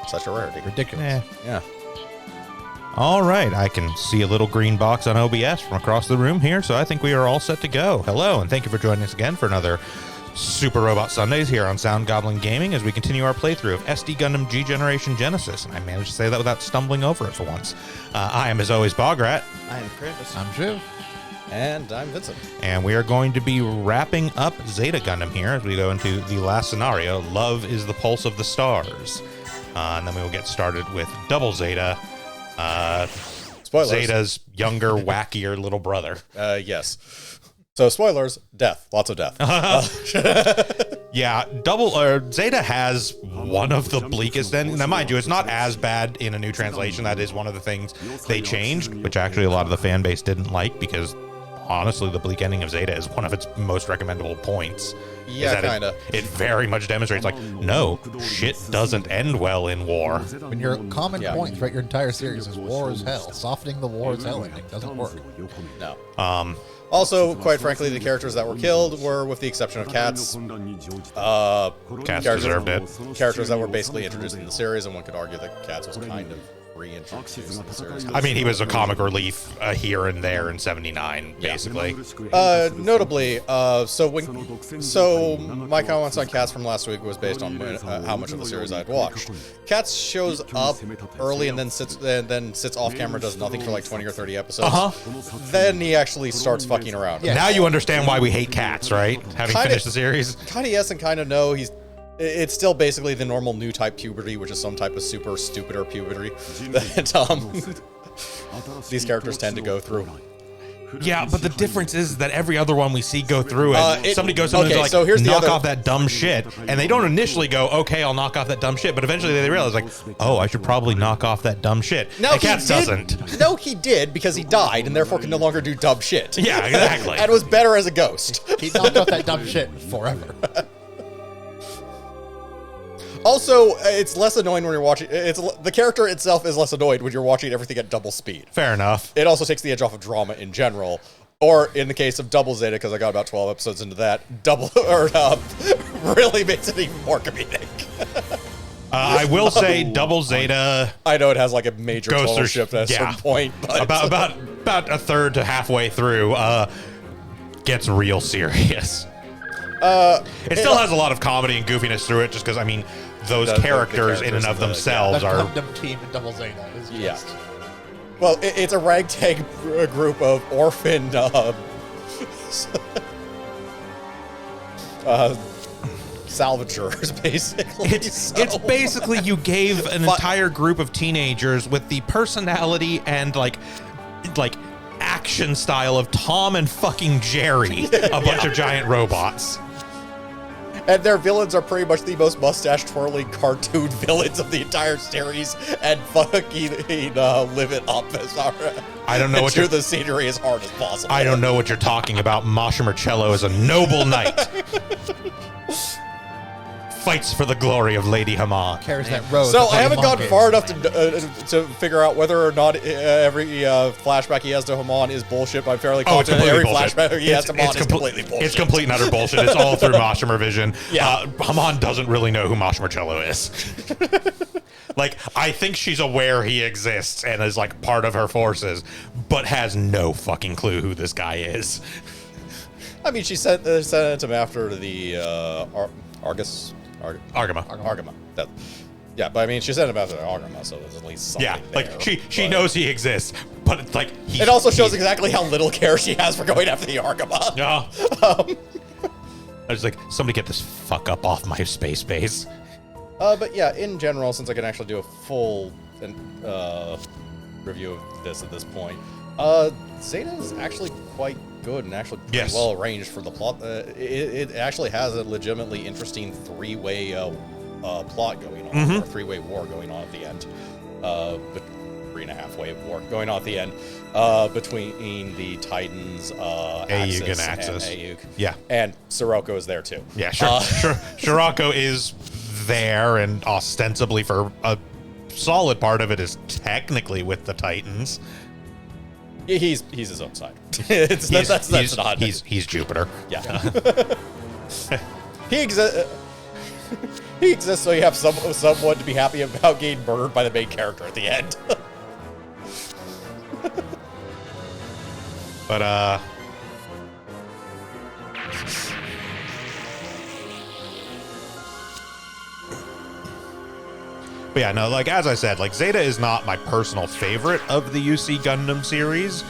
Such a rarity. Ridiculous. Yeah. All right, I can see a little green box on OBS from across the room here, so I think we are all set to go. Hello, and thank you for joining us again for another Super Robot Sundays here on Sound Goblin Gaming as we continue our playthrough of SD Gundam G Generation Genesis, and I managed to say that without stumbling over it for once. I am, as always, Bograt. I am Krampus. I'm Shiv. And I'm Vincent. And we are going to be wrapping up Zeta Gundam here as we go into the last scenario, Love is the Pulse of the Stars. And then we will get started with Double Zeta. Spoilers. Zeta's younger, wackier little brother. Yes. So spoilers, death. Lots of death. Yeah, Zeta has one of the bleakest endings. Now, mind you, it's not as bad in a new translation. That is one of the things they changed, which actually a lot of the fan base didn't like because, honestly, the bleak ending of Zeta is one of its most recommendable points. Yeah, kind of. It very much demonstrates, like, no, shit doesn't end well in war. When your common point throughout your entire series is war is hell, softening the war is hell ending doesn't work. No. Also, quite frankly, the characters that were killed were, with the exception of Cats, Cats deserved it. Characters that were basically introduced in the series, and one could argue that Cats was kind of reintroduced in the series. I mean, he was a comic relief here and there in 79, basically. Notably, so my comments on Cats from last week was based on how much of the series I had watched. Cats shows up early and then sits off camera, does nothing for like 20 or 30 episodes. Then he actually starts fucking around. Yeah. Now you understand why we hate Cats, right? Having finished the series. Kind of yes and kind of no. It's still basically the normal new type puberty, which is some type of super stupider puberty that these characters tend to go through. Yeah, but the difference is that every other one we see go through it, somebody goes something like, so here's knock off that dumb shit, and they don't initially go, okay, I'll knock off that dumb shit, but eventually they realize, like, oh, I should probably knock off that dumb shit. Now, and Cats doesn't. No, he did, because he died, and therefore can no longer do dumb shit. Yeah, exactly. And was better as a ghost. He knocked off that dumb shit forever. Also, it's less annoying when you're watching. The character itself is less annoyed when you're watching everything at double speed. Fair enough. It also takes the edge off of drama in general. Or in the case of Double Zeta, because I got about 12 episodes into that, really makes it even more comedic. I will say Double Zeta. I know it has like a major tonal Ghoster shift at a certain point, but about a third to halfway through, gets real serious. It still has a lot of comedy and goofiness through it, just because, I mean, those characters in and of themselves are... The Gundam team in Double Zeta is just... Yeah. Well, it's a ragtag group of orphan... salvagers, basically. It's basically you gave an entire group of teenagers with the personality and, like action style of Tom and fucking Jerry, a bunch of giant robots. And their villains are pretty much the most mustache-twirling cartoon villains of the entire series, and fucking live it up as I don't know what the scenery as hard as possible. I don't know what you're talking about. Masha Marcello is a noble knight. Fights for the glory of Lady Haman. Carries that road. So I haven't gotten far enough to figure out whether or not every flashback he has to Haman is bullshit, but I'm fairly confident every flashback he has to Haman is completely bullshit. It's complete and utter bullshit. It's all through Mashimer vision. Yeah. Haman doesn't really know who Masha Marcello is. Like, I think she's aware he exists and is like part of her forces, but has no fucking clue who this guy is. I mean, she sent him after the Argus. Argama. Yeah, but I mean, she sent him after the Argama, so there's at least something there. Like, she knows he exists, but it's like... It also shows exactly how little care she has for going after the Argama. Yeah. I was like, somebody get this fuck up off my space base. But yeah, in general, since I can actually do a full review of this at this point, Zeta is actually quite good and actually pretty well arranged for the plot. It actually has a legitimately interesting three-way plot going on, or three-way war going on at the end. 3.5-way war going on at the end between the Titans, Ayuk and Axis. Ayuk. Yeah. And Sirocco is there too. Yeah, sure. Sirocco is there, and ostensibly for a solid part of it is technically with the Titans. He's his own side. That's not. He's Jupiter. Yeah. He exists so you have someone to be happy about getting murdered by the main character at the end. But, But yeah, no, like, as I said, like, Zeta is not my personal favorite of the UC Gundam series,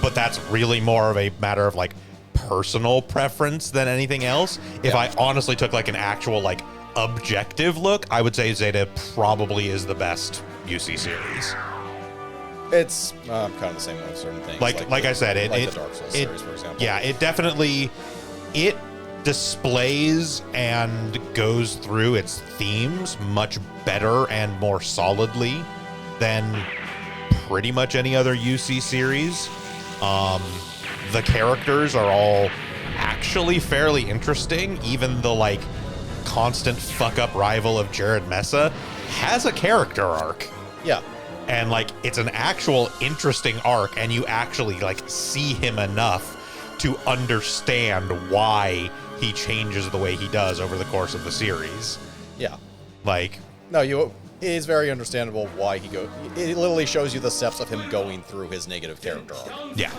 but that's really more of a matter of, like, personal preference than anything else. If I honestly took, like, an actual, like, objective look, I would say Zeta probably is the best UC series. It's kind of the same with certain things. Like I said, the Dark Souls series, for example. Yeah, it definitely... It displays and goes through its themes much better and more solidly than pretty much any other UC series. The characters are all actually fairly interesting. Even the like constant fuck up rival of Jared Mesa has a character arc. Yeah. And like it's an actual interesting arc, and you actually like see him enough to understand why he changes the way he does over the course of the series. Yeah. Like, no, it is very understandable why he goes. It literally shows you the steps of him going through his negative character arc. Yeah.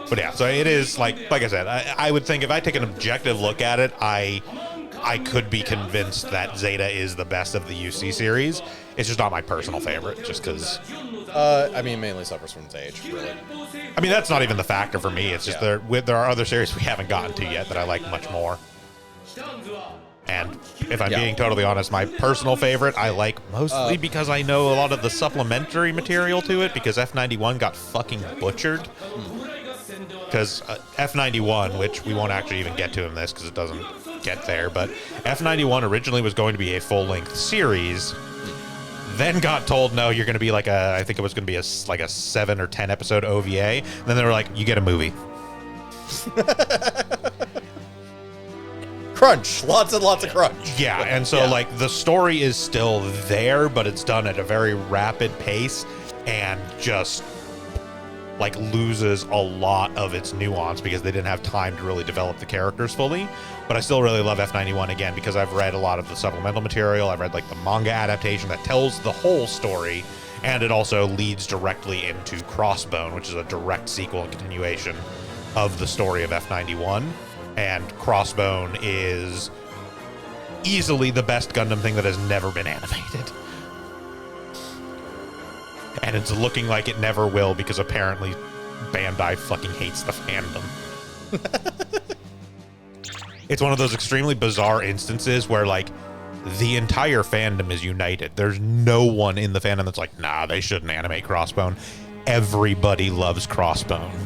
But yeah, so it is like I said, I would think if I take an objective look at it, I could be convinced that Zeta is the best of the UC series. It's just not my personal favorite, just because. I mean, mainly suffers from its age, really. I mean, that's not even the factor for me. It's just there are other series we haven't gotten to yet that I like much more. And if I'm being totally honest, my personal favorite I like mostly because I know a lot of the supplementary material to it, because F91 got fucking butchered. Because F91, which we won't actually even get to in this because it doesn't get there, but F91 originally was going to be a full-length series, then got told, no, you're going to be like I think it was going to be like a 7 or 10 episode OVA, and then they were like, you get a movie. Crunch, lots and lots of crunch. Yeah, and so like the story is still there, but it's done at a very rapid pace and just like loses a lot of its nuance because they didn't have time to really develop the characters fully. But I still really love F91 again because I've read a lot of the supplemental material. I've read like the manga adaptation that tells the whole story, and it also leads directly into Crossbone, which is a direct sequel and continuation of the story of F91. And Crossbone is easily the best Gundam thing that has never been animated. And it's looking like it never will because apparently Bandai fucking hates the fandom. It's one of those extremely bizarre instances where like the entire fandom is united. There's no one in the fandom that's like, nah, they shouldn't animate Crossbone. Everybody loves Crossbone.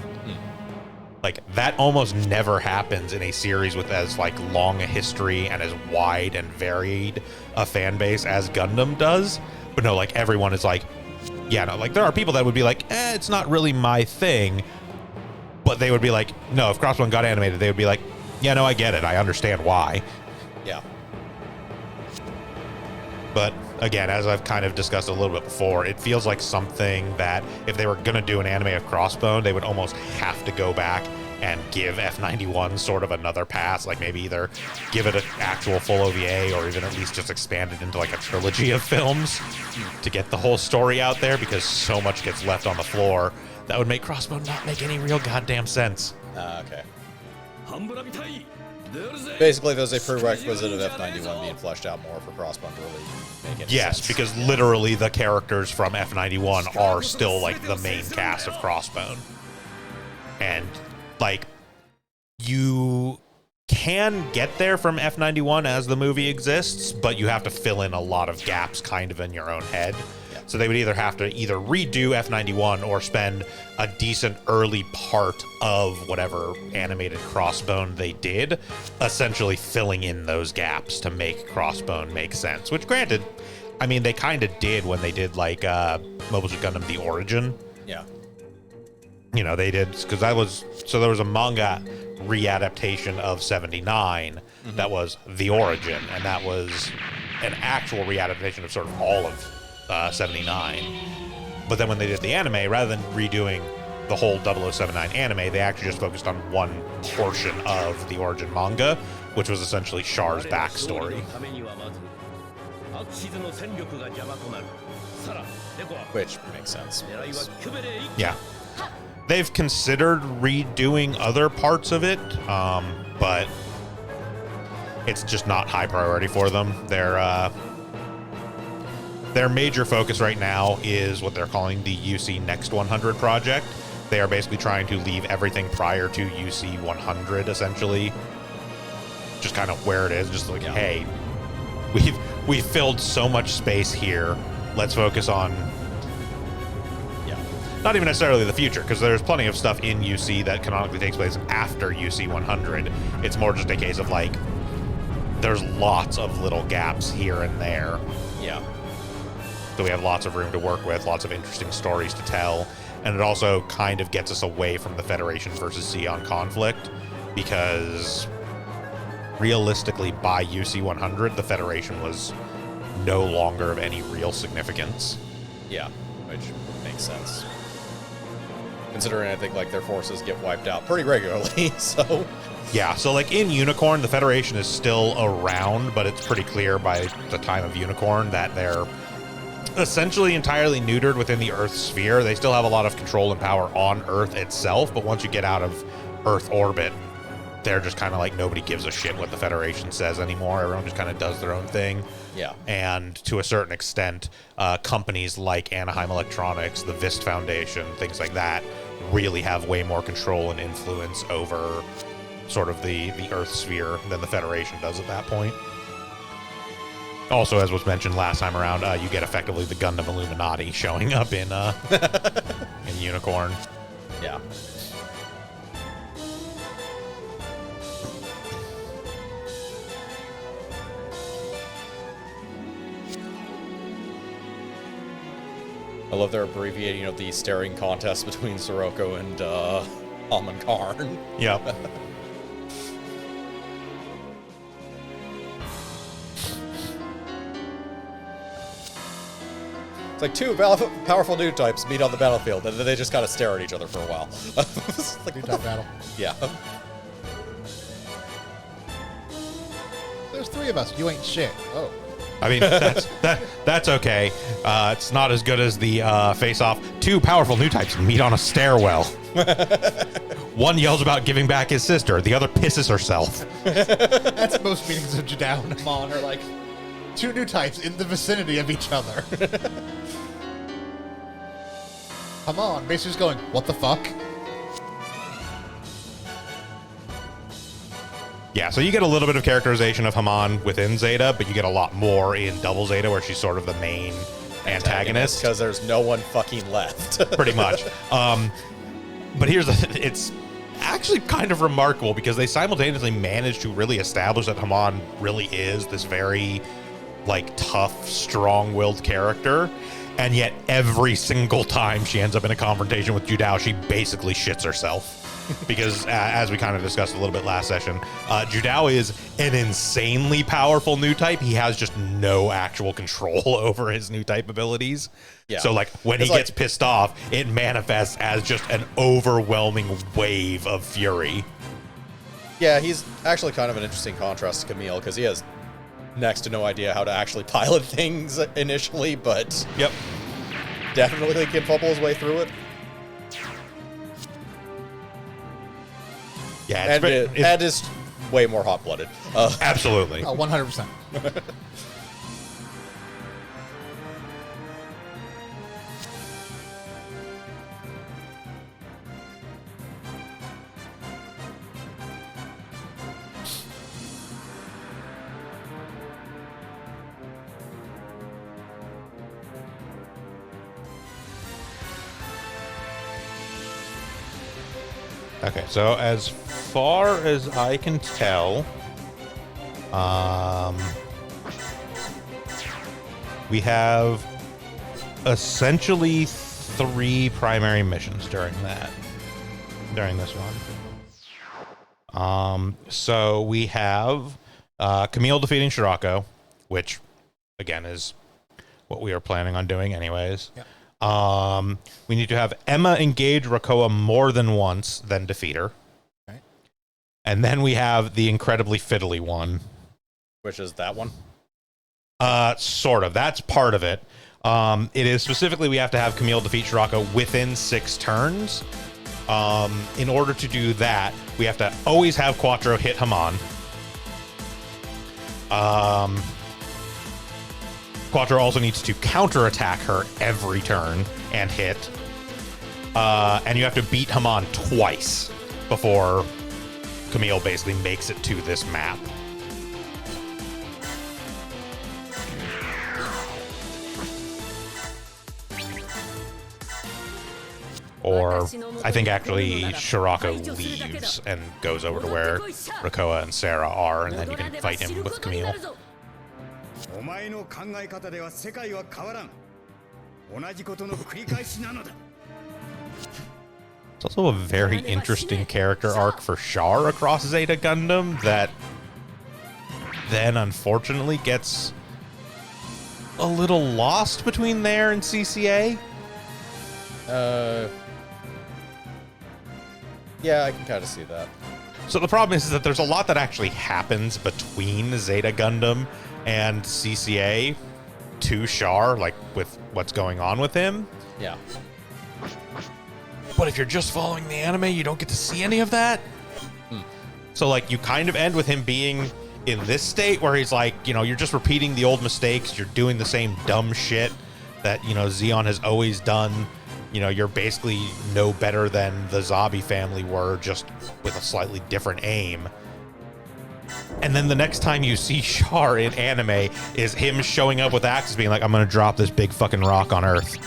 Like, that almost never happens in a series with as, like, long a history and as wide and varied a fan base as Gundam does. But no, like, everyone is like, yeah, no, like, there are people that would be like, it's not really my thing. But they would be like, no, if Crossbone got animated, they would be like, yeah, no, I get it. I understand why. Yeah. But again, as I've kind of discussed a little bit before, it feels like something that if they were going to do an anime of Crossbone, they would almost have to go back and give F91 sort of another pass, like maybe either give it an actual full OVA or even at least just expand it into like a trilogy of films to get the whole story out there, because so much gets left on the floor that would make Crossbone not make any real goddamn sense. Okay. Basically, there's a prerequisite of F91 being fleshed out more for Crossbone to really make any sense. Because literally the characters from F91 are still like the main cast of Crossbone. And like, you can get there from F91 as the movie exists, but you have to fill in a lot of gaps kind of in your own head. So they would either have to redo F91 or spend a decent early part of whatever animated Crossbone they did, essentially filling in those gaps to make Crossbone make sense. Which, granted, I mean, they kind of did when they did, like, Mobile Suit Gundam The Origin. Yeah. You know, they did, because there was a manga readaptation of 79 that was The Origin, and that was an actual readaptation of sort of all of 79. But then when they did the anime, rather than redoing the whole 0079 anime, they actually just focused on one portion of the Origin manga, which was essentially Char's backstory. Which makes sense. Yeah. They've considered redoing other parts of it, but it's just not high priority for them. Their major focus right now is what they're calling the UC Next 100 project. They are basically trying to leave everything prior to UC 100, essentially, just kind of where it is. Just like, hey, we've filled so much space here. Let's focus on, not even necessarily the future, because there's plenty of stuff in UC that canonically takes place after UC 100. It's more just a case of like, there's lots of little gaps here and there. Yeah. So we have lots of room to work with, lots of interesting stories to tell, and it also kind of gets us away from the Federation versus Zeon conflict, because realistically, by UC 100, the Federation was no longer of any real significance. Yeah, which makes sense. Considering I think like their forces get wiped out pretty regularly, so... Yeah, so like in Unicorn, the Federation is still around, but it's pretty clear by the time of Unicorn that they're essentially entirely neutered within the Earth sphere. They still have a lot of control and power on Earth itself, but once you get out of Earth orbit, they're just kind of like nobody gives a shit what the Federation says anymore. Everyone just kind of does their own thing. Yeah. And to a certain extent, companies like Anaheim Electronics, the Vist Foundation, things like that, really have way more control and influence over sort of the Earth sphere than the Federation does at that point. Also, as was mentioned last time around, you get effectively the Gundam Illuminati showing up in in Unicorn. Yeah. I love they're abbreviating of the staring contest between Sirocco and Amon Karn. Yep. It's like two powerful new types meet on the battlefield, and then they just kind of stare at each other for a while. New type battle. Yeah. There's three of us. You ain't shit. Oh. I mean, that's okay. It's not as good as the face-off. Two powerful new types meet on a stairwell. One yells about giving back his sister. The other pisses herself. That's most meetings of Jadao and Amon are like two new types in the vicinity of each other. Amon basically just going, what the fuck? Yeah, so you get a little bit of characterization of Haman within Zeta, but you get a lot more in Double Zeta, where she's sort of the main antagonist. Because there's no one fucking left. Pretty much. But here's it's actually kind of remarkable, because they simultaneously managed to really establish that Haman really is this very, like, tough, strong-willed character, and yet every single time she ends up in a confrontation with Judao, she basically shits herself. Because as we kind of discussed a little bit last session, Judao is an insanely powerful new type. He has just no actual control over his new type abilities. Yeah. So like when he gets pissed off, it manifests as just an overwhelming wave of fury. Yeah, he's actually kind of an interesting contrast to Camille, because he has next to no idea how to actually pilot things initially, but yep, definitely can fumble his way through it. Yeah, and is way more hot-blooded. Absolutely. 100%. Okay, so as far as I can tell, we have essentially 3 primary missions during this one. So we have Camille defeating Shirako, which again is what we are planning on doing anyways. Yeah. We need to have Emma engage Rakoa more than once, then defeat her. And then we have the incredibly fiddly one. Which is that one? Sort of. That's part of it. It is specifically we have to have Camille defeat Shiraka within 6 turns. In order to do that, we have to always have Quattro hit Haman. Quattro also needs to counterattack her every turn and hit. And you have to beat Haman twice before Camille basically makes it to this map. Or I think actually Shiraka leaves and goes over to where Rakoa and Sarah are, and then you can fight him with Camille. It's also a very interesting character arc for Char across Zeta Gundam that then unfortunately gets a little lost between there and CCA. Yeah, I can kind of see that. So the problem is that there's a lot that actually happens between Zeta Gundam and CCA to Char, like with what's going on with him. Yeah. But if you're just following the anime, you don't get to see any of that. So like you kind of end with him being in this state where he's like, you know, you're just repeating the old mistakes. You're doing the same dumb shit that, you know, Zeon has always done. You know, you're basically no better than the Zabi family were, just with a slightly different aim. And then the next time you see Char in anime is him showing up with axes being like, I'm going to drop this big fucking rock on Earth.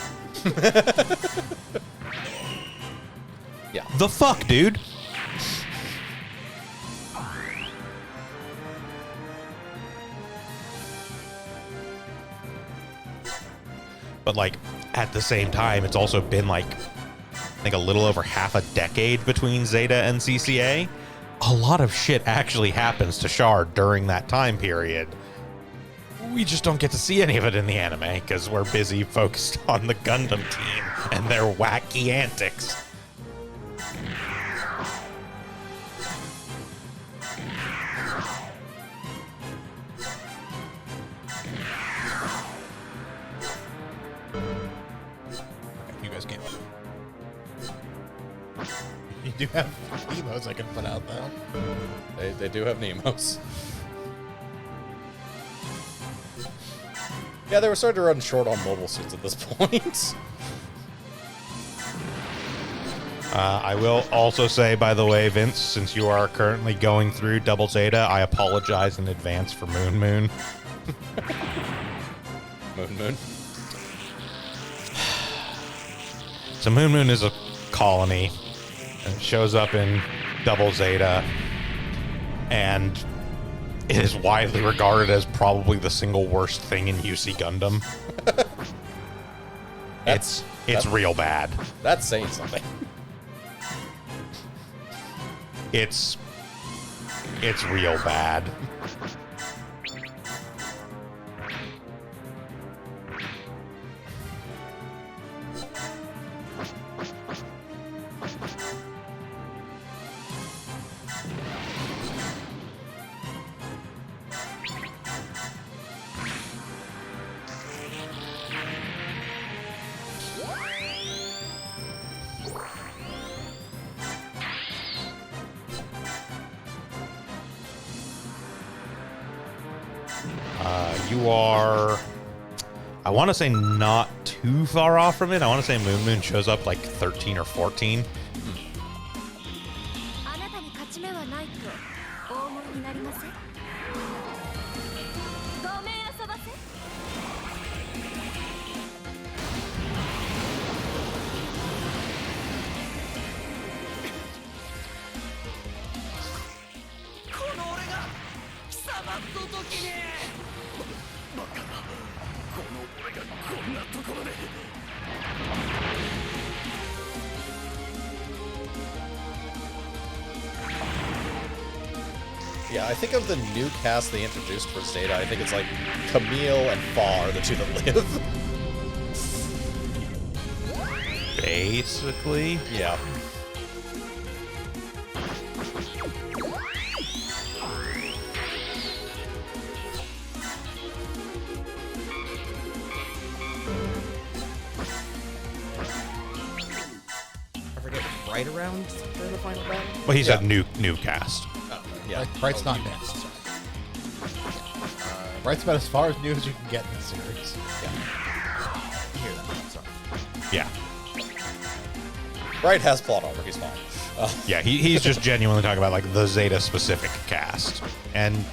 Yeah. The fuck, dude? But like at the same time, it's also been like I think a little over half a decade between Zeta and CCA. A lot of shit actually happens to Char during that time period. We just don't get to see any of it in the anime because we're busy focused on the Gundam team and their wacky antics. You guys can't. You do have emotes I can put out, though. They do have Nemos. Yeah, they were starting to run short on mobile suits at this point. I will also say, by the way, Vince, since you are currently going through Double Zeta, I apologize in advance for Moon Moon. Moon Moon. So Moon Moon is a colony, and it shows up in Double Zeta, and it is widely regarded as probably the single worst thing in UC Gundam. It's real bad. That's saying something. It's real bad. You are, I want to say not too far off from it. I want to say Moon Moon shows up like 13 or 14. Yeah, I think of the new cast they introduced for Zeta, I think it's like Camille and Fa are the two that live. Basically. Yeah. Bright around during the final battle? Well, he said new cast. Oh, Yeah. Bright's not next. Bright's about as far as new as you can get in this series. I hear that. I'm sorry. Yeah. Bright has plot armor. He's fine. Yeah, he's just genuinely talking about like the Zeta specific cast. And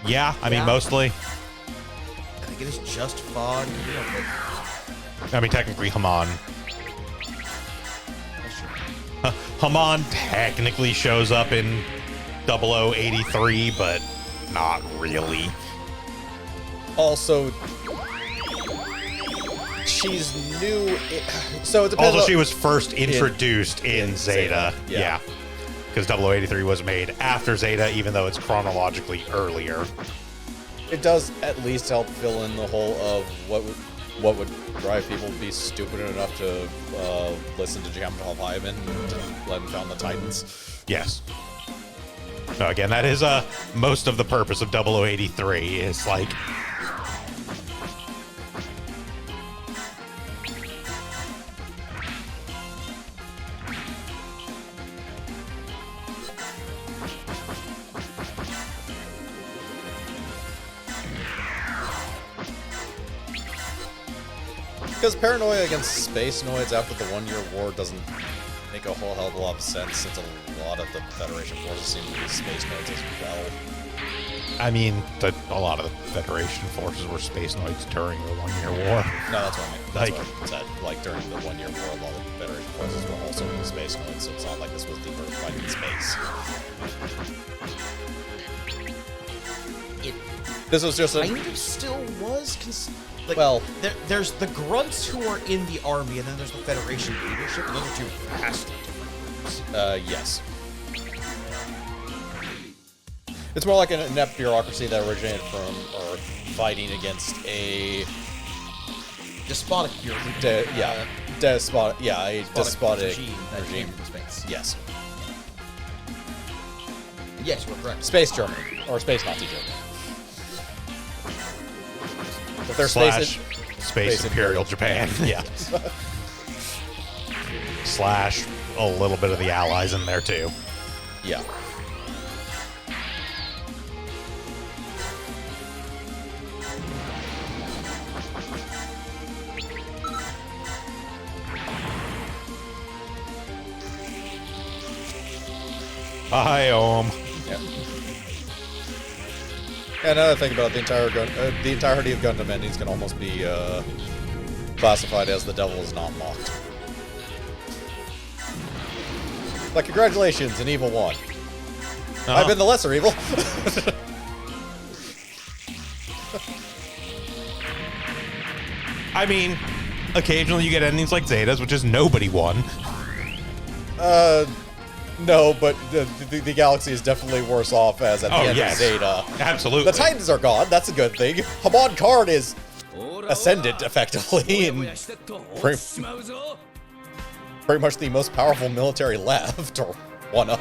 yeah, I mean, mostly. I think it is just fun. You know, but I mean, technically, Haman. that's true. Haman technically shows up in 0083, but not really. Also, she's new. So it depends. Also, she was first introduced in Zeta. Zeta, yeah. Because 0083 was made after Zeta, even though it's chronologically earlier. It does at least help fill in the hole of what would drive people to be stupid enough to listen to Jamal Hyman and let him found the Titans. Yes. So again, that is most of the purpose of 0083 is like. Because paranoia against space noids after the 1 Year War doesn't make a whole hell of a lot of sense, since a lot of the Federation forces seem to be space noids as well. I mean, a lot of the Federation forces were space noids during the 1 Year War. No, that's what I mean. That's Like- what I said. Like, during the 1 Year War, a lot of the Federation forces were also space noids, so it's not like this was the Earth fighting space. It This was just a... kind of still was. Like, Well- there's the grunts who are in the army, and then there's the Federation leadership. And those are two vastly different groups. Yes. It's more like an inept bureaucracy that originated from Earth fighting against a... Despotic bureaucracy. a despotic regime that came from space. Yes. Yes, you were correct. Space Germany. Or Space Nazi Germany. But they're Slash space... Space Imperial Japan. Yeah. Slash a little bit of the Allies in there too. Yeah. I owe 'em. Yeah. And another thing about the entirety of Gundam endings can almost be classified as the devil is not mocked. Like, congratulations, an evil one. I've been the lesser evil. I mean, occasionally you get endings like Zeta's, which is nobody won. No, but the galaxy is definitely worse off as at the end of Zeta. Absolutely. The Titans are gone. That's a good thing. Hamon Karn is ascended effectively, and pretty much the most powerful military left, or one of.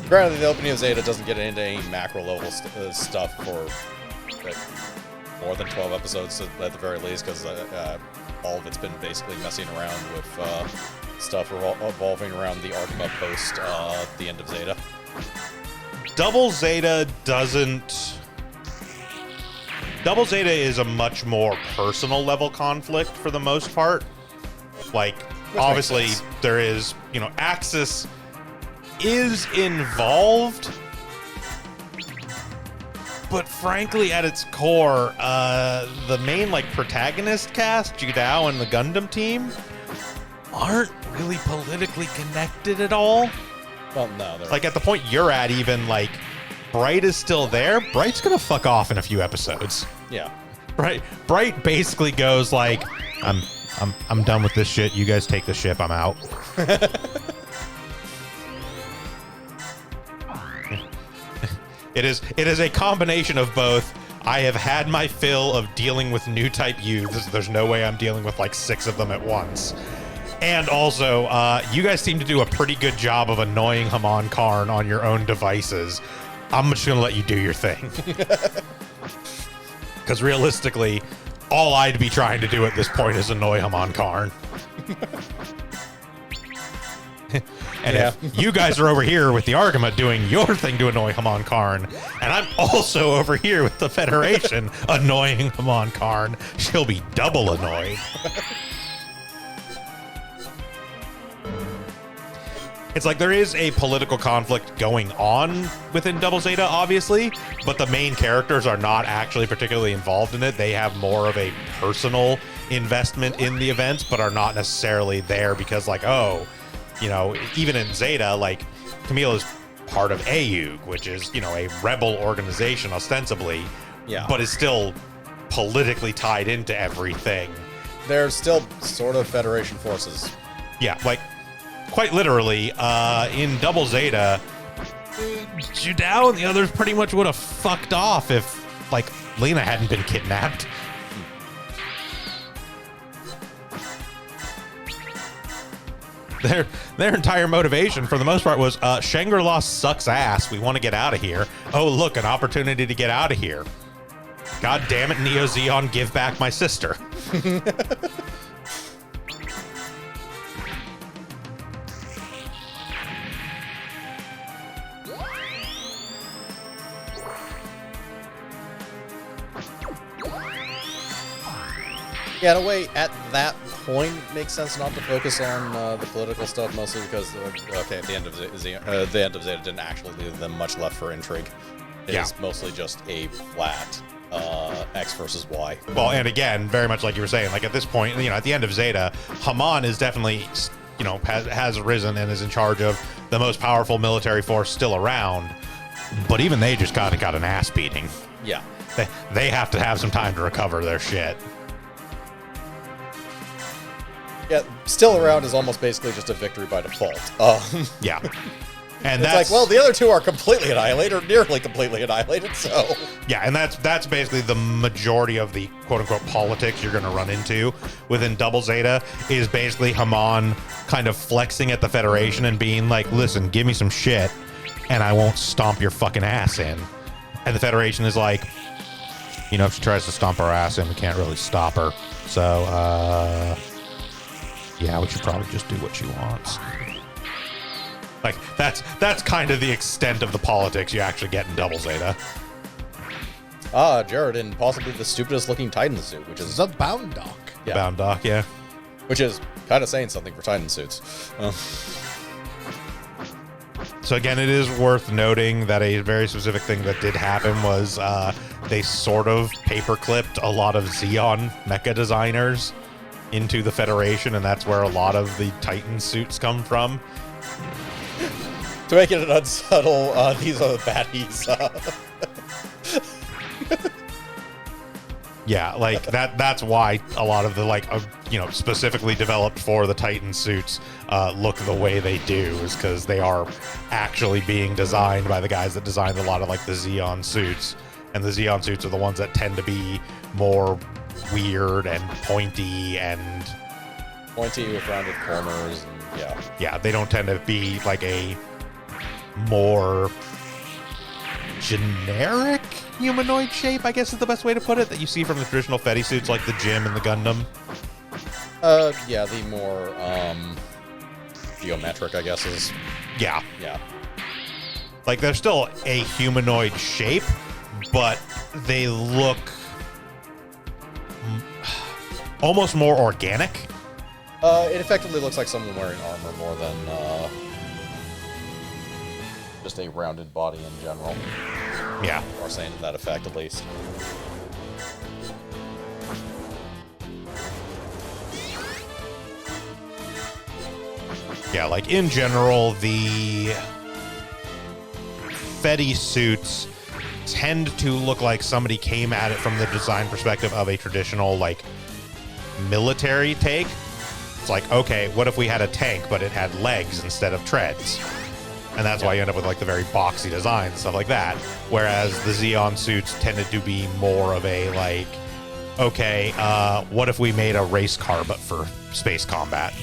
Granted, the opening of Zeta doesn't get into any macro level stuff for like, more than 12 episodes at the very least, because all of it's been basically messing around with stuff revolving around the Arkham post the end of Zeta. Double Zeta is a much more personal level conflict for the most part. Like, obviously, there is, Axis is involved, but frankly, at its core, the main, protagonist cast, Jidao and the Gundam team, aren't really politically connected at all. Well, no. At the point you're at, even, Bright is still there. Bright's gonna fuck off in a few episodes. Yeah. Right. Bright basically goes I'm done with this shit. You guys take the ship. I'm out. It is a combination of both. I have had my fill of dealing with new type youths. There's no way I'm dealing with 6 of them at once. And also, you guys seem to do a pretty good job of annoying Hamon Karn on your own devices. I'm just gonna let you do your thing. Because realistically, all I'd be trying to do at this point is annoy Haman Karn. And if you guys are over here with the Argama doing your thing to annoy Haman Karn, and I'm also over here with the Federation annoying Haman Karn, she'll be double annoyed. It's like there is a political conflict going on within Double Zeta, obviously, but the main characters are not actually particularly involved in it. They have more of a personal investment in the events, but are not necessarily there because, like, oh, you know, even in Zeta, like, Camille is part of AUG, which is, you know, a rebel organization ostensibly, but is still politically tied into everything. They're still sort of Federation forces. Yeah, like, quite literally, in Double Zeta, Judao and the others pretty much would have fucked off if, like, Lena hadn't been kidnapped. Their entire motivation, for the most part, was Shangri-La sucks ass. We want to get out of here. Oh, look, an opportunity to get out of here. God damn it, Neo Zeon, give back my sister. Yeah, in a way, at that point, it makes sense not to focus on the political stuff, mostly because, okay, the end of Zeta didn't actually leave them much left for intrigue. It's mostly just a flat X versus Y. Well, and again, very much like you were saying, like at this point, you know, at the end of Zeta, Haman is definitely, you know, has risen and is in charge of the most powerful military force still around. But even they just got an ass beating. Yeah. They have to have some time to recover their shit. Yeah, still around is almost basically just a victory by default. Yeah. And it's that's like, well, the other two are completely annihilated, or nearly completely annihilated, so... Yeah, and that's basically the majority of the quote-unquote politics you're going to run into within Double Zeta, is basically Haman kind of flexing at the Federation and being like, listen, give me some shit, and I won't stomp your fucking ass in. And the Federation is like, you know, if she tries to stomp our ass in, we can't really stop her. So, yeah, we should probably just do what she wants. Like, that's kind of the extent of the politics you actually get in Double Zeta. Jared in possibly the stupidest looking Titan suit, which is... The Bound Dock. Yeah. Bound Dock, yeah. Which is kind of saying something for Titan suits. So again, it is worth noting that a very specific thing that did happen was they sort of paperclipped a lot of Zeon mecha designers into the Federation, and that's where a lot of the Titan suits come from. To make it an unsubtle, these are the baddies. Yeah, like that's why a lot of the, like, you know, specifically developed for the Titan suits look the way they do, is because they are actually being designed by the guys that designed a lot of, like, the Zeon suits. And the Zeon suits are the ones that tend to be more weird and pointy and... Pointy with rounded corners, and yeah. Yeah, they don't tend to be like a more generic humanoid shape, I guess is the best way to put it, that you see from the traditional Fetty suits like the Jim and the Gundam. Yeah, the more, geometric, I guess, is... Yeah. Yeah. Like, they're still a humanoid shape, but they look almost more organic. It effectively looks like someone wearing armor more than, just a rounded body in general. Yeah. Or saying to that effect, at least. Yeah, like, in general, the Fetty suits tend to look like somebody came at it from the design perspective of a traditional, like, military take. It's like, okay, what if we had a tank, but it had legs instead of treads? And that's why you end up with, like, the very boxy design and stuff like that. Whereas the Zeon suits tended to be more of a, like, okay, what if we made a race car but for space combat?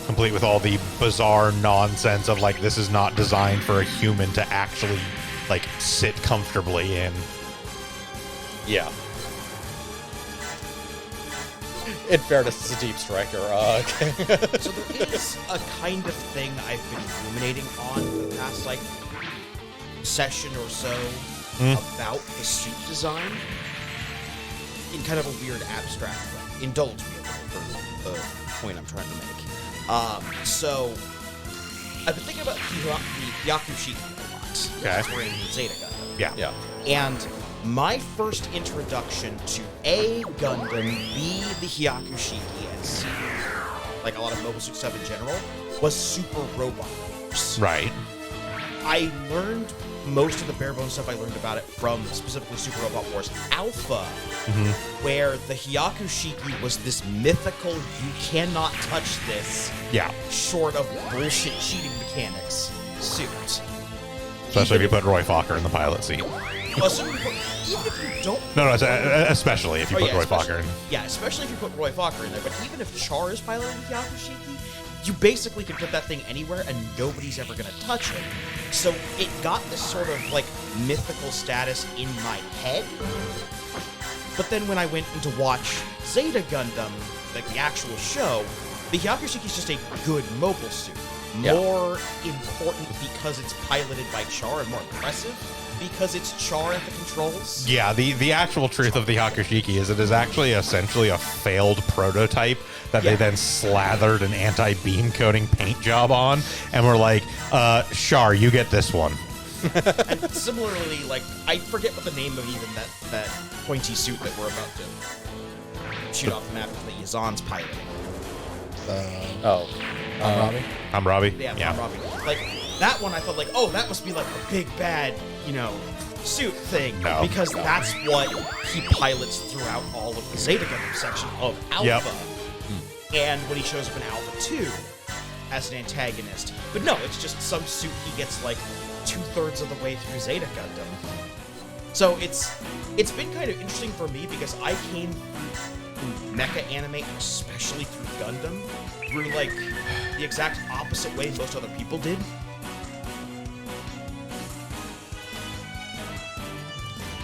Complete with all the bizarre nonsense of, like, this is not designed for a human to actually like sit comfortably in. Yeah. In fairness, it's a deep striker. So there is a kind of thing I've been ruminating on for the past, like, session or so about the suit design in kind of a weird, abstract way. Indulge me a little for the point I'm trying to make. So, I've been thinking about the Hyakushiki a lot. Okay. That's where in Zeta Gundam. Yeah. Yeah. And my first introduction to A, Gundam, B, the Hyakushiki, and C, like a lot of Mobile Suit stuff in general, was Super Robot Wars. Right. I learned most of the bare bones stuff I learned about it from specifically Super Robot Wars Alpha, where the Hyakushiki was this mythical, you cannot touch this, Yeah. short of bullshit cheating mechanics suit. Especially if you put Roy Fokker in the pilot seat. Well, so even if you don't... No, especially if you put Roy Fokker in. Yeah, especially if you put Roy Fokker in there. But even if Char is piloting the Hyakushiki, you basically can put that thing anywhere and nobody's ever going to touch it. So it got this sort of, like, mythical status in my head. But then when I went in to watch Zeta Gundam, like the actual show, the Hyakushiki is just a good mobile suit. Yeah. More important because it's piloted by Char, and more impressive because it's Char at the controls. Yeah, the actual truth of the Hyakushiki is it is actually essentially a failed prototype that they then slathered an anti-beam coating paint job on, and we're like, Char, you get this one. And similarly, like, I forget what the name of even that pointy suit that we're about to shoot off the map that Yazan's piloting. I'm Robbie. Yeah. Robbie. Like, that one I thought, like, oh, that must be like a big bad, suit thing. No. Because that's what he pilots throughout all of the Zeta Gundam section of Alpha. Yep. And when he shows up in Alpha 2 as an antagonist. But no, it's just some suit he gets, like, 2/3 of the way through Zeta Gundam. So it's been kind of interesting for me because I came through mecha anime, especially through Gundam, through, like, the exact opposite way most other people did.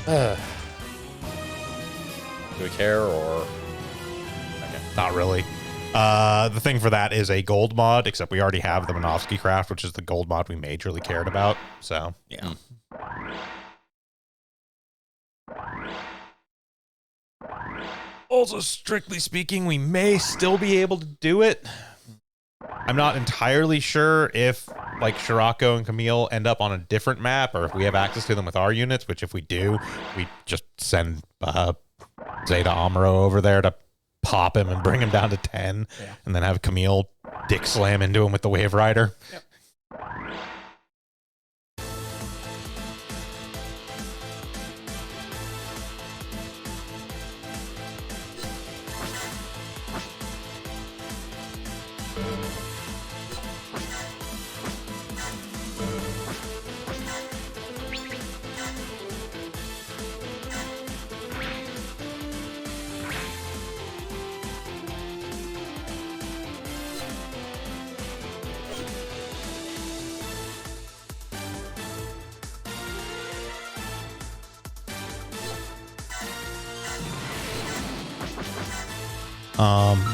Do we care or... Okay. Not really. The thing for that is a gold mod, except we already have the Minovsky Craft, which is the gold mod we majorly cared about. So, Yeah. Also, strictly speaking, we may still be able to do it. I'm not entirely sure if, like, Shirako and Camille end up on a different map, or if we have access to them with our units, which if we do, we just send Zeta Amuro over there to pop him and bring him down to 10, and then have Camille dick slam into him with the Wave Rider. Yep.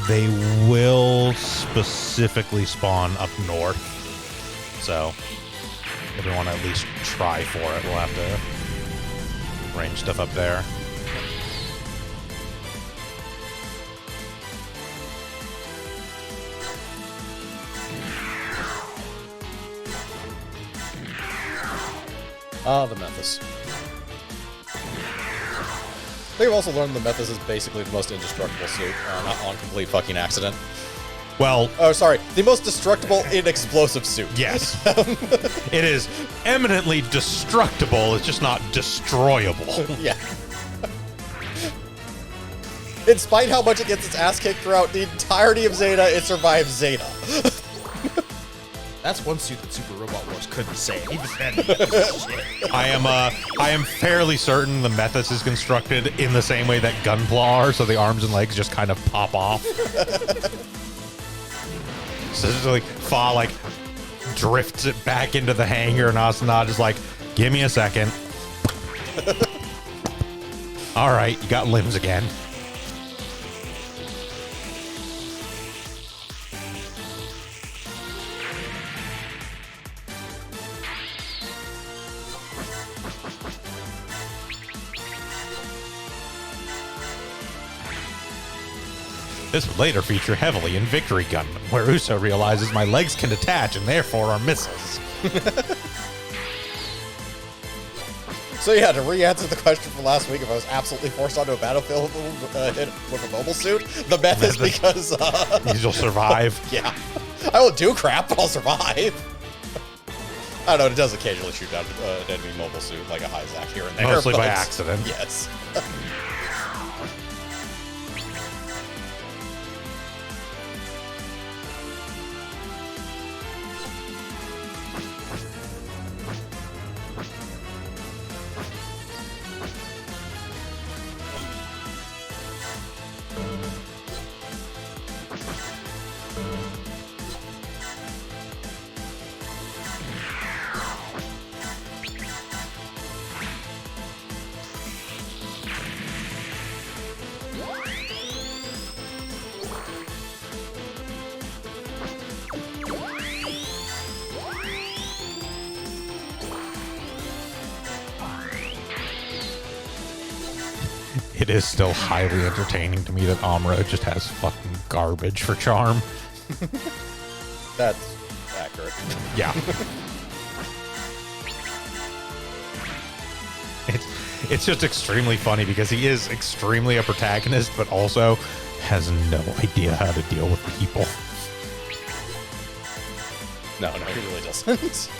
They will specifically spawn up north, so if we want to at least try for it, we'll have to range stuff up there. The Memphis. I think I've also learned the Memphis is basically the most indestructible suit, not on complete fucking accident. Well, Oh, sorry, the most destructible inexplosive suit. yes, it is eminently destructible. It's just not destroyable. Yeah. In spite how much it gets its ass kicked throughout the entirety of Zeta, it survives Zeta. That's one suit that Super Robot Wars couldn't say. Even then, shit. I am fairly certain the Methus is constructed in the same way that Gunpla are, so the arms and legs just kind of pop off. So it's like Fa drifts it back into the hangar, and Asuna just like Give me a second. All right, you got limbs again. This would later feature heavily in Victory Gundam, where Uso realizes my legs can detach and therefore are missiles. So yeah, to re-answer the question from last week, if I was absolutely forced onto a battlefield with a mobile suit, the method is because... You'll survive. Yeah. I won't do crap, but I'll survive. I don't know, it does occasionally shoot down an enemy mobile suit, like a Hyzak here and there. Mostly by accident. Yes. It is still highly entertaining to me that Amuro just has fucking garbage for charm. That's accurate. Yeah. It's just extremely funny because he is extremely a protagonist, but also has no idea how to deal with people. No, he really doesn't.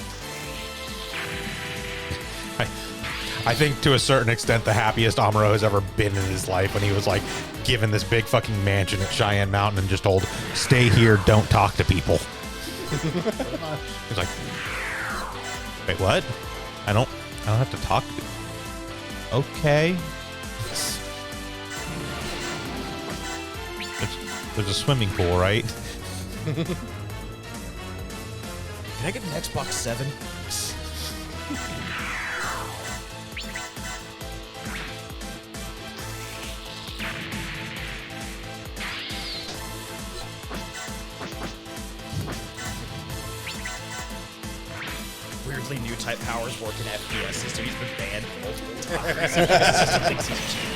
I think to a certain extent the happiest Amuro has ever been in his life when he was like given this big fucking mansion at Cheyenne Mountain and just told, stay here, don't talk to people. He's like, wait, what? I don't have to talk to you. Okay. There's a swimming pool, right? Can I get an Xbox 7? Weirdly, new type powers work in FPS system. He's been banned multiple times.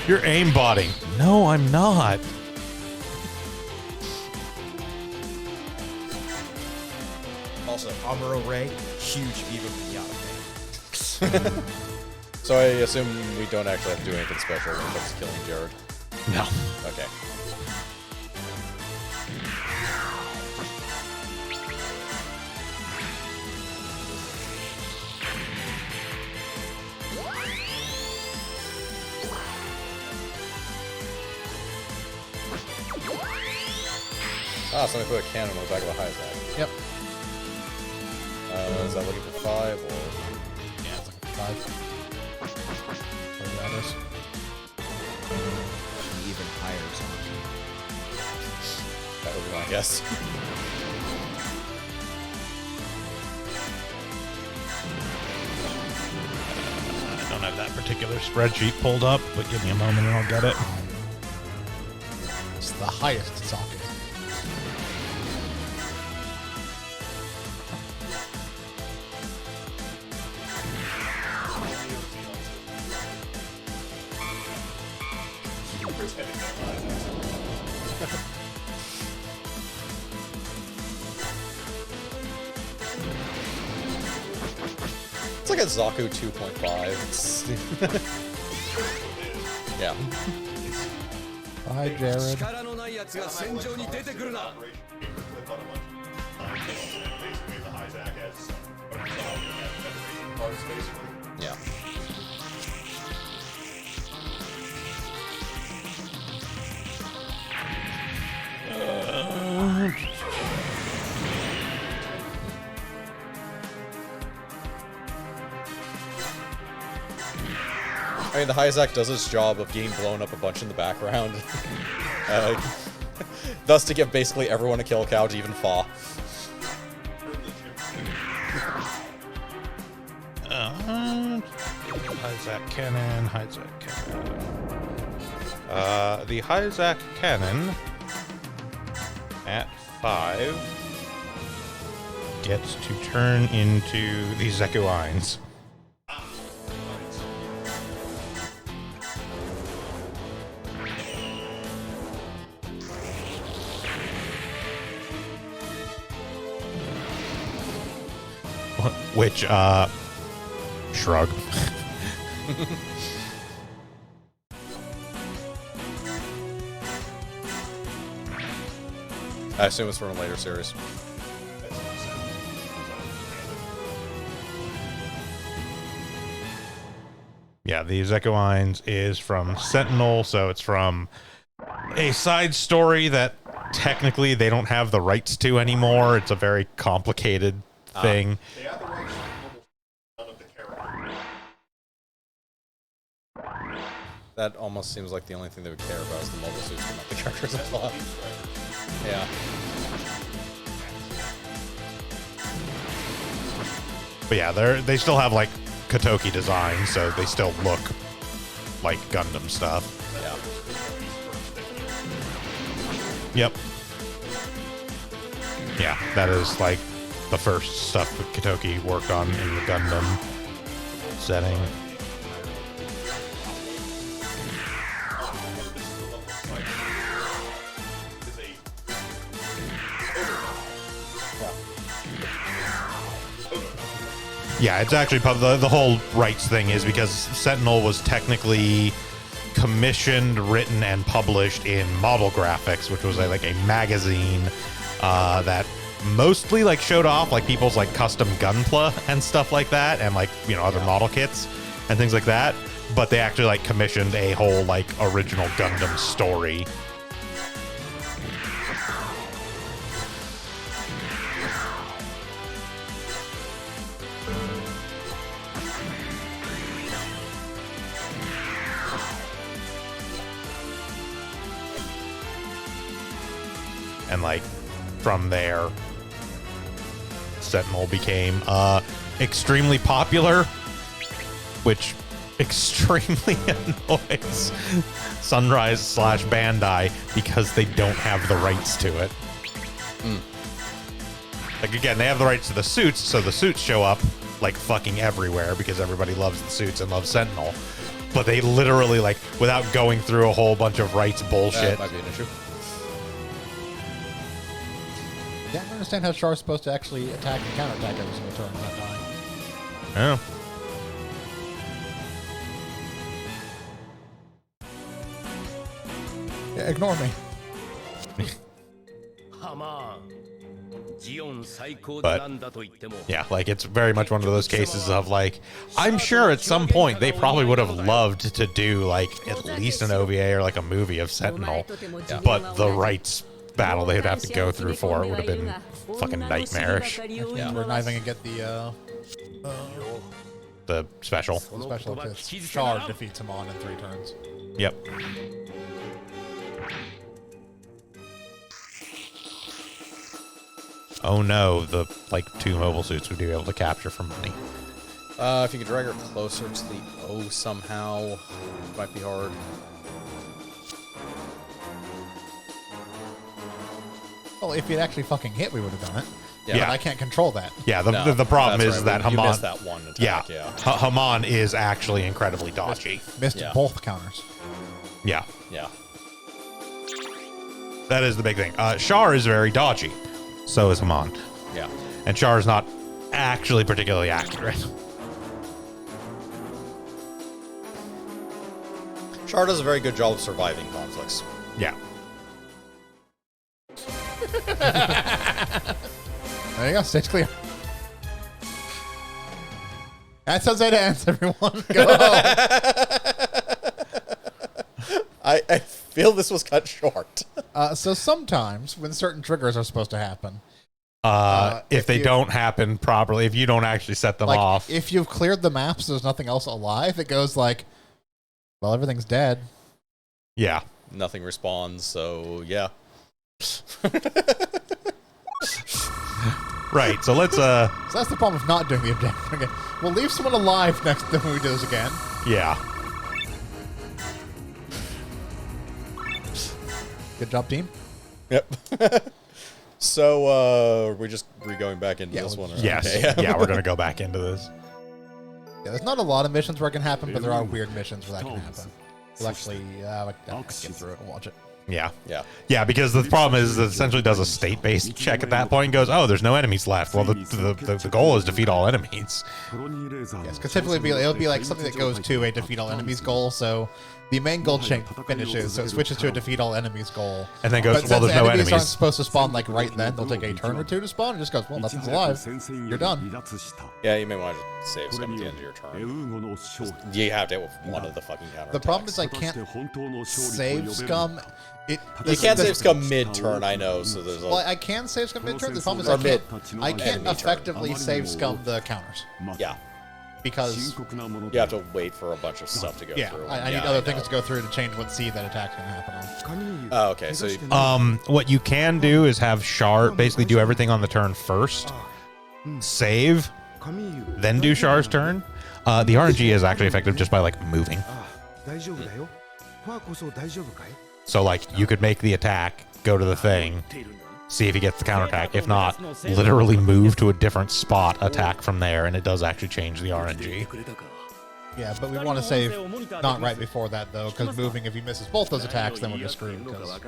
You're aimbotting. No, I'm not. Also, Amuro Ray, huge Viva Pinata fan. So I assume we don't actually have to do anything special when it comes to killing Jared. No. Okay. Ah, somebody put a cannon on the back of a Hyzak. Yep. Is that looking for 5 or? Yeah, it's like 5. Whatever that is. He even hires on. That would be my guess. I don't have that particular spreadsheet pulled up, but give me a moment and I'll get it. It's the highest socket. It's like a Zaku 2.5. It's yeah. Bye, Jared. Yeah. I mean, the Hyzak does its job of getting blown up a bunch in the background. Thus to give basically everyone a kill couch, even Fa. Hyzak cannon. The Hyzak cannon at 5 gets to turn into the Zekuines. Which, shrug. I assume it's from a later series. Yeah, the Zekuines is from Sentinel, so it's from a side story that technically they don't have the rights to anymore. It's a very complicated thing. They have the rights to none of the characters. That almost seems like the only thing they would care about is the mobile suits, but not the characters as well. Yeah. But yeah, they still have like Kotoki design, so they still look like Gundam stuff. Yeah. Yep. Yeah, that is like the first stuff that Kotoki worked on in the Gundam setting. Yeah, it's actually the whole rights thing is because Sentinel was technically commissioned, written, and published in Model Graphics, which was like a magazine that mostly like showed off like people's like custom gunpla and stuff like that, and like, you know, other model kits and things like that. But they actually like commissioned a whole like original Gundam story. And like from there, Sentinel became extremely popular, which extremely annoys Sunrise / Bandai because they don't have the rights to it. Like again, they have the rights to the suits, so the suits show up like fucking everywhere because everybody loves the suits and loves Sentinel. But they literally, like, without going through a whole bunch of rights bullshit. That might be an issue. Yeah, I don't understand how Char's supposed to actually attack and counterattack every single turn without dying. Yeah. Yeah, ignore me. But yeah, like it's very much one of those cases of like, I'm sure at some point they probably would have loved to do like at least an OVA or like a movie of Sentinel, but the rights battle they would have to go through for it would have been fucking nightmarish. Yeah, we're not even gonna get the special. special because Char defeats him on in 3 turns. Yep. Oh no, the like 2 mobile suits we'd be able to capture for money. If you could drag her closer to the O somehow, it might be hard. Well, if he'd actually fucking hit, we would have done it. Yeah. But I can't control that. Yeah, the problem that's is right. that You Haman. missed that one attack, yeah. Haman is actually incredibly dodgy. Missed Yeah. both counters. Yeah, Yeah. that is the big thing. Char is very dodgy. So is Haman. Yeah. And Char is not actually particularly accurate. Char does a very good job of surviving conflicts. Yeah. There you go, stage clear. That's how it ends, everyone. Go. I feel this was cut short. So sometimes when certain triggers are supposed to happen, If they don't happen properly, if you don't actually set them like off. if you've cleared the maps, there's nothing else alive. It goes like, well, everything's dead. Yeah. Nothing responds, so yeah. Right, so let's So that's the problem with not doing the objective. Okay. We'll leave someone alive next time we do this again. Yeah. Good job, team. Yep. So, are we just going back into this one? Or? Yes. Okay. Yeah, we're going to go back into this. Yeah, there's not a lot of missions where it can happen, but there are weird missions where that can happen. We'll actually get through it and watch it. Yeah. Yeah. Yeah, because the problem is it essentially does a state-based check at that point and goes, oh, there's no enemies left. Well, the goal is defeat all enemies. Yes, because typically it'll be like something that goes to a defeat all enemies goal, so the main goal chain finishes, so it switches to a defeat all enemies goal. And then goes, but well, there's no enemies aren't enemies. supposed to spawn like right then. They'll take a turn or two to spawn. It just goes, well, nothing's alive. You're done. Yeah, you may want to save some at the end of your turn. You have to hit with one of the fucking counterattacks. The problem is I can't save scum. You can't save scum mid-turn, I know, so there's a... Well, I can save scum mid-turn. The problem is I can't effectively save scum the counters. Yeah. Because you have to wait for a bunch of stuff to go through. I need other things to go through to change what seed that attack's going to happen on. Oh, okay, so... What you can do is have Char basically do everything on the turn first, save, then do Char's turn. The RNG is actually effective just by, like, moving. So, like, you could make the attack, go to the thing, see if he gets the counterattack. If not, literally move to a different spot, attack from there, and it does actually change the RNG. Yeah, but we want to save not right before that, though, because moving, if he misses both those attacks, then we're just screwed, because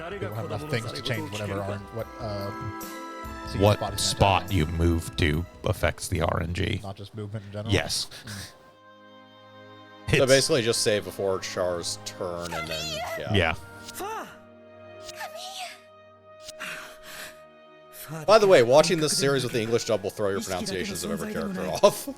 we don't have enough things to change What spot you move to affects the RNG. Not just movement in general? Yes. So basically just save before Char's turn, and then, Yeah. By the way, watching this series with the English dub will throw your pronunciations of every character off.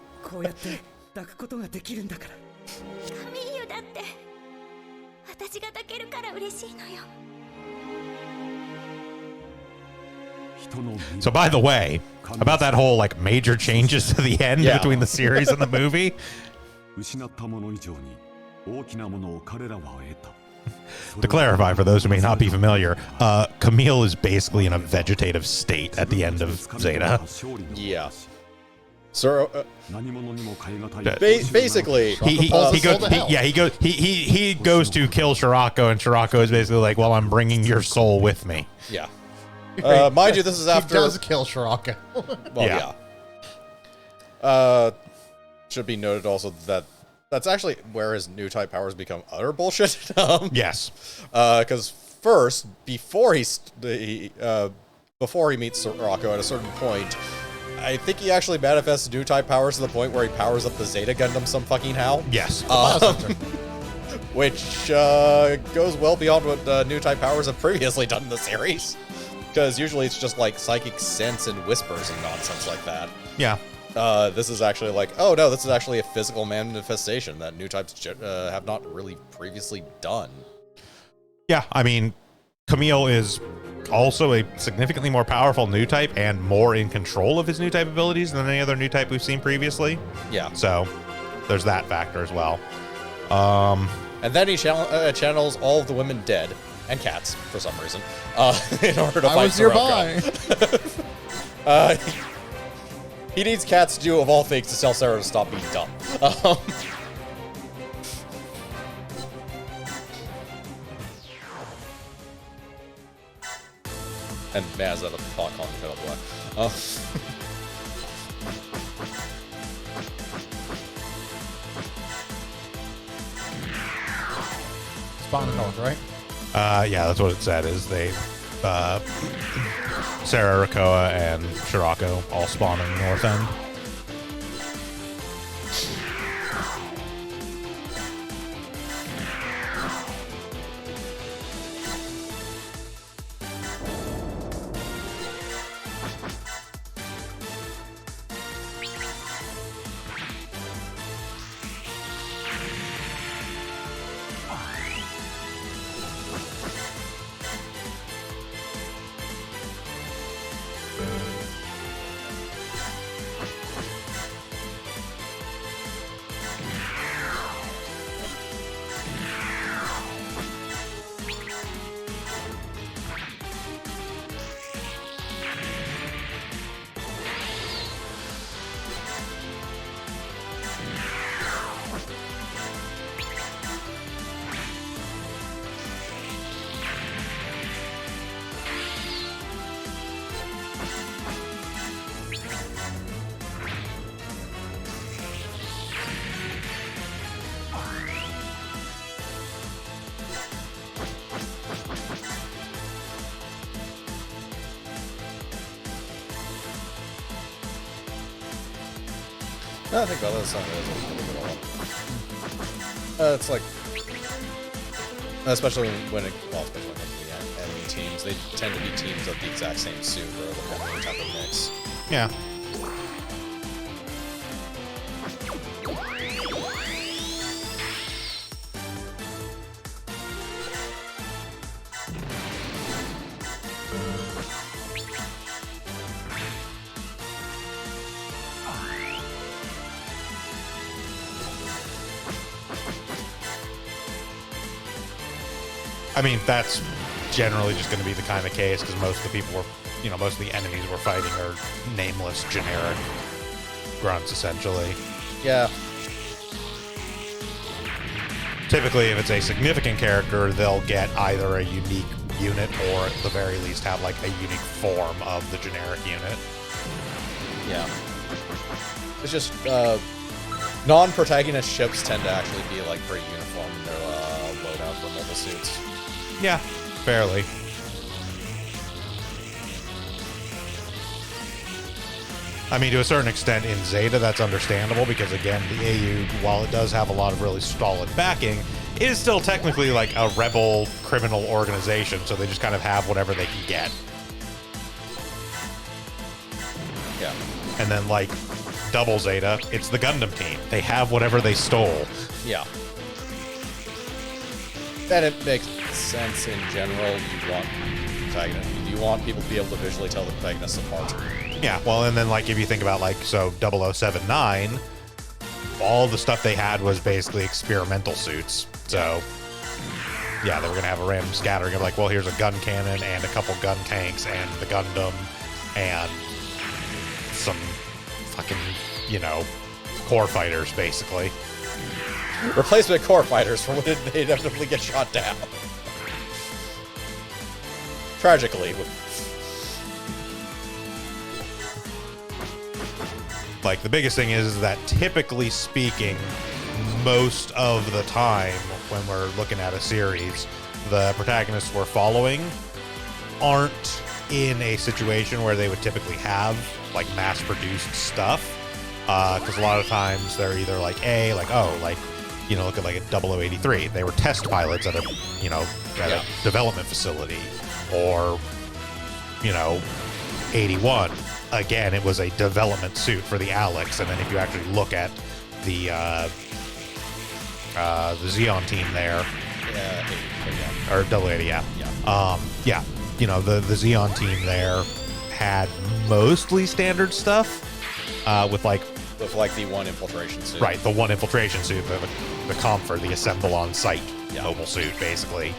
So, by the way, about that whole, like, major changes to the end between the series and the movie. To clarify, for those who may not be familiar, Camille is basically in a vegetative state at the end of Zeta. Yeah. So, basically, he goes to kill Shirako, and Shirako is basically like, well, I'm bringing your soul with me. Yeah. Mind you, this is after... He does kill Shirako. Well, yeah. Should be noted also that that's actually where his new type powers become utter bullshit. Yes. Because first, before he meets Shirako at a certain point, I think he actually manifests new type powers to the point where he powers up the Zeta Gundam some fucking how. Yes. Which goes well beyond what new type powers have previously done in the series. Because usually it's just like psychic sense and whispers and nonsense like that. Yeah. This is actually like, oh no, this is actually a physical manifestation that new types have not really previously done. Yeah, I mean, Camille is also a significantly more powerful new type and more in control of his new type abilities than any other new type we've seen previously. Yeah. So there's that factor as well. And then he channels all of the women dead and cats for some reason in order to fight Soraka. Nearby. He needs cats to do, of all things, to tell Sarah to stop being dumb. And Maz at a pot calling the kettle black. Spawn in north, right? Yeah, that's what it said, is they... Sarah, Rakoa, and Shirako all spawn in the north end. No, I think about that. It's not really it's like, especially when it comes to the enemy teams, they tend to be teams of the exact same suit or the type of mix. Yeah. I mean, that's generally just going to be the kind of case because most of the people were, most of the enemies we're fighting are nameless, generic grunts, essentially. Yeah. Typically, if it's a significant character, they'll get either a unique unit or at the very least have like a unique form of the generic unit. Yeah. It's just, non-protagonist ships tend to actually be like pretty uniform in their loadout for mobile suits. Yeah, fairly. I mean, to a certain extent in Zeta, that's understandable because, again, the AU, while it does have a lot of really solid backing, is still technically like a rebel criminal organization, so they just kind of have whatever they can get. Yeah. And then, like, double Zeta, it's the Gundam team. They have whatever they stole. Yeah. That it makes sense in general. You want protagonists. You want people to be able to visually tell the protagonists apart. Yeah, well, and then, like, if you think about, like, so 0079, all the stuff they had was basically experimental suits. So, yeah, they were going to have a random scattering of, like, well, here's a gun cannon and a couple gun tanks and the Gundam and some fucking, core fighters, basically. Replacement core fighters for when they inevitably get shot down. Tragically. Like, the biggest thing is that typically speaking, most of the time when we're looking at a series, the protagonists we're following aren't in a situation where they would typically have, like, mass-produced stuff. Because a lot of times they're either like, look at like a 0083. They were test pilots at a, a development facility. Or, 81. Again, it was a development suit for the Alex. And then if you actually look at the Xeon team there, or 080, the Xeon team there had mostly standard stuff, with the one infiltration suit. Right, the one infiltration suit, the Comfort, the assemble on site mobile suit, basically.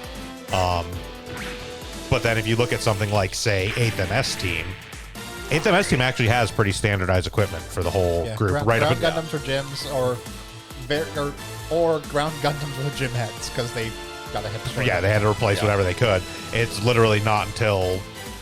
But then if you look at something like, say, 8th MS team, 8th MS team actually has pretty standardized equipment for the whole group. Ground Gundams or gyms, or ground Gundams with gym heads, because they got to hit the Yeah, they had to replace whatever they could. It's literally not until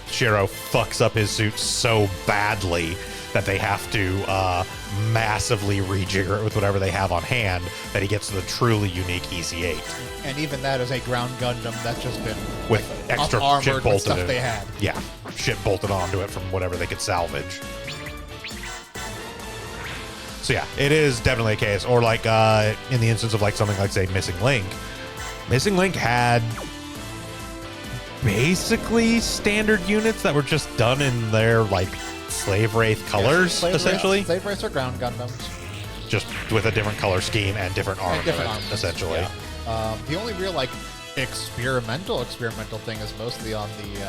Shiro fucks up his suit so badly that they have to massively rejigger it with whatever they have on hand that he gets the truly unique EC8. And even that is a ground Gundam that's just been with extra shit bolted stuff in. They had. Yeah, shit bolted onto it from whatever they could salvage. So yeah, it is definitely a case. Or like in the instance of like something like, say, Missing Link. Missing Link had basically standard units that were just done in their like Slave Wraith colors, essentially. Slave Wraiths are ground Gundams. Just with a different color scheme and different armament, essentially. Yeah. The only real like experimental thing is mostly on the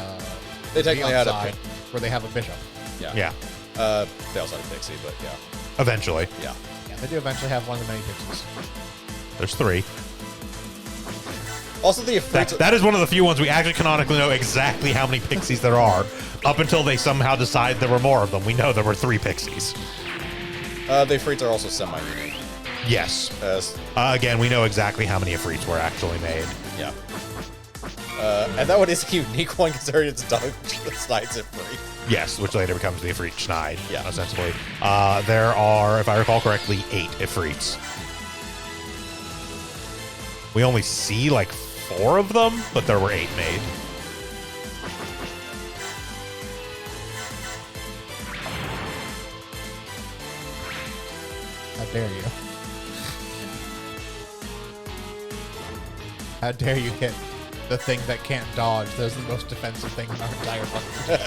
they technically had side, where they have a bishop. Yeah. They also had a pixie, but yeah. Eventually. Yeah. Yeah, they do eventually have one of the many pixies. There's 3. Also, that is one of the few ones we actually canonically know exactly how many pixies there are. Up until they somehow decide there were more of them, we know there were 3 pixies. The Ifrits are also semi-unique. Yes. Again, we know exactly how many Ifrits were actually made. Yeah. And that one is a unique one considering it's Schneid's Ifrit. Yes, which later becomes the Ifrit Schneid, ostensibly. Yeah. There are, if I recall correctly, 8 Ifrits. We only see like 4 of them, but there were 8 made. How dare you? How dare you hit the thing that can't dodge? That's the most defensive thing in our entire fucking game.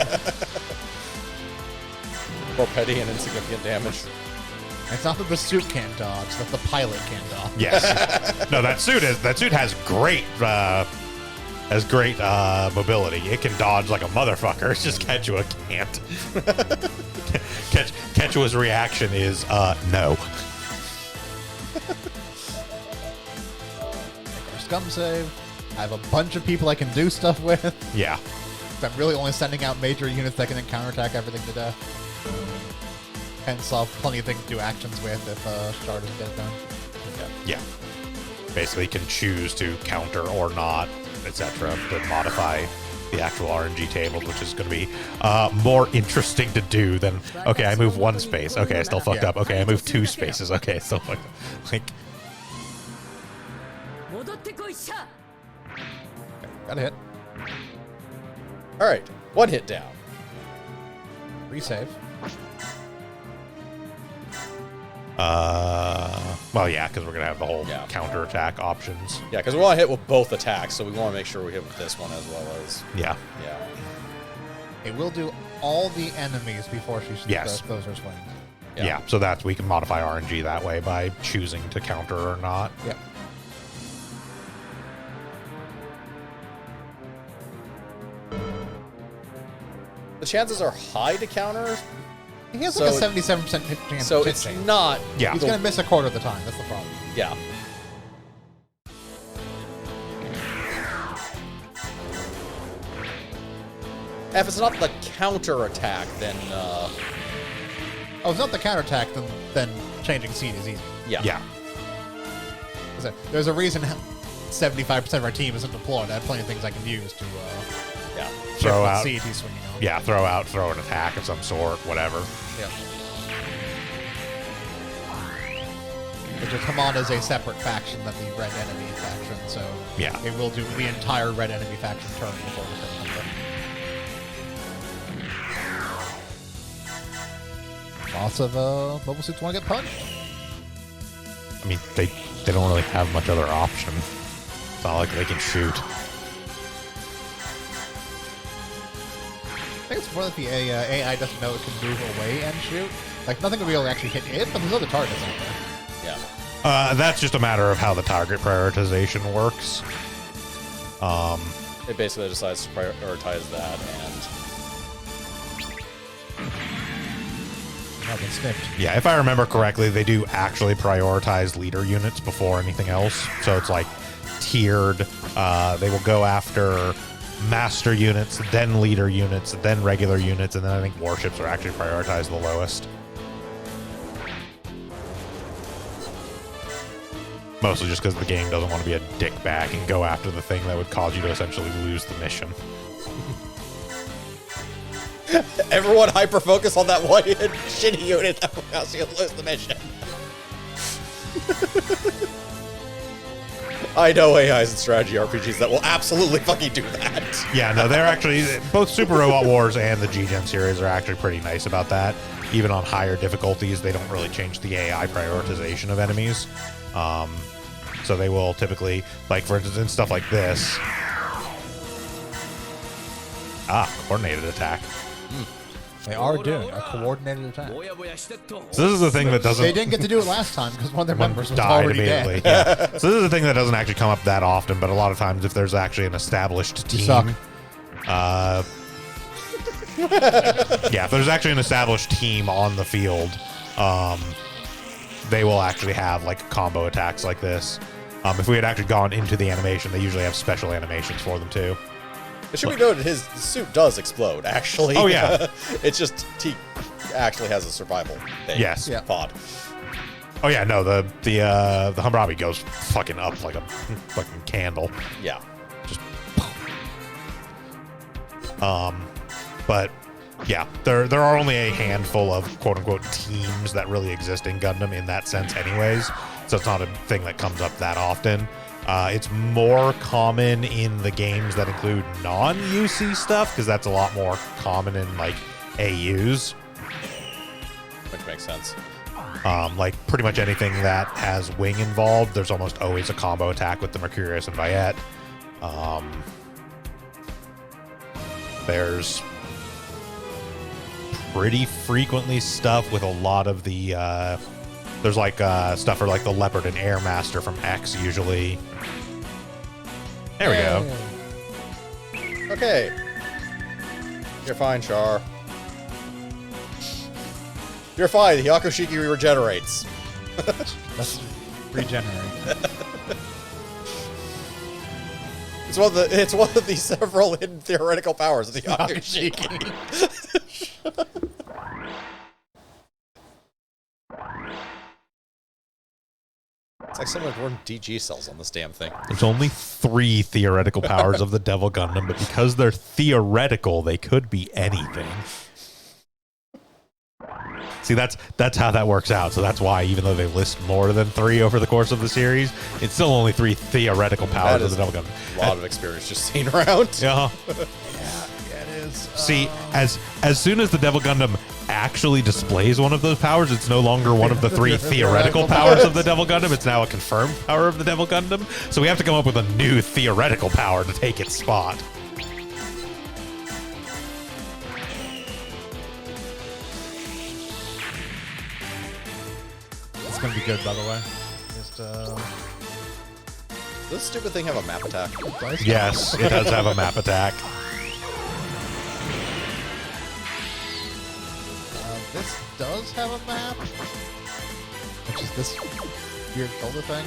More petty and insignificant damage. It's not that the suit can't dodge, that the pilot can't dodge. Yes. No, that suit has great mobility. It can dodge like a motherfucker. It's just Quechua can't. Quechua's reaction is no. Make our scum save. I have a bunch of people I can do stuff with. Yeah. I'm really only sending out major units that can then counterattack everything to death. Hence, I'll have plenty of things to do actions with if Shard doesn't get it done. Yeah. Basically can choose to counter or not, etc. to modify the actual RNG table, which is going to be more interesting to do than, okay, I move one space. Okay, I still fucked up. Okay, I move 2 spaces. Okay, I still fucked up. Like, Got a hit. All right, 1 hit down. Resave. well, yeah, because we're going to have the whole Yeah. counterattack options. Yeah, because we want to hit with both attacks, so we want to make sure we hit with this one as well as... Yeah. Yeah. It will do all the enemies before she Yes. throws her swing. Yeah. So that's, we can modify RNG that way by choosing to counter or not. Yep. The chances are high to counter, He has So- like a 77% hit chance. so hit it's chance. not... Yeah. He's going to miss a quarter of the time. That's the problem. Yeah. If it's not the counter attack, then Oh, it's not the counterattack, then changing seat is easy. yeah. Yeah. There's a reason 75% of our team isn't deployed. I have plenty of things I can use to Yeah. Throw what out. seat he's swinging on. Yeah, throw an attack of some sort, whatever. Yeah. Which is Haman is a separate faction than the red enemy faction, so Yeah. it will do the entire red enemy faction turn before the turn comes up. Lots of mobile suits want to get punched. I mean, they don't really have much other option. It's not like they can shoot. I think it's more that the AI doesn't know it can move away and shoot. Like, nothing will be able to actually hit it, but there's other targets out there. Yeah. That's just a matter of how the target prioritization works. It basically decides to prioritize that, and I've been snipped. Yeah, if I remember correctly, they do actually prioritize leader units before anything else. So it's like tiered. They will go after master units, then leader units, then regular units, and then I think warships are actually prioritized the lowest. Mostly just because the game doesn't want to be a dickbag and go after the thing that would cause you to essentially lose the mission. everyone hyper-focus on that one shitty unit that will cause you to lose the mission. I know AIs and strategy RPGs that will absolutely fucking do that. Yeah, no, they're actually, both Super Robot Wars and the G-Gen series are actually pretty nice about that. Even on higher difficulties, they don't really change the AI prioritization of enemies. So they will typically, like for instance, in stuff like this. Coordinated attack. They are doing a coordinated attack. So this is the thing that doesn't... They didn't get to do it last time because one of their one members was died already immediately. dead. Yeah. So this is the thing that doesn't actually come up that often, but a lot of times if there's actually an established You team... suck. Yeah, if there's actually an established team on the field, they will actually have like combo attacks like this. If we had actually gone into the animation, they usually have special animations for them too. It should be noted his suit does explode, actually. Oh, yeah. It's just he actually has a survival thing. Yes. Yeah. Pod. Oh yeah, no, the Hammurabi goes fucking up like a fucking candle. Yeah. Just but yeah, there are only a handful of quote unquote teams that really exist in Gundam in that sense anyways. So it's not a thing that comes up that often. It's more common in the games that include non-UC stuff because that's a lot more common in like AUs. Which makes sense. Like pretty much anything that has wing involved, there's almost always a combo attack with the Mercurius and Viet. There's pretty frequently stuff with a lot of the there's like stuff for like the Leopard and Air Master from X usually. There we go. Okay. You're fine, Char. You're fine. The Yakushiki regenerates. Let's regenerate. It's one of the several hidden theoretical powers of the Yakushiki. It's like someone born DG cells on this damn thing. There's only 3 theoretical powers of the Devil Gundam, but because they're theoretical, they could be anything. See, that's how that works out. So that's why, even though they list more than 3 over the course of the series, it's still only 3 theoretical powers of the Devil Gundam. A lot of experience just seen around. Yeah. Yeah, it is. See, as soon as the Devil Gundam actually displays one of those powers, it's no longer one of the 3 theoretical powers of the Devil Gundam. It's now a confirmed power of the Devil Gundam. So we have to come up with a new theoretical power to take its spot. It's gonna be good, by the way. Just Does this stupid thing have a map attack? Yes, it does have a map attack. This does have a map, which is this weird folder thing.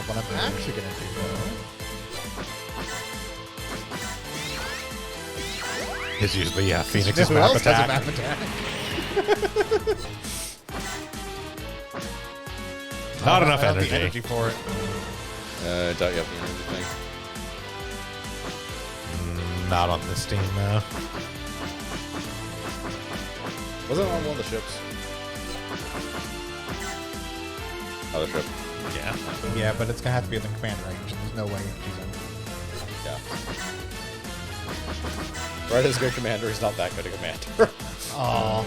But I'm actually gonna do that. It's usually, yeah, Phoenix's Who map else has a attack. map attack? Not enough I don't have the energy. energy for it. I doubt you have the energy thing. Not on this team, though. Wasn't it on one of the ships? Other ship. Yeah. Yeah, but it's gonna have to be in the command range. There's no way she's in. Yeah. Red is a good commander. He's not that good a commander. Oh,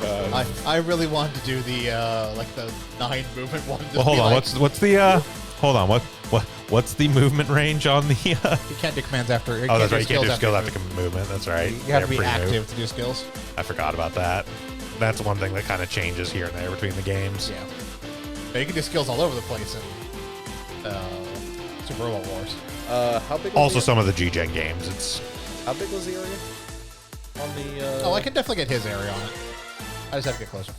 I really wanted to do the like the 9 movement one. Well, hold on. What's the hold on. What's the movement range on the? You can't do commands after. Oh, that's right. You can't do skills after movement. That's right. You have to be They're pre-move. active to do skills. I forgot about that. That's one thing that kind of changes here and there between the games. Yeah. But you can do skills all over the place in Super Robot Wars. How big? Also, some of the G-Gen games. How big was the area? On the. Oh, I can definitely get his area on it. I just have to get closer.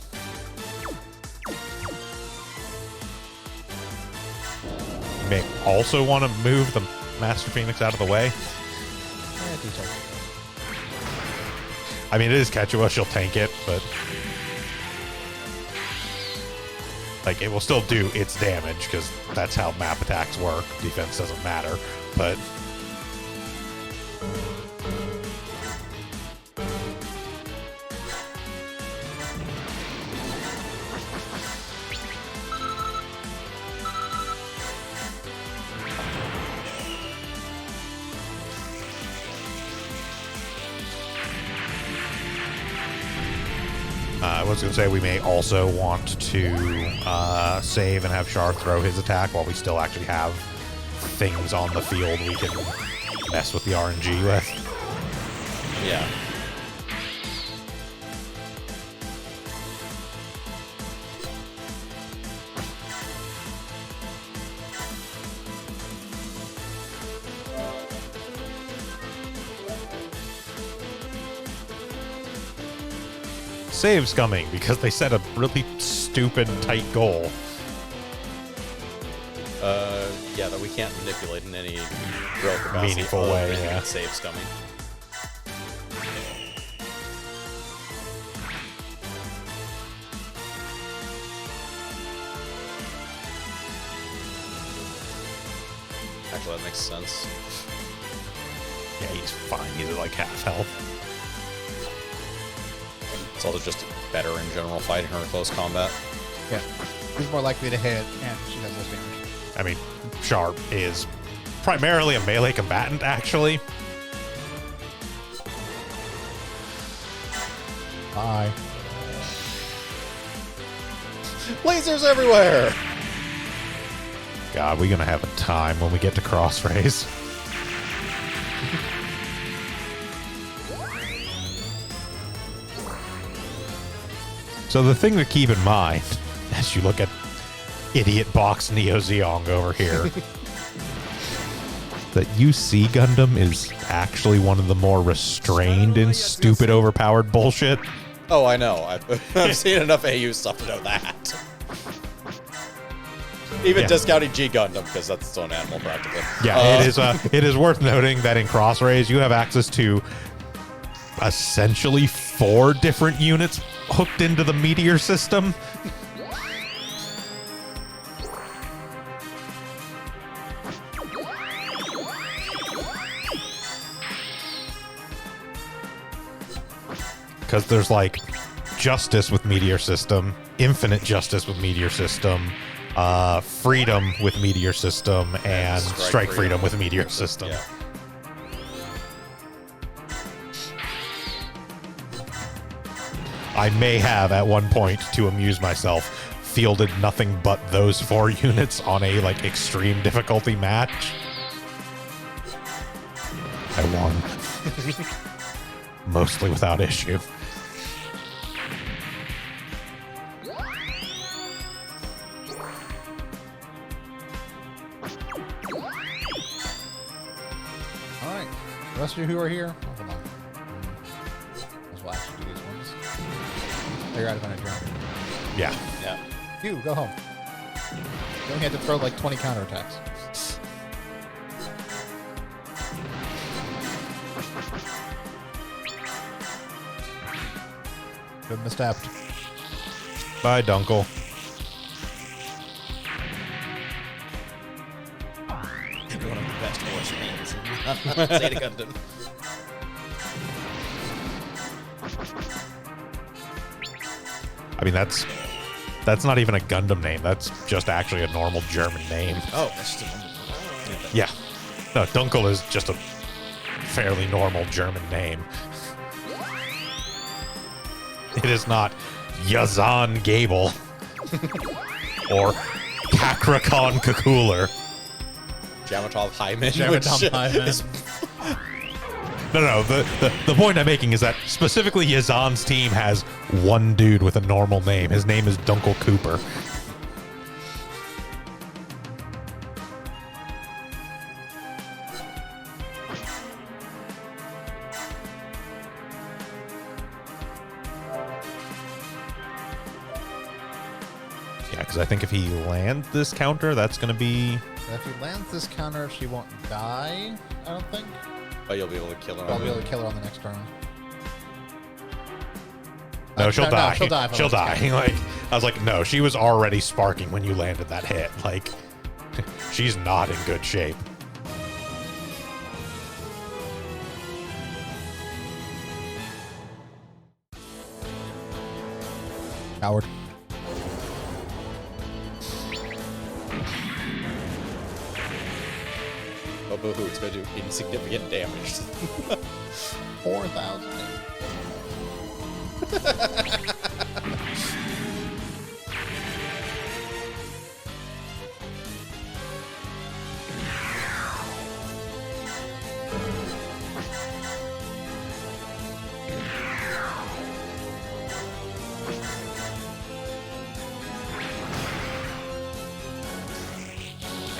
You may also want to move the Master Phoenix out of the way. Yeah, do check. I mean, it is Quechua. She'll tank it, but like it will still do its damage because that's how map attacks work. Defense doesn't matter, but. I was going to say we may also want to save and have Char throw his attack while we still actually have things on the field we can mess with the RNG with. Yeah. Save's coming because they set a really stupid tight goal. Yeah, that we can't manipulate in any real capacity. Meaningful way, yeah. Saves coming. Actually, that makes sense. Yeah, he's fine. He's at like half health. It's also just better in general fighting her in close combat. Yeah. He's more likely to hit, and she does less damage. I mean, Char is primarily a melee combatant, actually. Bye. Lasers everywhere! God, we're gonna have a time when we get to Crossrays. So the thing to keep in mind as you look at idiot box Neo Zeong over here, that UC Gundam is actually one of the more restrained and stupid overpowered bullshit. Oh, I know. I've seen enough AU stuff to know that. Even discounting G Gundam, because that's its own animal, practically. Yeah, it is worth noting that in Crossrays, you have access to essentially 4 different units hooked into the meteor system. Because there's like Justice with Meteor System, Infinite Justice with Meteor System, Freedom with Meteor System, and Strike Freedom with Meteor System. Yeah. I may have at one point, to amuse myself, fielded nothing but those 4 units on a like extreme difficulty match. I won. Mostly without issue. Alright. The rest of you who are here, oh, hold on. We'll actually do these ones. Figure out if I'm adjourned. Yeah. Yeah. You, go home. You only had to throw like 20 counterattacks. Good misstepped. Bye, Dunkel. One of the best horse names in Zeta Gundam. I mean, that's not even a Gundam name. That's just actually a normal German name. Oh, that's just a Yeah. No, Dunkel is just a fairly normal German name. It is not Yazan Gable or Kakrakon Kakuler. Jamatov Hyman. Jamatov Hyman. Is, No. The point I'm making is that specifically Yazan's team has one dude with a normal name. His name is Dunkel Cooper. Yeah, because I think if he lands this counter, that's going to be... If he lands this counter, she won't die, I don't think. but you'll be able to kill her. I'll be able to kill her on the next turn. No, she'll die. No, she'll die. She'll die. Like, I was like, no, she was already sparking when you landed that hit. Like, she's not in good shape. Howard. Oh, boo-hoo, it's going to do insignificant damage. 4,000.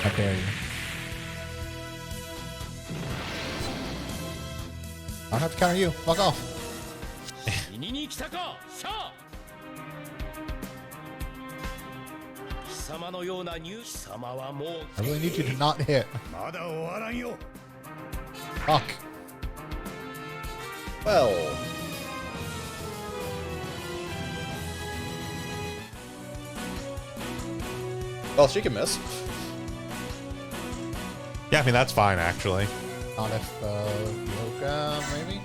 How dare you? I don't have to counter you. Fuck off. I really need you to not hit. Fuck. Well. Well, she can miss. Yeah, I mean, that's fine, actually. Not if, Yoka, maybe?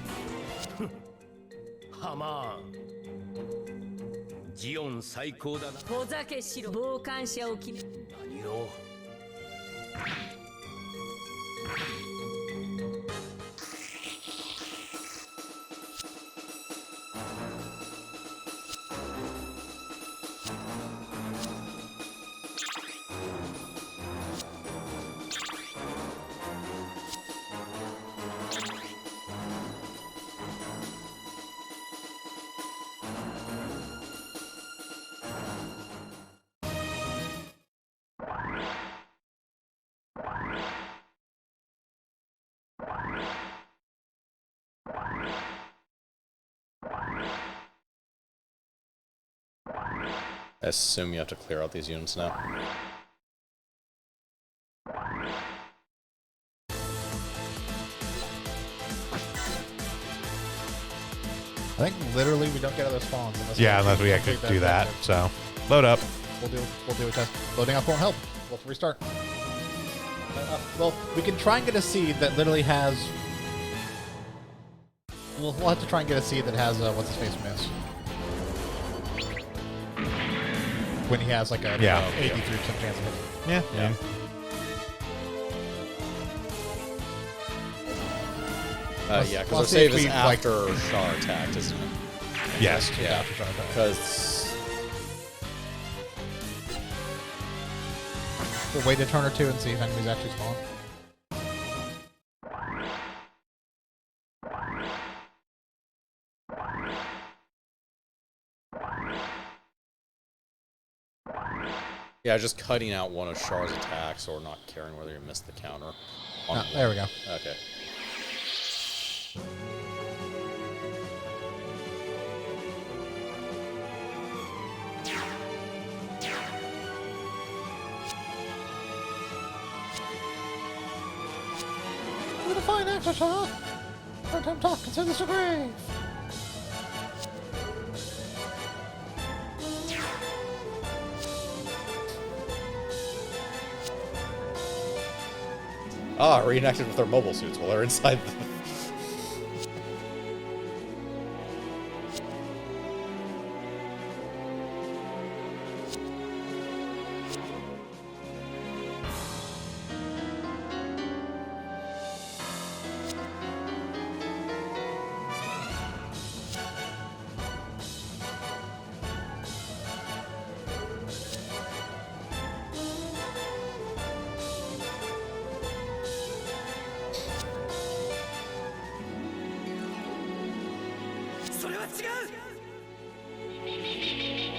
I assume you have to clear out these units now. I think literally we don't get other spawns. Unless we actually do that. So, load up. We'll do a test. Loading up won't help. We'll have to restart. Well, we can try and get a seed that literally has... We'll have to try and get a seed that has, what's his face miss. When he has like a 83% chance of hitting. Yeah. Yeah, because our save is after Char attacked, isn't it? Yes. Yeah, because... We'll wait a turn or two and see if enemies actually spawn. Yeah, just cutting out one of Char's attacks or not caring whether you missed the counter. There we go. Okay. I'm gonna find extra shot. Third time talk, consider this a grave. Reenacted with their mobile suits while they're inside the...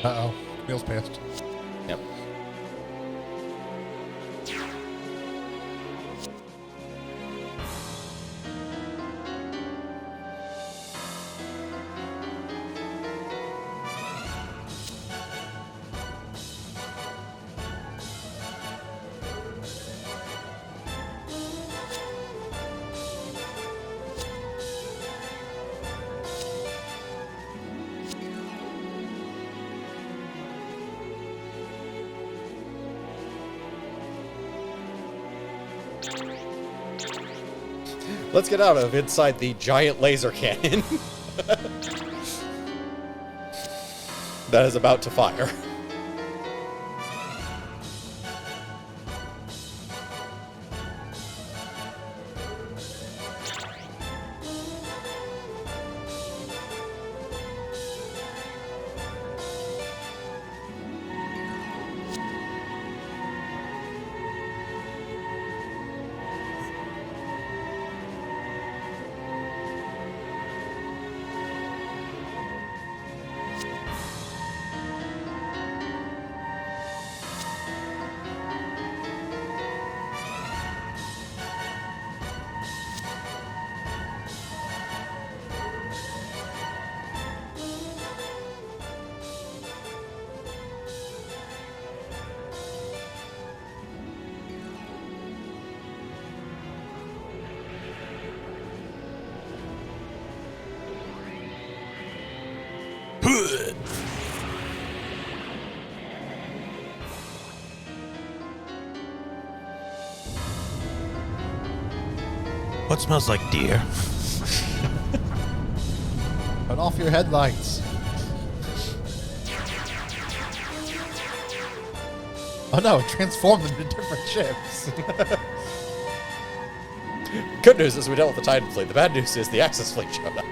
Uh-oh. Camille's pissed. Yep. Let's get out of inside the giant laser cannon that is about to fire. What smells like deer? Turn off your headlights. Oh no, it transformed them into different ships. Good news is we dealt with the Titan fleet. The bad news is the Axis fleet showed up.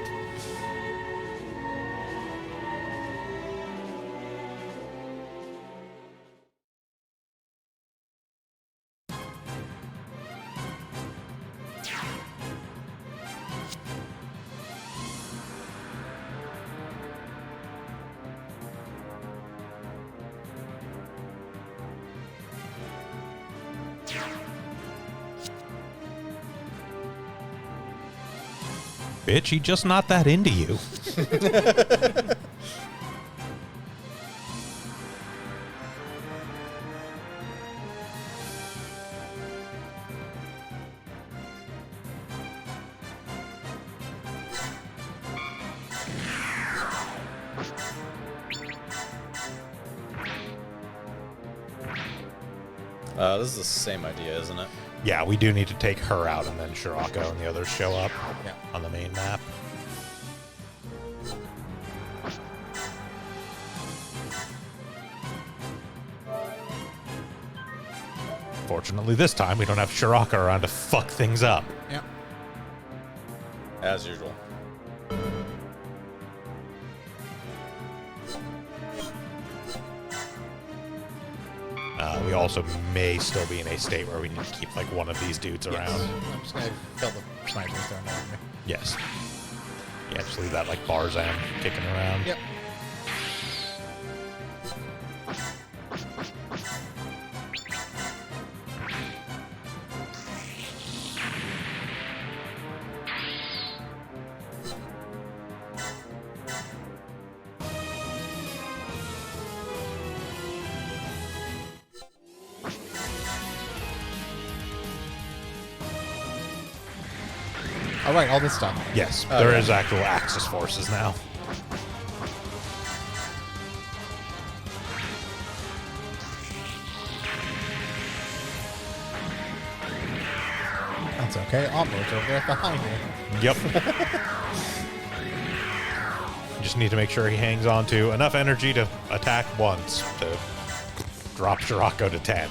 Bitch, he just not that into you. This is the same idea, isn't it? Yeah, we do need to take her out, and then Shirako and the others show up on the main map. Fortunately, this time we don't have Shiraka around to fuck things up. Yeah. As usual. We also may still be in a state where we need to keep like one of these dudes around. I'm just gonna kill the snipers down there. Yes. Yeah, just leave that like Barzan kicking around. Yep. All right, all this stuff. Yes, there is actual Axis forces now. That's okay. Onwards over there behind me. Yep. Just need to make sure he hangs on to enough energy to attack once to drop Shirako to 10.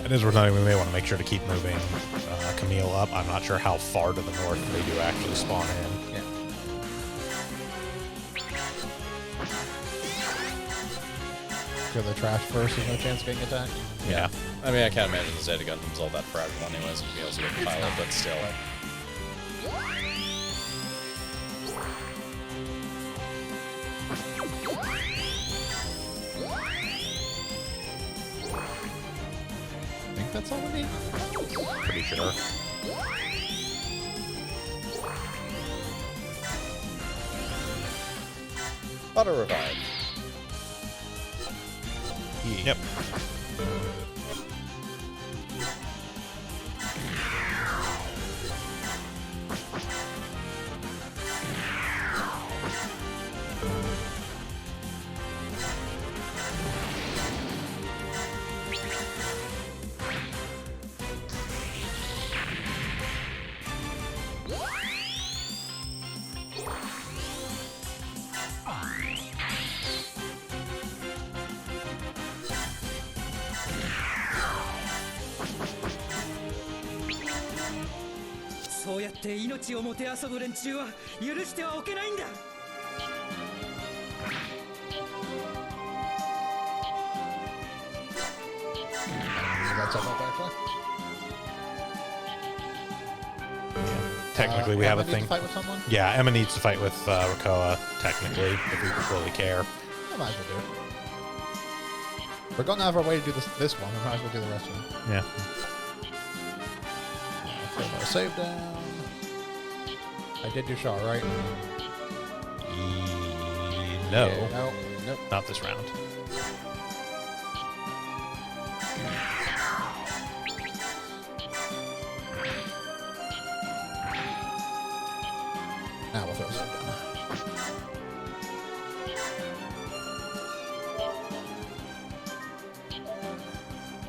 It is worth noting we may want to make sure to keep moving Camille up. I'm not sure how far to the north they do actually spawn in. Yeah. Kill the trash first, there's no chance of getting attacked. Yeah. I mean, I can't imagine the Zeta Gundam's all that fragile anyways. Be able to get the pilot, but still. I think that's all we need. Pretty sure. Auto revive. Yep. That's all up, actually. Technically, we have a Emma need thing. to fight with someone? Yeah, Emma needs to fight with Rakoa, technically, if we really care. I might as well do it. We're going out of our way to do this one. We might as well do the rest of them. Yeah. Throw our save down. I did do Shaw, right? No. No. Nope. Not this round.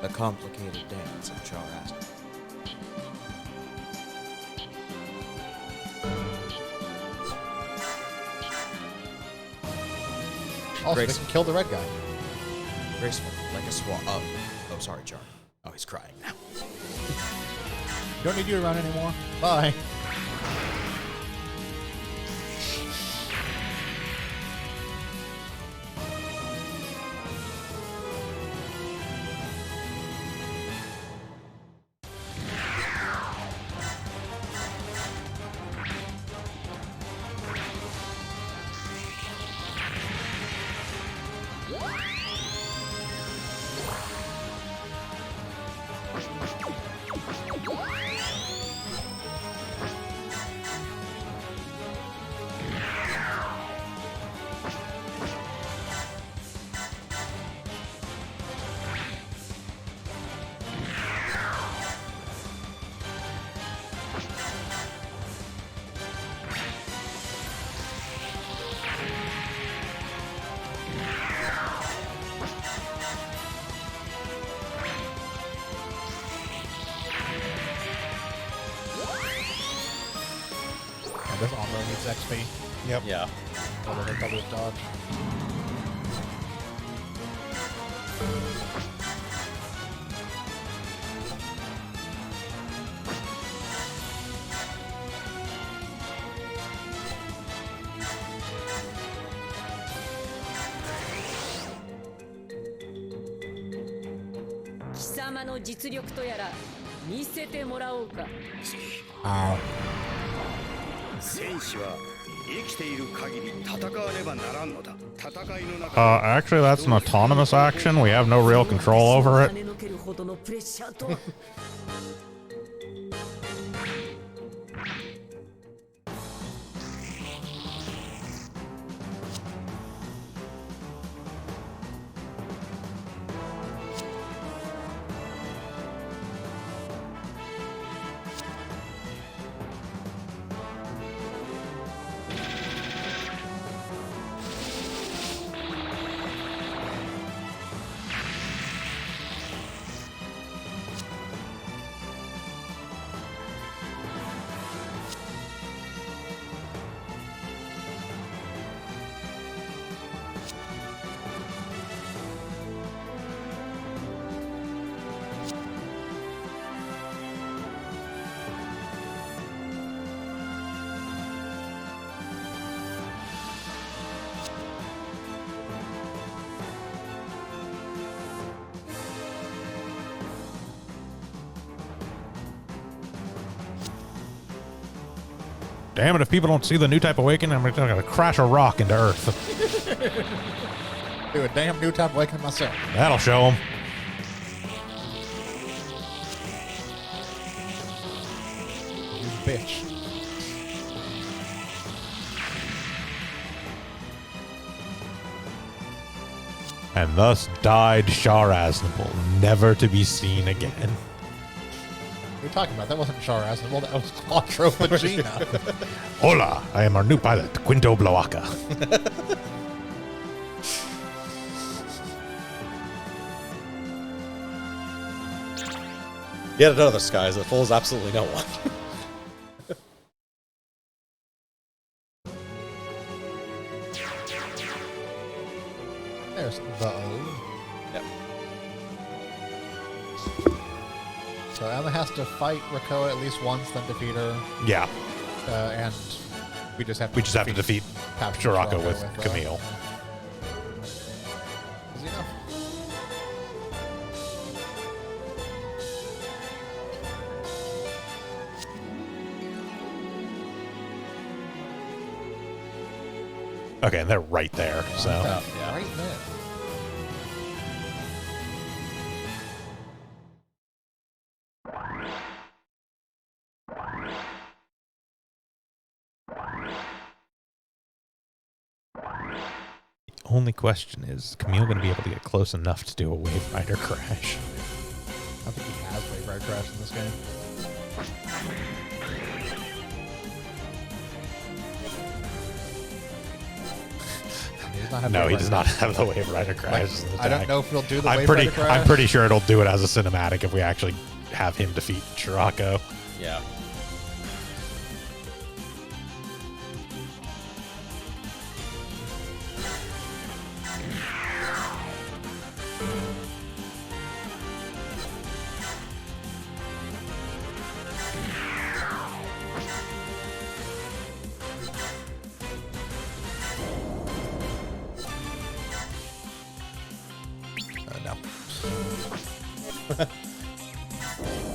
A complicated dance of Char asked. Also, they can kill the red guy. Graceful, like a swan. Oh, sorry, Char. Oh, he's crying now. Don't need you around anymore. Bye. This armor needs XP. Yep. Yeah. Double dodge. Ow. Actually, that's an autonomous action. We have no real control over it. Damn it, if people don't see the new type awakening, I'm gonna crash a rock into Earth. Do a damn new type awakening myself. That'll show them. You bitch. And thus died Shar Aznable, never to be seen again. What are you talking about? That wasn't Char Aznable, that was Quattro Vagina. Hola, I am our new pilot, Quinto Bloaca. Yet another skies that fools absolutely no one. There's the O. Yep. So Emma has to fight Rakoa at least once, then defeat her. Yeah, And we just have to defeat Shiraka with Camille. Easy enough. Okay, and they're right there, so. Yeah. Right there. The only question is Camille going to be able to get close enough to do a Wave Rider crash? I think he has Wave Rider Crash in this game. does not have No, Wave he Rider does not Crash. have the Wave Rider Crash. as an I don't attack. know if he'll do the I'm Wave pretty. Rider Crash. I'm pretty sure it'll do it as a cinematic if we actually have him defeat Shirako. Yeah. No.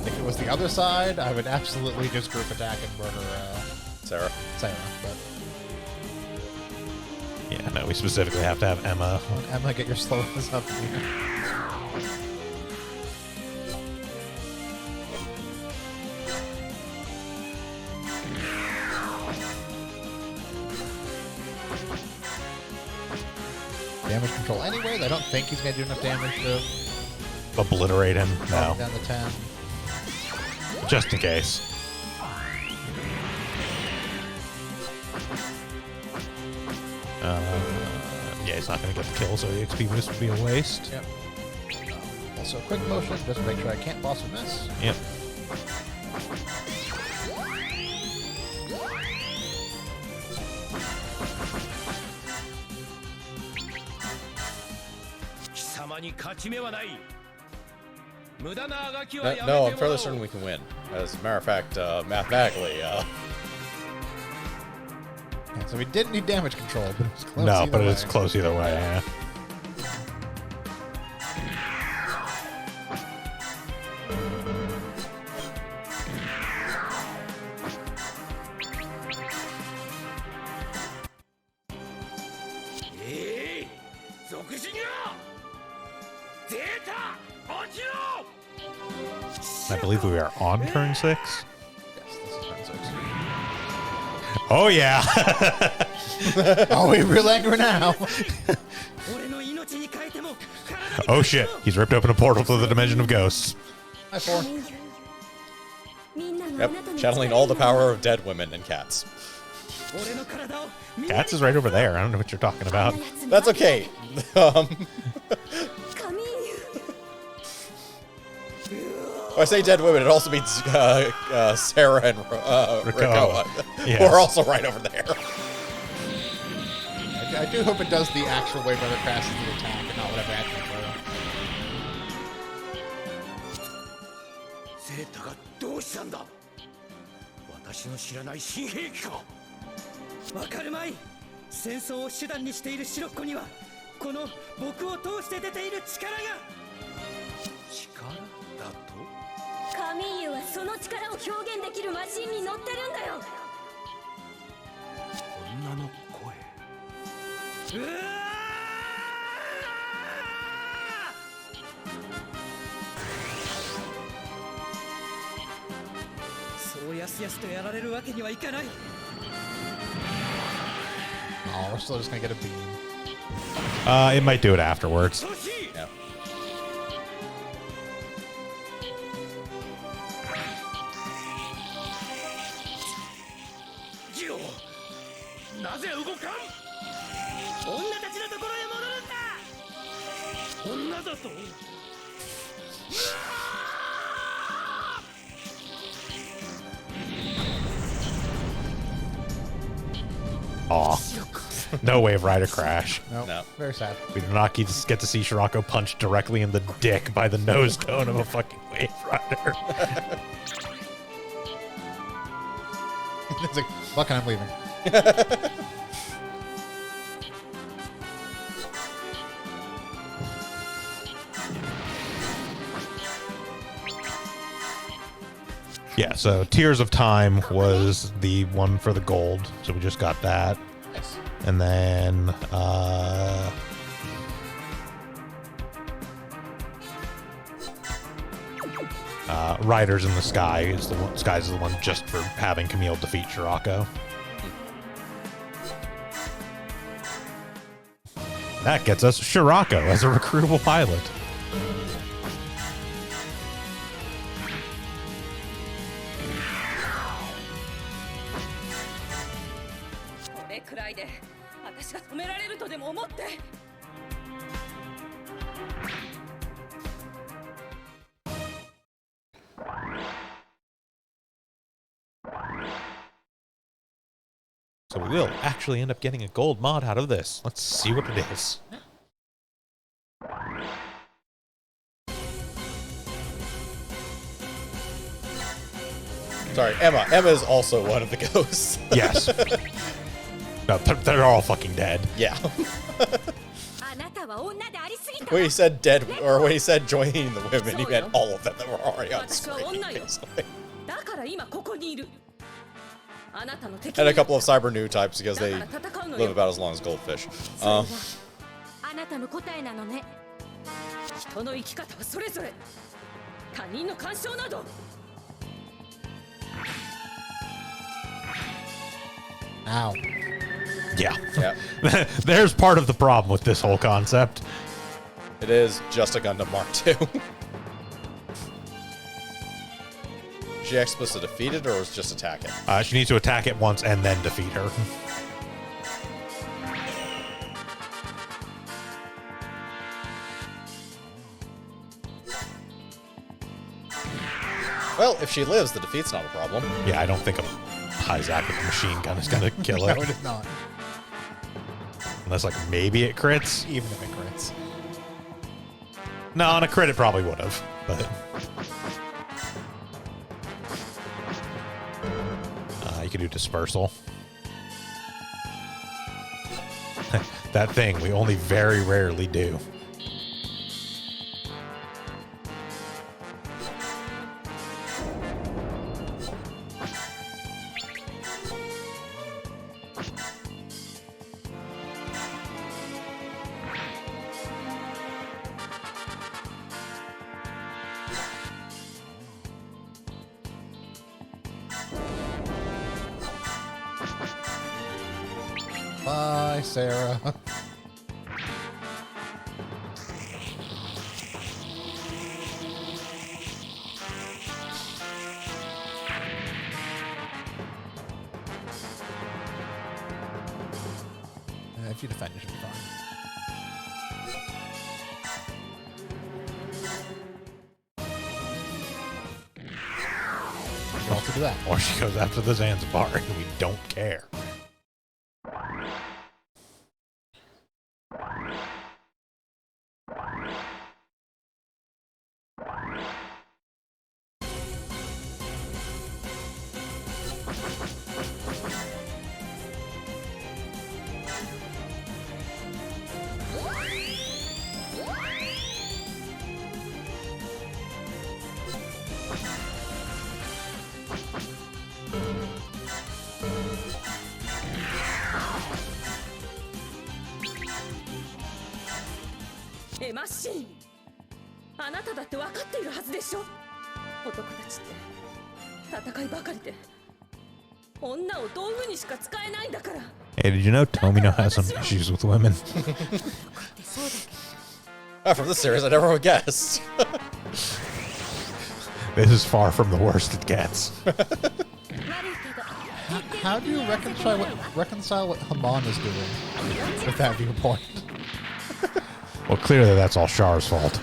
If it was the other side, I would absolutely just group attack and murder Sarah. Sarah. But Yeah, no, we specifically have to have Emma. Emma, get your slowness up here. Damage control anyways. I don't think he's gonna do enough damage to Obliterate him. knock No, down the 10. just in case. Yeah, he's not going to get the kill, so the XP boost would be a waste. Yep. Also, quick motion, just to make sure I can't boss or miss. Yep. No, I'm fairly certain we can win. As a matter of fact, mathematically, Yeah, so we didn't need damage control, but it's close. No, either but way. it's close either way. Yeah. I believe we are on turn 6. Yes, this is turn 6. Oh yeah. Oh, we're real angry now. Oh shit. He's ripped open a portal to the dimension of ghosts. Hi, 4. yep, channeling all the power of dead women and cats. Cats is right over there. I don't know what you're talking about. That's okay. When I say dead women, it also means Sarah and Rikoa, Yes. who are also right over there. I do hope it does the actual way Brother crashes the attack and not whatever action for. ゼータがどうしたんだ。私の知らない新兵器か。わかるまい。戦争を手段にしている白っ子にはこの僕を通して出ている力が。力だと。カミーユはその力を表現できるマシンに乗ってるんだよ。女の声。うわそうやすやすとやられるわけにはいかない。 Oh, we're still just gonna get a beam. It might do it afterwards. Yeah. Gio, なぜ動かん？女たちのところへ戻るんだ。女だと？ Aw. No Wave Rider Crash. Nope. No. Very sad. We do not get to see Shirako punched directly in the dick by the nose cone of a fucking Wave Rider. It's like, fuck it, I'm leaving. Yeah, so Tears of Time was the one for the gold, so we just got that. Nice. And then Riders in the Sky is the one. Sky's the one just for having Camille defeat Shirako. That gets us Shirako as a recruitable pilot. これくらいで私が止められるととでも思って。 So we will actually end up getting a gold mod out of this. Let's see what it is. Sorry, Emma. Emma is also one of the ghosts. Yes. No, they're all fucking dead. Yeah. When he said dead, or when he said joining the women, he meant all of them that were already on screen, basically. And a couple of cyber new types because they live about as long as goldfish. Ow. Yeah. Yeah. There's part of the problem with this whole concept. It is just a Gundam Mark II. Is she actually supposed to defeat it, or was just attack it? She needs to attack it once and then defeat her. Well, if she lives, the defeat's not a problem. Yeah, I don't think a Hyzak with a machine gun is going to kill her. No, it is not. Unless, like, maybe it crits. Even if it crits. No, on a crit it probably would have, but... you could do dispersal. That thing we only very rarely do. Bye, Sarah. If you defend, you should be fine. You can also do that. Or she goes after the Zanzibar and we don't care. Hey, did you know Tomino has some issues with women? From this series, I never would have guessed. This is far from the worst it gets. How do you reconcile what Haman is doing with that viewpoint? Well, clearly that's all Char's fault.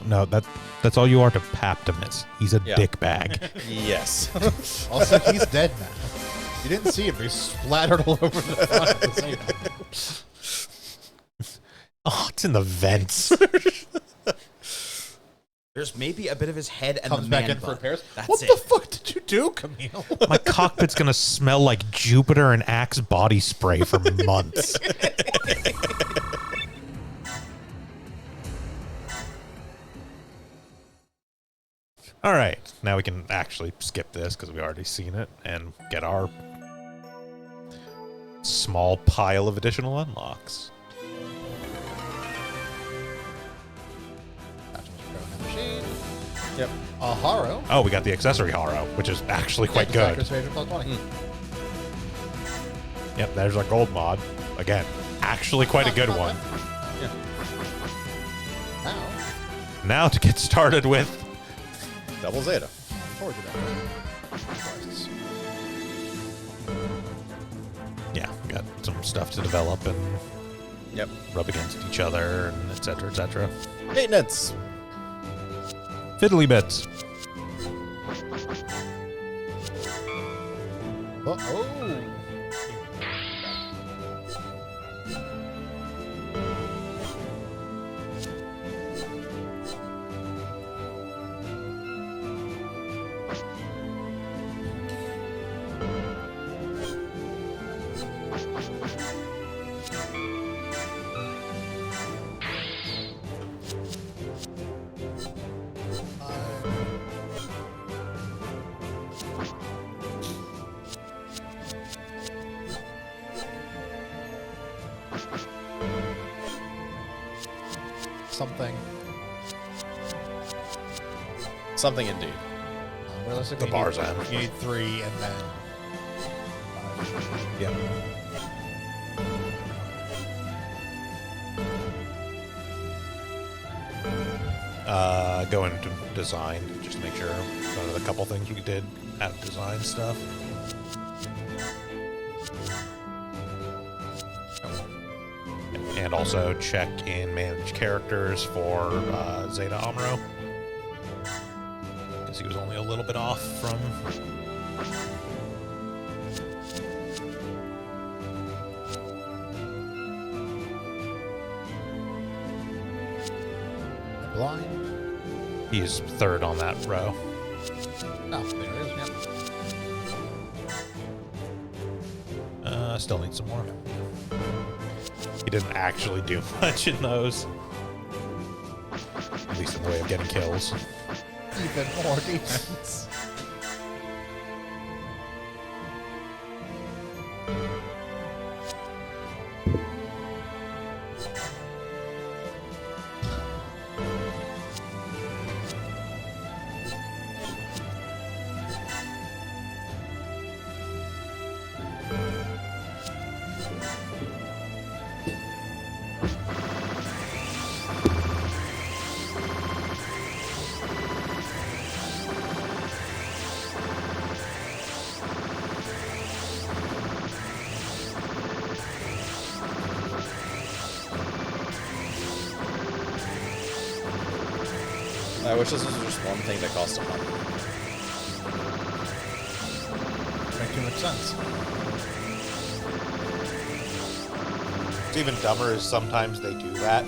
No, that's all you are to Paptimus. He's a dick bag. Yes. Also, he's dead now. You didn't see him, but he's splattered all over the front at the same time. Oh, it's in the vents. There's maybe a bit of his head and Comes the back man in for bun. repairs. That's What it. the fuck did you do, Camille? My cockpit's gonna smell like Jupiter and Axe body spray for months. All right, now we can actually skip this because we already seen it and get our small pile of additional unlocks. Yep. A Haro. Oh, we got the accessory Haro, which is actually quite good. Yep, there's our gold mod. Again, actually quite a good one. Now to get started with Double Zeta. Forward to that. yeah, got some stuff to develop and Yep. rub against each other, and et cetera, et cetera. Maintenance. Fiddly bits. Oh. Something. Something indeed. Realistically, The bar's you need, end. you need 3 and then 5. Yep. Go into design just to make sure one of the couple things we did have design stuff. And also check in manage characters for Zeta Amuro, because he was only a little bit off from. Blind. He's third on that row. No, there it is. Yep. Still need some more. He didn't actually do much in those. At least in the way of getting kills. Even more defense. I wish this was just one thing that cost $100. Make too much sense. It's even dumber is sometimes they do that.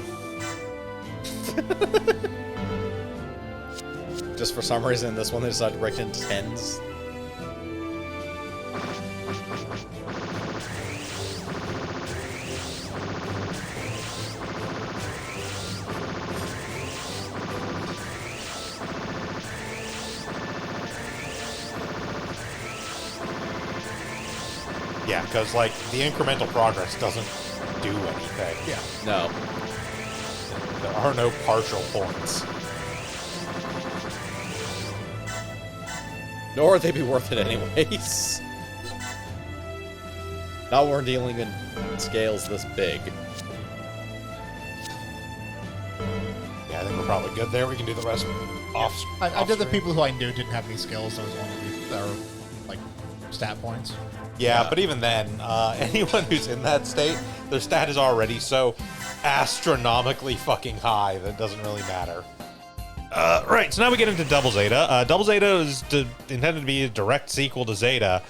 Just for some reason, this one they decided to break it into tens. Yeah, because like the incremental progress doesn't do anything. Yeah. No. There are no partial points. Nor would they be worth it anyways. Now we're dealing in scales this big. Yeah, I think we're probably good there. We can do the rest off. I did the off-screen. people who I knew didn't have any skills, so it was only their like stat points. Yeah, but even then, anyone who's in that state, their stat is already so astronomically fucking high that it doesn't really matter. Right, so now we get into Double Zeta. Double Zeta is intended to be a direct sequel to Zeta,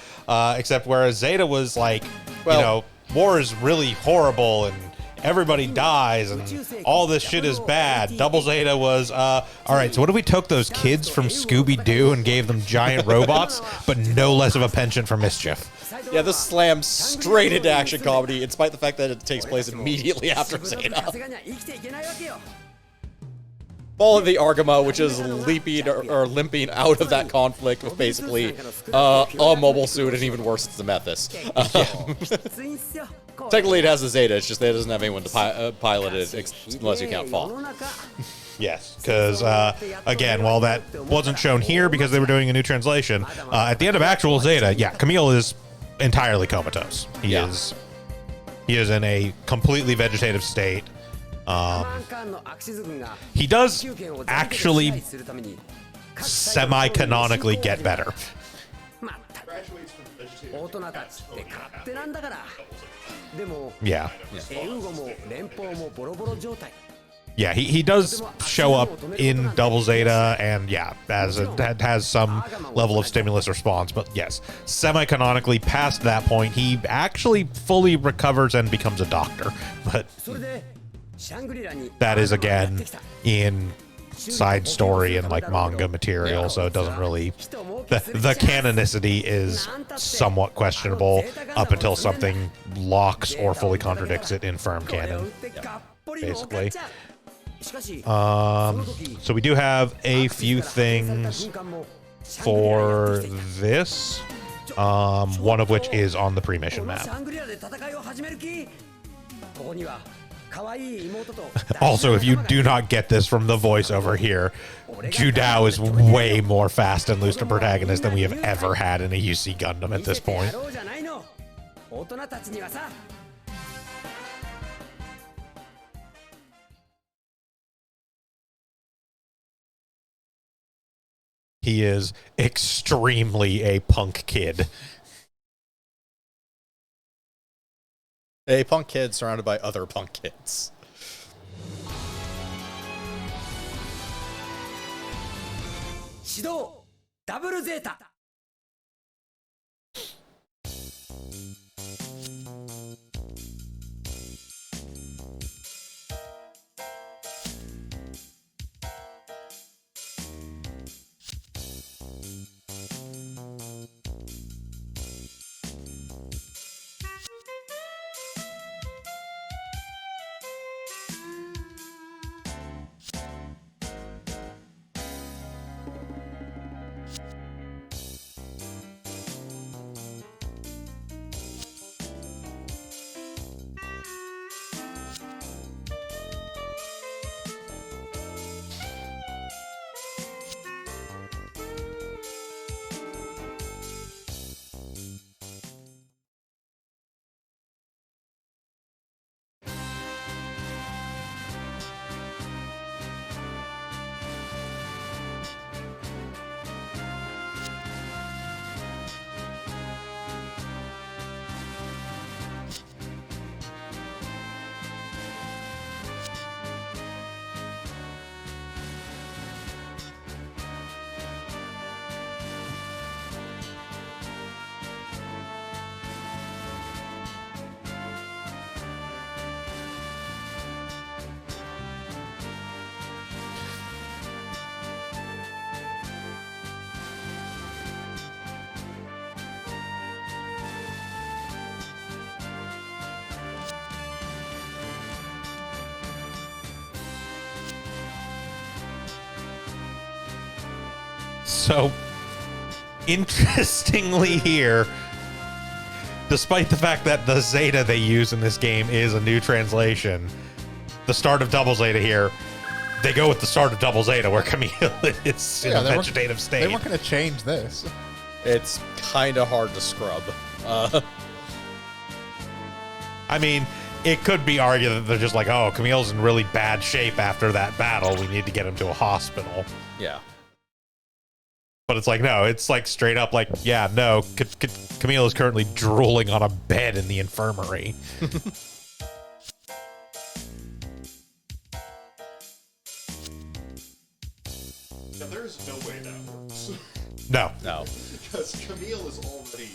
except whereas Zeta was like, Well- you know, war is really horrible and everybody dies and all this shit is bad. Double Zeta was, all right, so what if we took those kids from Scooby-Doo and gave them giant robots, but no less of a penchant for mischief? Yeah, this slams straight into action comedy, in spite of the fact that it takes place immediately after Zeta. Follow the Argama, which is leaping or limping out of that conflict with basically a mobile suit, and even worse, it's the Methus. Technically, it has the Zeta, it's just that it doesn't have anyone to pilot it unless you count Fall. Yes, because, again, while that wasn't shown here because they were doing a new translation, at the end of actual Zeta, yeah, Camille is entirely comatose. He is in a completely vegetative state. He does actually semi-canonically get better. Yeah. Yeah, he does show up in Double Zeta, and has some level of stimulus response. But yes, semi-canonically past that point, he actually fully recovers and becomes a doctor. But that is, again, in side story and like manga material, so it doesn't really... The canonicity is somewhat questionable up until something locks or fully contradicts it in firm canon, basically. So we do have a few things for this, one of which is on the pre-mission map. Also, if you do not get this from the voiceover here, Judao is way more fast and loose to protagonist than we have ever had in a UC Gundam at this point. He is extremely a punk kid. A punk kid surrounded by other punk kids. Shido Double Zeta. So, interestingly here, despite the fact that the Zeta they use in this game is a new translation, the start of Double Zeta here, they go with the start of Double Zeta where Camille is in a vegetative state. They weren't going to change this. It's kind of hard to scrub. I mean, it could be argued that they're just like, oh, Camille's in really bad shape after that battle. We need to get him to a hospital. Yeah. But it's like, no, it's like straight up like, yeah, no, Camille is currently drooling on a bed in the infirmary. Yeah, there's no way that works. No. Because Camille is already,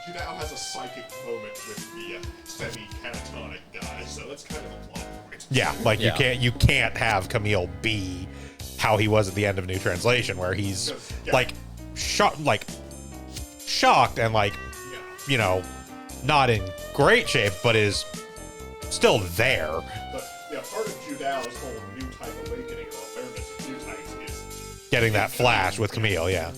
Judao has a psychic moment with the semi-catatonic guy, so that's kind of a plot point. Yeah, like you can't have Camille be how he was at the end of New Translation, where he's like shocked and like you know, not in great shape, but is still there. But yeah, part of Judao's whole new type awakening or awareness of new types is getting that flash with Camille, yeah.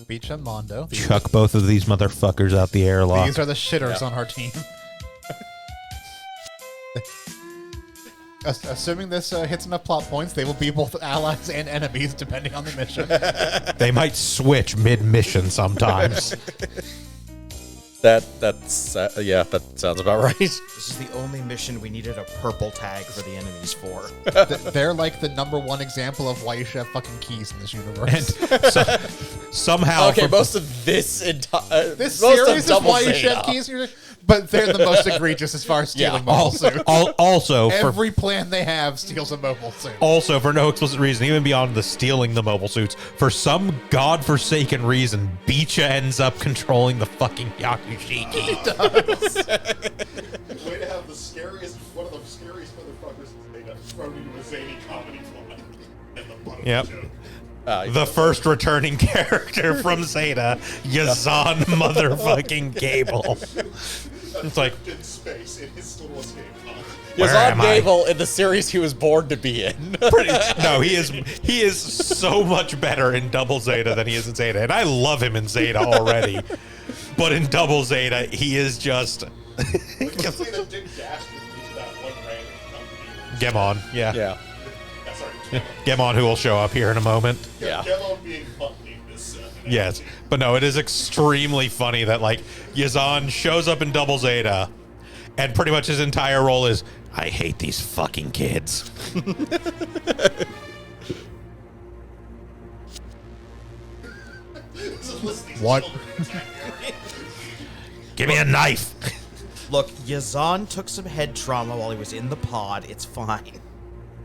Beach and Mondo. Chuck both of these motherfuckers out the airlock. These are the shitters on our team. Assuming this hits enough plot points, they will be both allies and enemies depending on the mission. They might switch mid-mission sometimes. That's yeah, that sounds about right. This is the only mission we needed a purple tag for the enemies for. They're like the #1 example of why you should have fucking keys in this universe. Somehow, Okay, most of this entire This most series is of Double why you should have Zeta. keys in your but they're the most egregious as far as stealing mobile suits. also for Every plan they have steals a mobile suit. Also, for no explicit reason, even beyond the stealing the mobile suits, for some godforsaken reason, Beecha ends up controlling the fucking Yakushiki. Way to have one of the scariest motherfuckers in Zeta thrown into a zany comedy plot. And the butt of Yep. the joke. The first returning character from Zeta, Yazan motherfucking Gable. It's like, in space in his little escape pod. Where Yazan am I? Gable in the series he was born to be in. no, he is so much better in Double Zeta than he is in Zeta, and I love him in Zeta already. But in Double Zeta, he is just You can see that Dick Dastard is that one random Gemon. Yeah, Yeah. Sorry, Gemon, who will show up here in a moment. Yeah. Kevon being funky in this Yes, but no, it is extremely funny that like Yazan shows up in Double Zeta, and pretty much his entire role is, I hate these fucking kids. What? Give me a knife. Look, Yazan took some head trauma while he was in the pod. It's fine.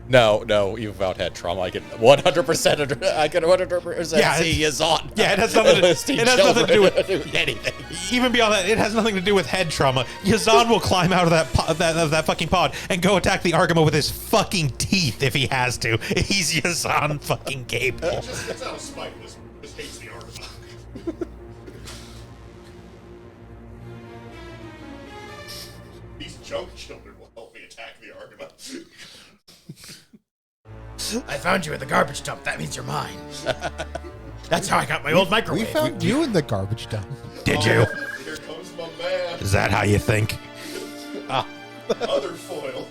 No, even without head trauma, I can 100%. Yeah, see Yazan. Yeah, it has nothing to, enlisting it has nothing to do children with anything. Even beyond that, it has nothing to do with head trauma. Yazan will climb out of that fucking pod and go attack the Argama with his fucking teeth if he has to. He's Yazan fucking Gable. It's out of spite. Just hates the art. These junk children will help me attack the Argama. I found you in the garbage dump. That means you're mine. That's how I got my old microwave. We found you in the garbage dump. Did you? Here comes my man. Is that how you think? Other foil.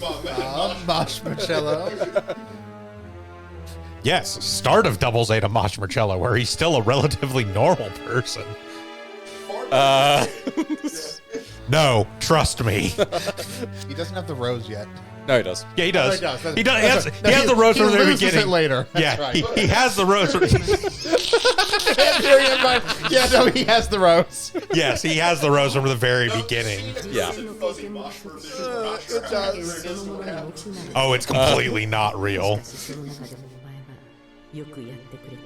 My man. Marshmallow. Yes, start of Double Zeta Mosh Marcello, where he's still a relatively normal person. No, trust me. He doesn't have the rose yet. No, he does. Yeah, he does. No, he does. He does. That's He right. has the rose He from the very loses beginning. it later. That's Yeah, right. he has the rose. Yeah, no, he has the rose. Yes, he has the rose from the very beginning. Yeah. Fuzzy mosh version. We're not sure how accurate it is to what happened. Oh, it's completely not real. その中でもお前はよくやってくれている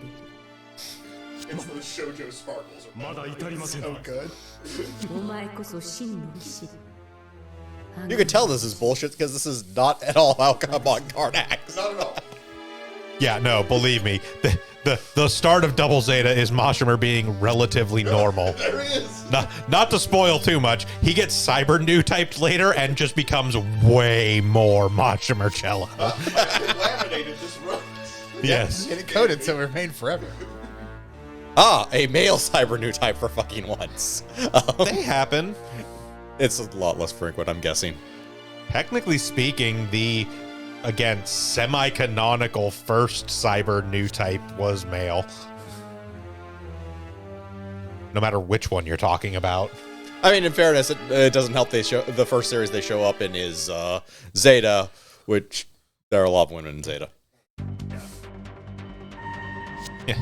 It's those shoujo sparkles. So good. お前こそ真の騎士 You can tell this is bullshit because this is not at all how Avant-Garde acts. Not at all. Yeah, no, believe me. The start of Double Zeta is Mashimer being relatively normal. There he is. Not to spoil too much, he gets cyber new typed later and just becomes way more Mashimer Cello. Laminated this rose. Yes. Get it coated so it remained forever. Ah, a male cyber new type for fucking once. They happen. It's a lot less frequent, I'm guessing. Technically speaking, the, again, semi-canonical first cyber new type was male. No matter which one you're talking about. I mean, in fairness, it doesn't help. The first series they show up in is Zeta, which there are a lot of women in Zeta. Yeah.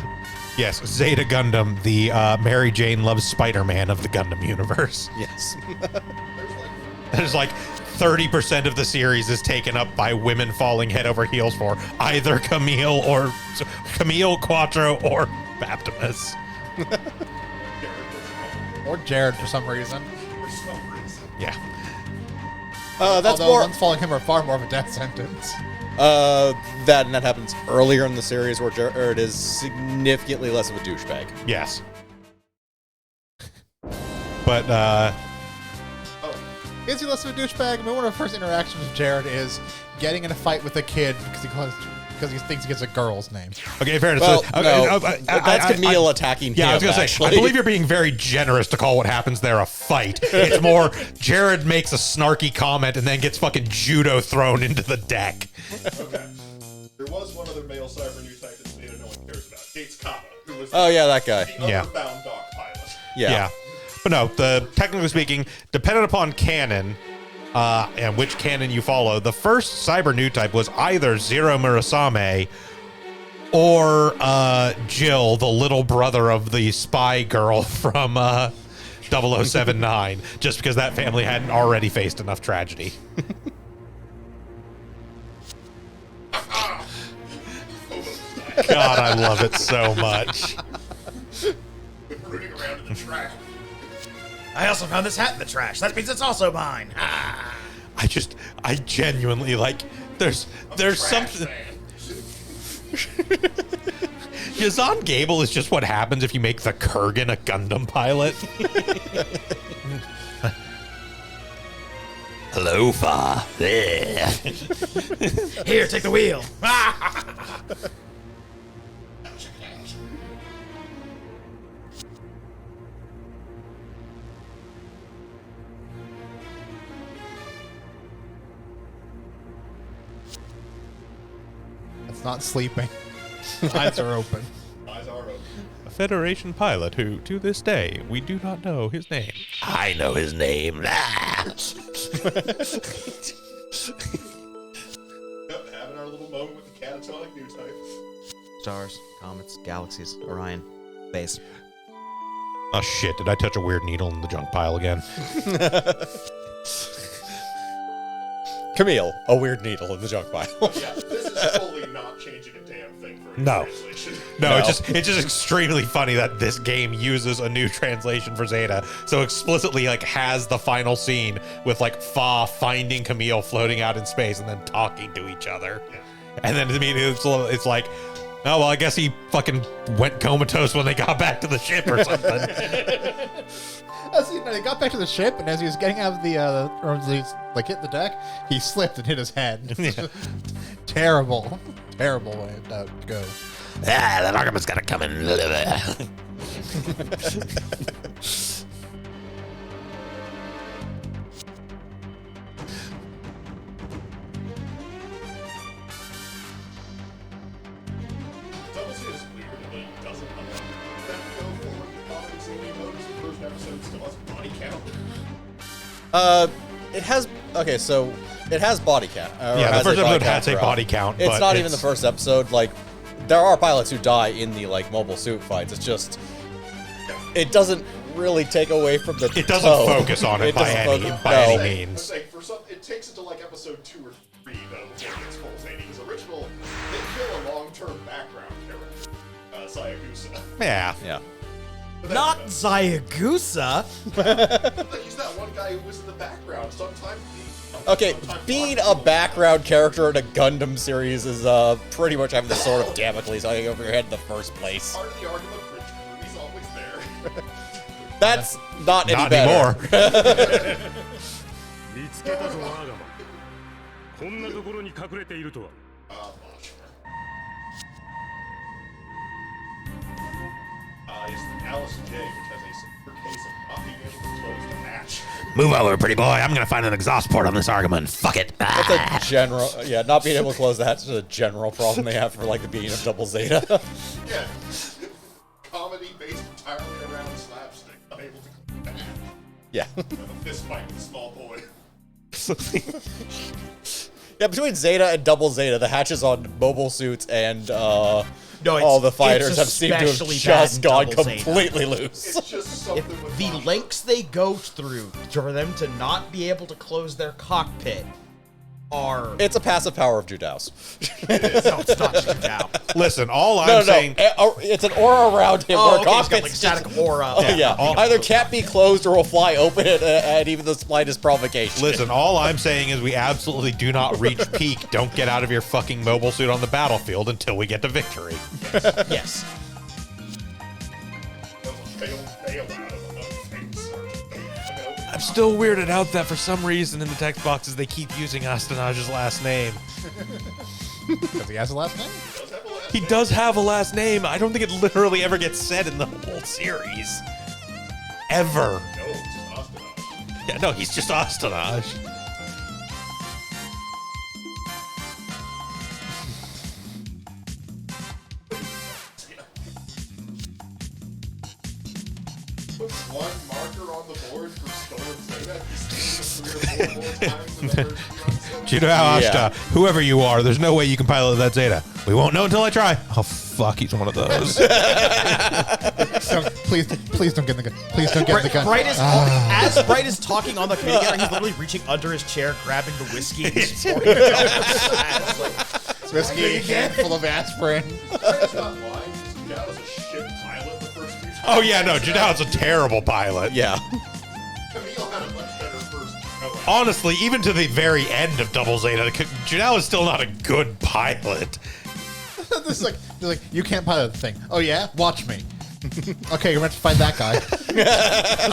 Yes, Zeta Gundam, the Mary Jane loves Spider-Man of the Gundam universe. Yes. There's like 30% of the series is taken up by women falling head over heels for either Camille, Quattro, or Baptimus. Or Jared for some reason. Yeah. That's Although more. ones following him are far more of a death sentence. That happens earlier in the series where Jared is significantly less of a douchebag. Yes. But, Is he less of a douchebag? I mean, one of our first interactions with Jared is getting in a fight with a kid because because he thinks it's a girl's name. Okay, fair enough. Well, So, no, that's Camille attacking Yeah, I him, was going to say, actually. I believe you're being very generous to call what happens there a fight. It's more, Jared makes a snarky comment and then gets fucking judo thrown into the deck. Okay. There was one other male cyber new type that Zeta no one cares about. Gates Kaba, who was Oh, yeah, that guy. the Yeah. Otherbound Dog pilot. Yeah. But no, technically speaking, dependent upon canon, and which canon you follow, the first cyber new type was either Zero Murasame or Jill, the little brother of the spy girl from 0079, just because that family hadn't already faced enough tragedy. God, I love it so much. Rooting around in the trash. I also found this hat in the trash. That means it's also mine. I genuinely, like, there's something. Yazan Gable is just what happens if you make the Kurgan a Gundam pilot. Hello, Fa. Here, take the wheel. It's not sleeping. Eyes are open. Eyes are open. A Federation pilot who, to this day, we do not know his name. I know his name. Yep, having our little moment with the catatonic new type. Stars, comets, galaxies, Orion, space. Oh shit, did I touch a weird needle in the junk pile again? Camille, a weird needle in the junk pile. Yeah, this is totally not changing a damn thing for a No. translation. No, it's just extremely funny that this game uses a new translation for Zeta. So explicitly like has the final scene with like Fa finding Camille floating out in space and then talking to each other. Yeah. And then it's like, oh well, I guess he fucking went comatose when they got back to the ship or something. They got back to the ship, and as he was getting out of the, or as he's like hit the deck, he slipped and hit his head. Yeah. Terrible way to go. That argument's gotta come in. Double C is weird that it doesn't unlock that go forward comics and emotes. The first episode still has body count. It has, okay, so it has body count. Yeah, the first episode has a body count. It's but not even the first episode. Like, there are pilots who die in the, like, mobile suit fights. It's just, it doesn't really take away from the It doesn't tone. focus on it by any Let's means. say, for some, it takes it to like episode 2 or 3 though before it gets full zany. Because original, they kill a long-term background character, Sayagusa. Yeah. Yeah. Not Zayagusa. He's that one guy who was in the background. Sometimes Okay, being a background character in a Gundam series is pretty much having the sword of Damocles hanging over your head in the first place. part of the argument, Rich Ruby's always there. That's not any Not better. anymore. 見つけたぞワーガマこんなところに隠れているとは Yes, Alice J, which has a severe case of not being able to close the hatch. Move over, pretty boy. I'm gonna find an exhaust port on this argument. Fuck it. That's a general, yeah, not being able to close the hatch is a general problem they have for, like, the beginning of Double Zeta. Yeah. Comedy based entirely around slapstick. Unable to close the hatch. Yeah. A fist fight with a small boy. Yeah, between Zeta and Double Zeta, the hatches on mobile suits and No, all the fighters it's have seemed to have especially just bad in gone Double Zeta. completely loose. It's just something with The lengths they go through for them to not be able to close their cockpit are... It's a passive power of Judao's. No, it's not Judao. Listen, all I'm No, saying. it's an aura around him Oh, where okay, he's got, like, cockpits static aura. yeah, either can't be closed or will fly open at even the slightest provocation. Listen, all I'm saying is we absolutely do not reach peak. Don't get out of your fucking mobile suit on the battlefield until we get to victory. Yes. fail out of another thing, sir. I'm still weirded out that for some reason in the text boxes they keep using Astanage's last name. Because he has a last name. He does have a last name. I don't think it literally ever gets said in the whole series. Ever. No, it's just Astonage. Yeah, no, he's just Astonage. Put one marker on the board for stolen Zeta. He's seen it 3 or 4 more times than ever. Judo Ashta, whoever you are, there's no way you can pilot that Zeta. We won't know until I try. Oh, fuck, he's one of those. So, please don't get in the gun. Please don't get in the gun. Bright is as Bright is talking on the communicator, he's literally reaching under his chair, grabbing the whiskey, and just pouring it down his ass, like, Whiskey, full of aspirin. It's not lying. That was a shit pilot the first few times. Oh, yeah, no, Judao's a terrible pilot. Yeah. Camille had a much better first. Honestly, even to the very end of Double Zeta, Judao is still not a good pilot. This is like, you can't pilot the thing. Oh yeah? Watch me. Okay, you're meant to find that guy.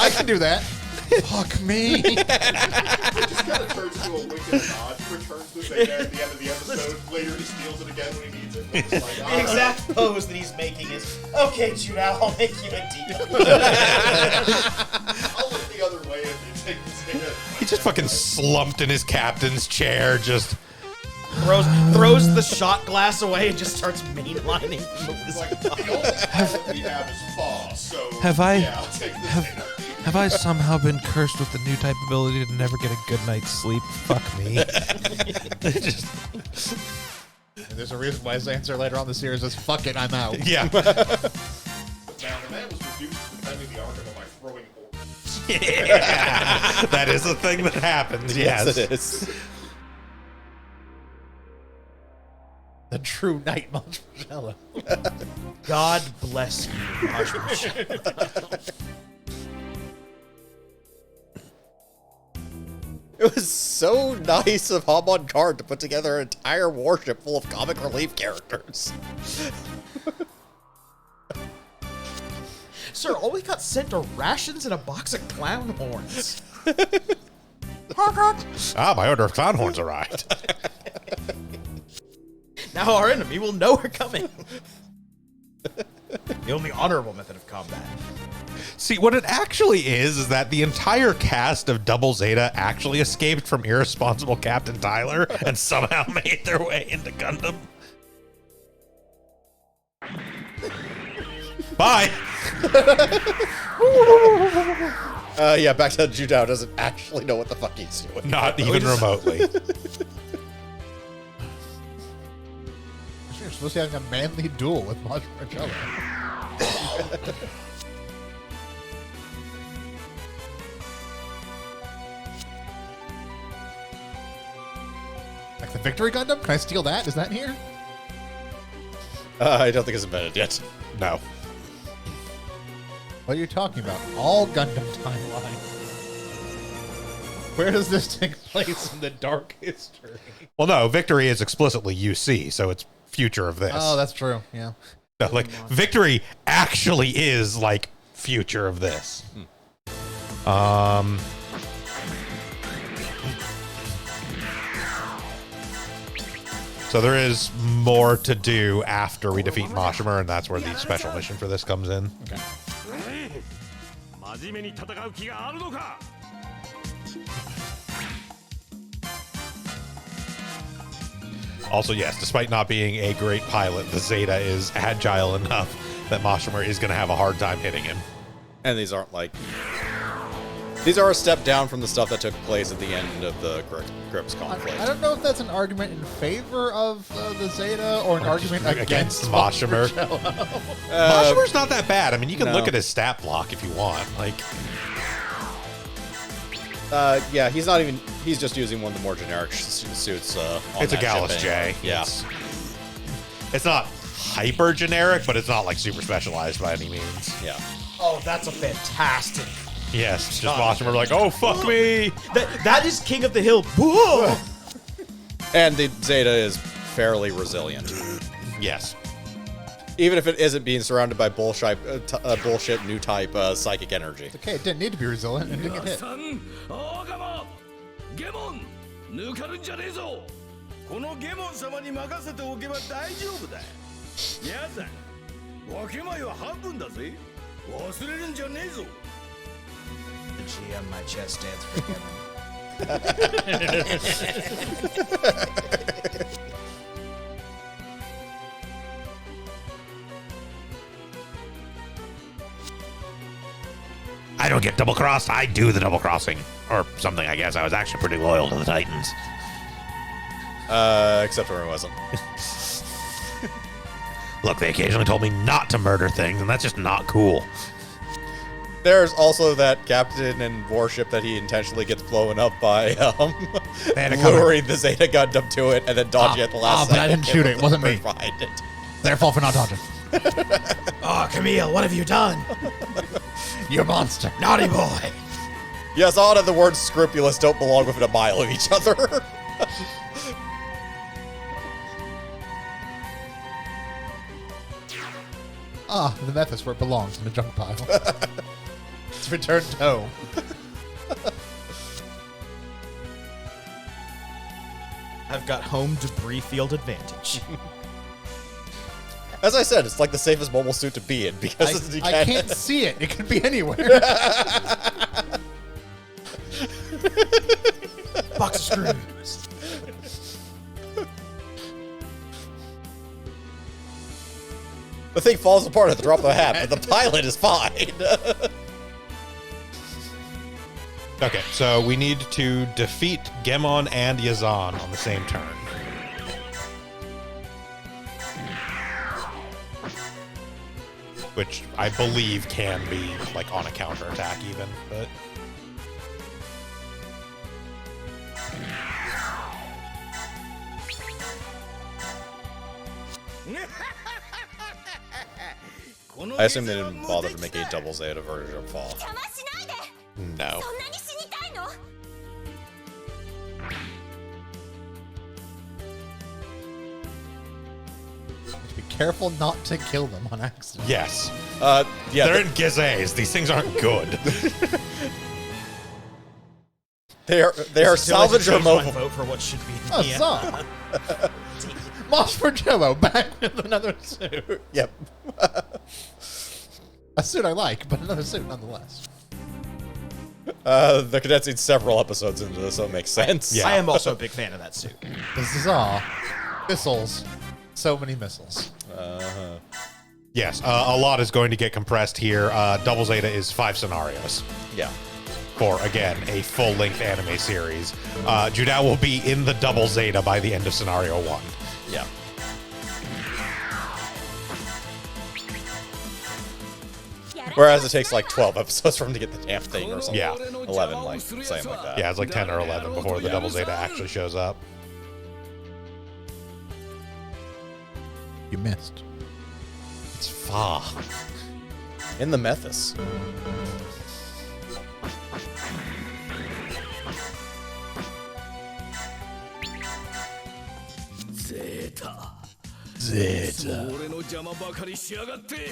I can do that. Fuck me. It just kind of turns into a wink and a nod. Returns the Zeta at the end of the episode. Later he steals it again when he needs it. It's like, the all right. exact pose that he's making is, okay, Judah, I'll make you a deal. I'll look the other way if you take the Zeta. He just fucking slumped in his captain's chair, just... throws the shot glass away and just starts mainlining from the It's like, whiskey. the only pilot we have is Fa, so Have I- yeah, I'll take the Zeta. Have I somehow been cursed with the new type ability to never get a good night's sleep? Fuck me. Just, And there's a reason why his answer later on in the series is, fuck it, I'm out. yeah. But now, the man was reduced to defending the Arkham by throwing orders. Yeah. That is a thing that happens, yes. It is. The true knight Marshmallow. God bless you, Marshmallow. It was so nice of Hamon Card to put together an entire warship full of comic relief characters. Sir, all we got sent are rations and a box of clown horns. Ah, my order of clown horns arrived. Now our enemy will know we're coming. The only honorable method of combat. See, what it actually is that the entire cast of Double Zeta actually escaped from irresponsible Captain Tyler and somehow made their way into Gundam. Bye! Yeah, back to Judao doesn't actually know what the fuck he's doing. Not even remotely. You're supposed to be having a manly duel with Marshmallow. Like the Victory Gundam? Can I steal that? Is that in here? I don't think it's invented yet. No. What are you talking about? All Gundam timeline. Where does this take place in the dark history? Well, no, Victory is explicitly UC, so it's future of this. Oh, that's true. Yeah. No, like, Victory actually is, like, future of this. So there is more to do after we defeat Mashimer, and that's where the special mission for this comes in. Okay. 真面目に戦う気があるのか Also, yes, despite not being a great pilot, the Zeta is agile enough that Mashimer is going to have a hard time hitting him. And these aren't like... These are a step down from the stuff that took place at the end of the Grips conflict. I don't know if that's an argument in favor of the Zeta or an argument against Mashimer. Mashimer's not that bad. I mean, you can No. look at his stat block if you want. Like, Yeah, he's not even... He's just using one of the more generic suits on it's a that Gallus ship J. anyway. Yeah. It's not hyper generic, but it's not like super specialized by any means. Yeah. Oh, that's a fantastic. Yes, just Mashimer like, oh, fuck me. That is King of the Hill. Whoa! And the Zeta is fairly resilient. Yes. Even if it isn't being surrounded by bullshit new type psychic energy. Okay, it didn't need to be resilient and didn't get hit. さん、大釜ゲモン抜かるんじゃねえぞこのゲモン様に任せておけば大丈夫だ。やだ、分け前は半分だぜ。忘れるんじゃねえぞ。 The GM, my chest stands for him. I don't get double crossed. I do the double crossing. Or something, I guess. I was actually pretty loyal to the Titans. Except when it wasn't. Look, they occasionally told me not to murder things, and that's just not cool. There's also that captain and warship that he intentionally gets blown up by luring the Zeta Gundam to it and then dodging at the last but second. I didn't shoot it. It wasn't me. Behind it. Their fault for not dodging. Oh, Camille, what have you done? You monster. Naughty boy. Yes, odd of the words scrupulous don't belong within a mile of each other. The meth is where it belongs, in the junk pile. It's returned home. I've got home debris field advantage. As I said, it's like the safest mobile suit to be in because you I can't see it. It could be anywhere. Box of screws. The thing falls apart at the drop of a hat, but the pilot is fine. Okay, so we need to defeat Gemon and Yazan on the same turn. Which I believe can be, like, on a counterattack even, but... I assume they didn't bother to make a double Zeta version of Fall. 邪魔しないで No. そんなに死にたいの Be careful not to kill them on accident. Yes. Yeah, They're in Gizes. These things aren't good. they are salvage or My mobile. vote for what should be Oh, the so. Moss for Jello, back with another suit. Yep. A suit I like, but another suit nonetheless. They're condensing several episodes into this, so it makes sense. Yeah. I am also a big fan of that suit. This is all. Missiles. So many missiles. Yes, a lot is going to get compressed here. Double Zeta is 5 scenarios. Yeah. For, again, a full-length anime series. Judao will be in the Double Zeta by the end of Scenario 1. Yeah. Whereas it takes like 12 episodes for him to get the damn thing or something. Yeah. 11, like, something like that. Yeah, it's like 10 or 11 before the Double Zeta actually shows up. You missed. It's far. In the Methus. Zeta. 俺の邪魔ばかりしやがってテ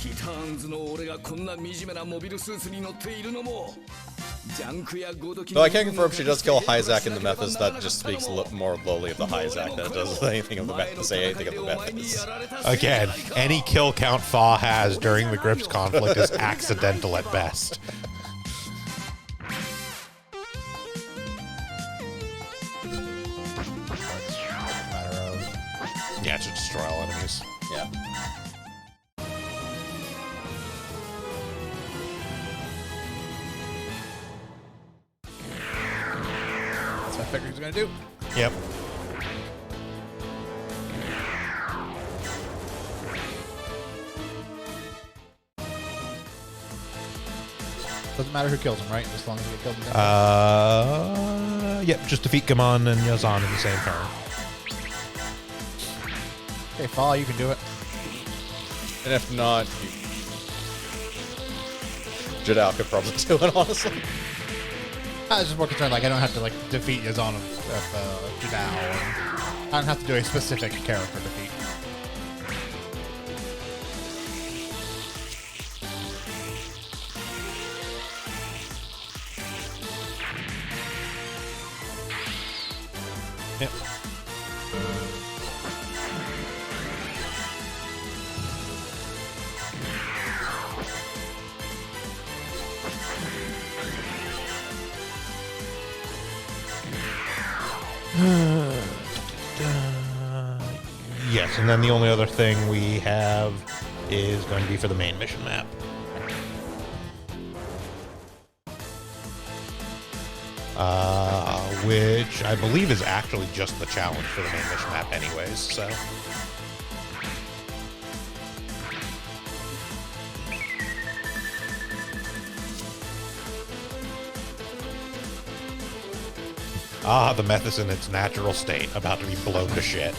ィターンズの俺がこんな惨めなモビルスーツに乗っているのもジャンクやゴドキ Though I can confirm she does kill Hyzak in the Methus, that just speaks more lowly of the Hyzak than it does anything of the Methus, say anything of the Methus. Again, any kill count Fa has during the Grips conflict is accidental at best. Yeah, to destroy all enemies. Yeah. That's what I figured he was going to do. Yep. Doesn't matter who kills him, right? As long as he get killed. Yep, just defeat Gamon and Yazan in the same turn. Okay, Fall, you can do it. And if not, Jidao could probably do it, honestly. I was just more concerned, like, I don't have to, like, defeat Yazan of Jidao. I don't have to do a specific character defeat. Yep. Yes, and then the only other thing we have is going to be for the main mission map. Which I believe is actually just the challenge for the main mission map anyways, so... Ah, the meth is in its natural state, about to be blown to shit.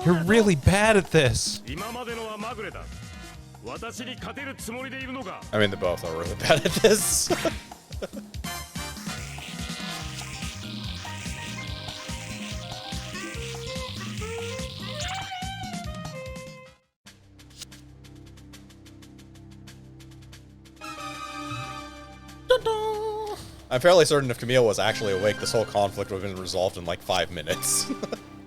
You're really bad at this. I mean, they both are really bad at this. I'm fairly certain if Camille was actually awake, this whole conflict would have been resolved in like 5 minutes.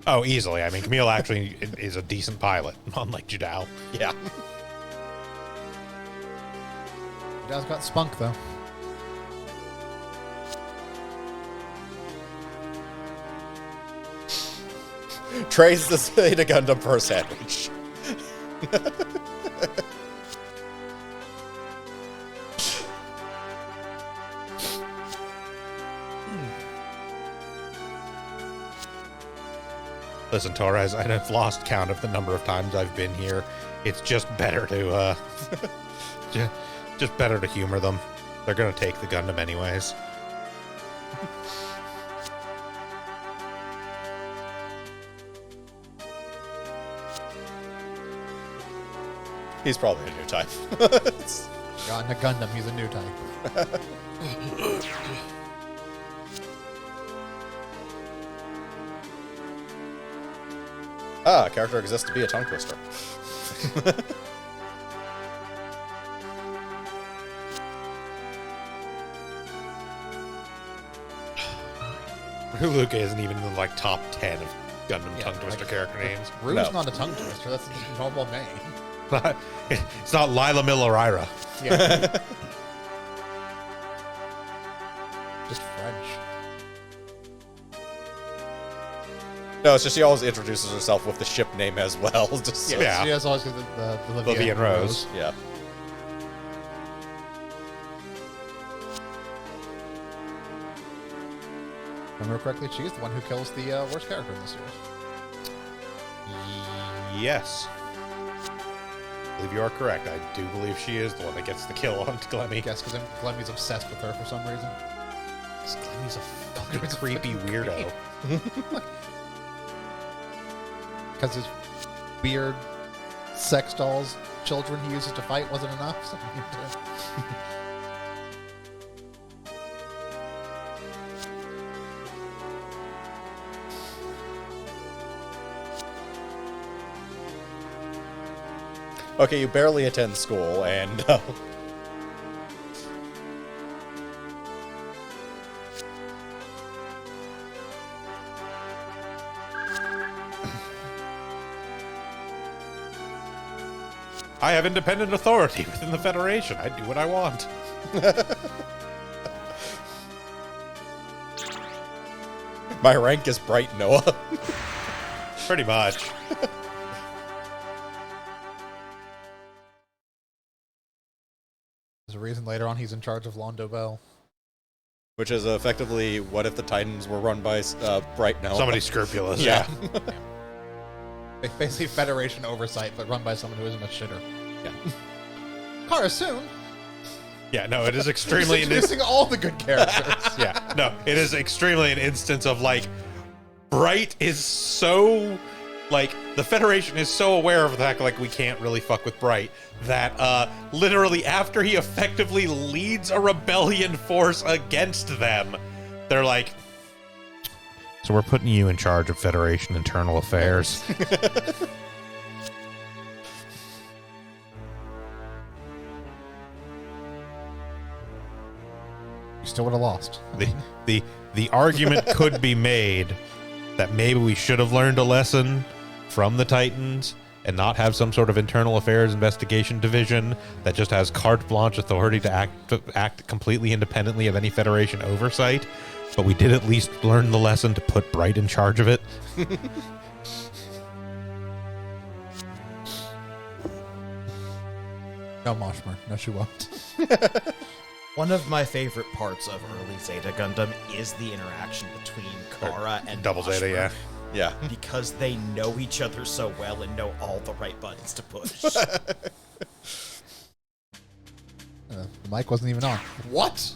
Oh, easily. I mean, Camille actually is a decent pilot, unlike Judao. Yeah. Judao's got spunk, though. Trades the Zeta Gundam for a sandwich. Listen, Torres, I've lost count of the number of times I've been here. It's just better to, just better to humor them. They're gonna take the Gundam anyways. He's probably a new type. Gotten a Gundam, he's a new type. Ah, a character exists to be a tongue twister. Luca isn't even in the like top 10 of Gundam tongue twister character names. Rue's No. not a tongue twister, that's just a normal name. It's not Lila Millarira. Yeah. Just French. No, it's just she always introduces herself with the ship name as well. Just so- Yeah. She has always got the Livia and Rose. Yeah. Remember correctly, she's the one who kills the worst character in the series. Yes. I believe you are correct. I do believe she is the one that gets the kill on Glemmy. I guess because Glemmy's obsessed with her for some reason. Glemmy's a fucking creepy weirdo. Because his weird sex dolls, children he uses to fight wasn't enough. So he had to- Okay, you barely attend school, and I have independent authority within the Federation. I do what I want. my rank is Bright Noah. Pretty much. There's a reason later on he's in charge of Londo Bell. Which is effectively, what if the Titans were run by Bright Noah? Somebody scrupulous. Yeah. Basically Federation oversight, but run by someone who isn't a shitter. Yeah. Kara soon. Yeah, no, it is extremely... Introducing all the good characters. Yeah, no, it is extremely an instance of, like, Bright is so... Like, the Federation is so aware of the fact, like, we can't really fuck with Bright, that, literally after he effectively leads a rebellion force against them, they're like... So we're putting you in charge of Federation internal affairs. You still would have lost. The argument could be made that maybe we should have learned a lesson from the Titans and not have some sort of internal affairs investigation division that just has carte blanche authority to act completely independently of any Federation oversight. But we did at least learn the lesson to put Bright in charge of it. No, Moshmer. No, she won't. One of my favorite parts of early Zeta Gundam is the interaction between Kara and Double Zeta, Moshmer, Yeah. because they know each other so well and know all the right buttons to push. The mic wasn't even on. What?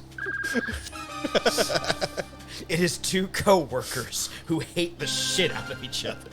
It is two co-workers who hate the shit out of each other.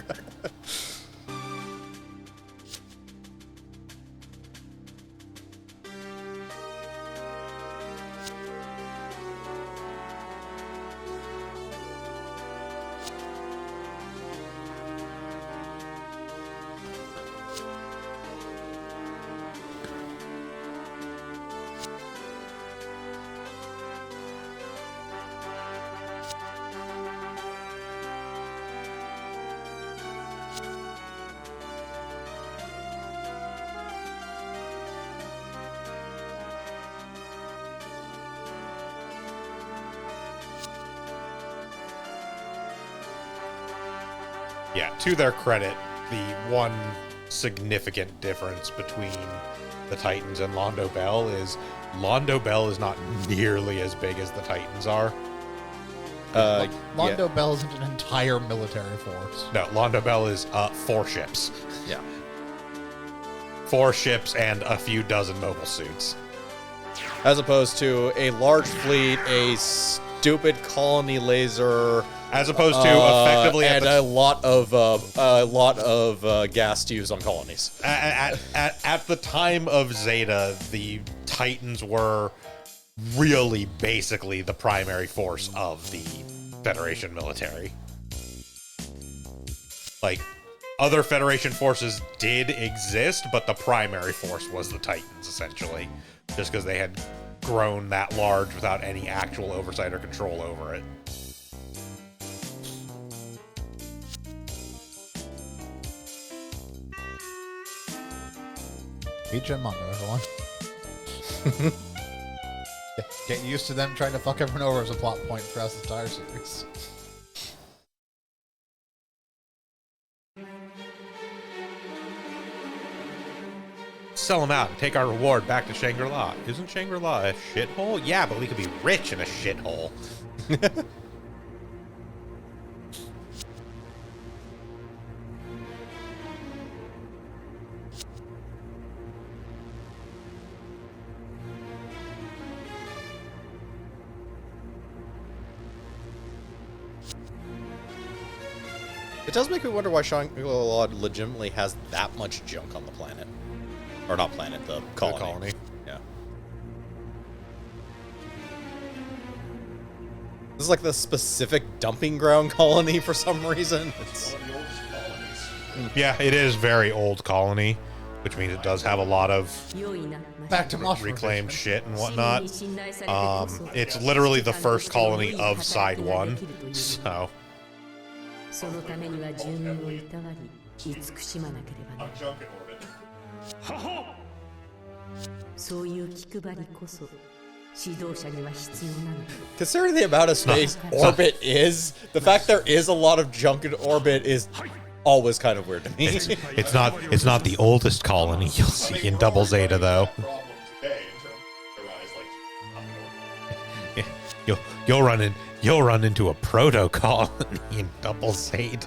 Yeah, to their credit, the one significant difference between the Titans and Londo Bell is Londo Bell is not nearly as big as the Titans are. Londo Bell isn't an entire military force. No, Londo Bell is 4 ships. Yeah. 4 ships and a few dozen mobile suits. As opposed to a large fleet, a stupid colony laser, As opposed to effectively and a lot of gas to use on colonies. at the time of Zeta, the Titans were really basically the primary force of the Federation military. Like, other Federation forces did exist, but the primary force was the Titans, essentially. Just because they had grown that large without any actual oversight or control over it. Read Gen Mondo, everyone. Get used to them trying to fuck everyone over as a plot point throughout this entire series. Sell them out and take our reward back to Shangri-La. Isn't Shangri-La a shithole? Yeah, but we could be rich in a shithole. It does make me wonder why Shangri-La legitimately has that much junk on the planet. Or not planet, the colony. The colony. Yeah. This is like the specific dumping ground colony for some reason. It's... One of the oldest colonies. Yeah, it is very old colony, which means it does have a lot of Back to Moshmer. reclaimed shit and whatnot. It's literally the first colony of Side 1, so... そのためには住民をいたわり慈しまなければな On junk in orbit. そういう気配りこそ指導者には必要なのだ Considering the amount of space orbit is, the fact there is a lot of junk in orbit is always kind of weird to me. It's not the oldest colony you'll see in Double Zeta, though. Problem today in terms of their eyes, like, You'll run into a proto colony in Double Zeta.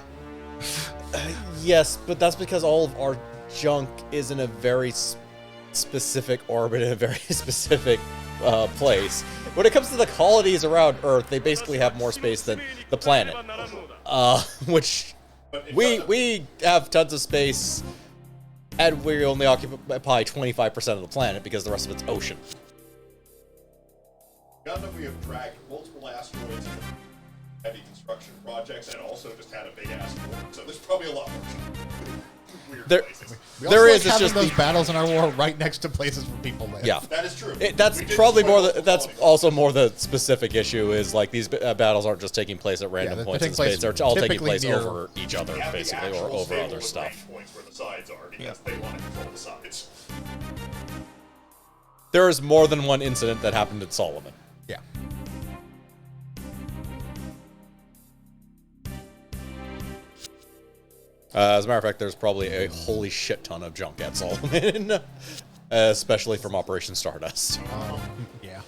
Yes, but that's because all of our junk is in a very specific orbit in a very specific place. When it comes to the colonies around Earth, they basically have more space than the planet. Which we have tons of space, and we only occupy 25% of the planet because the rest of it's ocean. Gundam, we have dragged multiple asteroids into heavy construction projects and also just had a big asteroid, so there's probably a lot more. There, We also there like is. It's having just those the, battles in our war right next to places where people live. yeah. That is true. That's probably more. That's also more the specific issue is like these battles aren't just taking place at random they're points in taking place space. They're all taking typically place near- over each other, Have the basically, or actual over stable other with stuff. range points where the sides are because they want to control the sides. There is more than one incident that happened at Solomon. Yeah. As a matter of fact, there's probably a holy shit ton of junk at Solomon, especially from Operation Stardust. Yeah.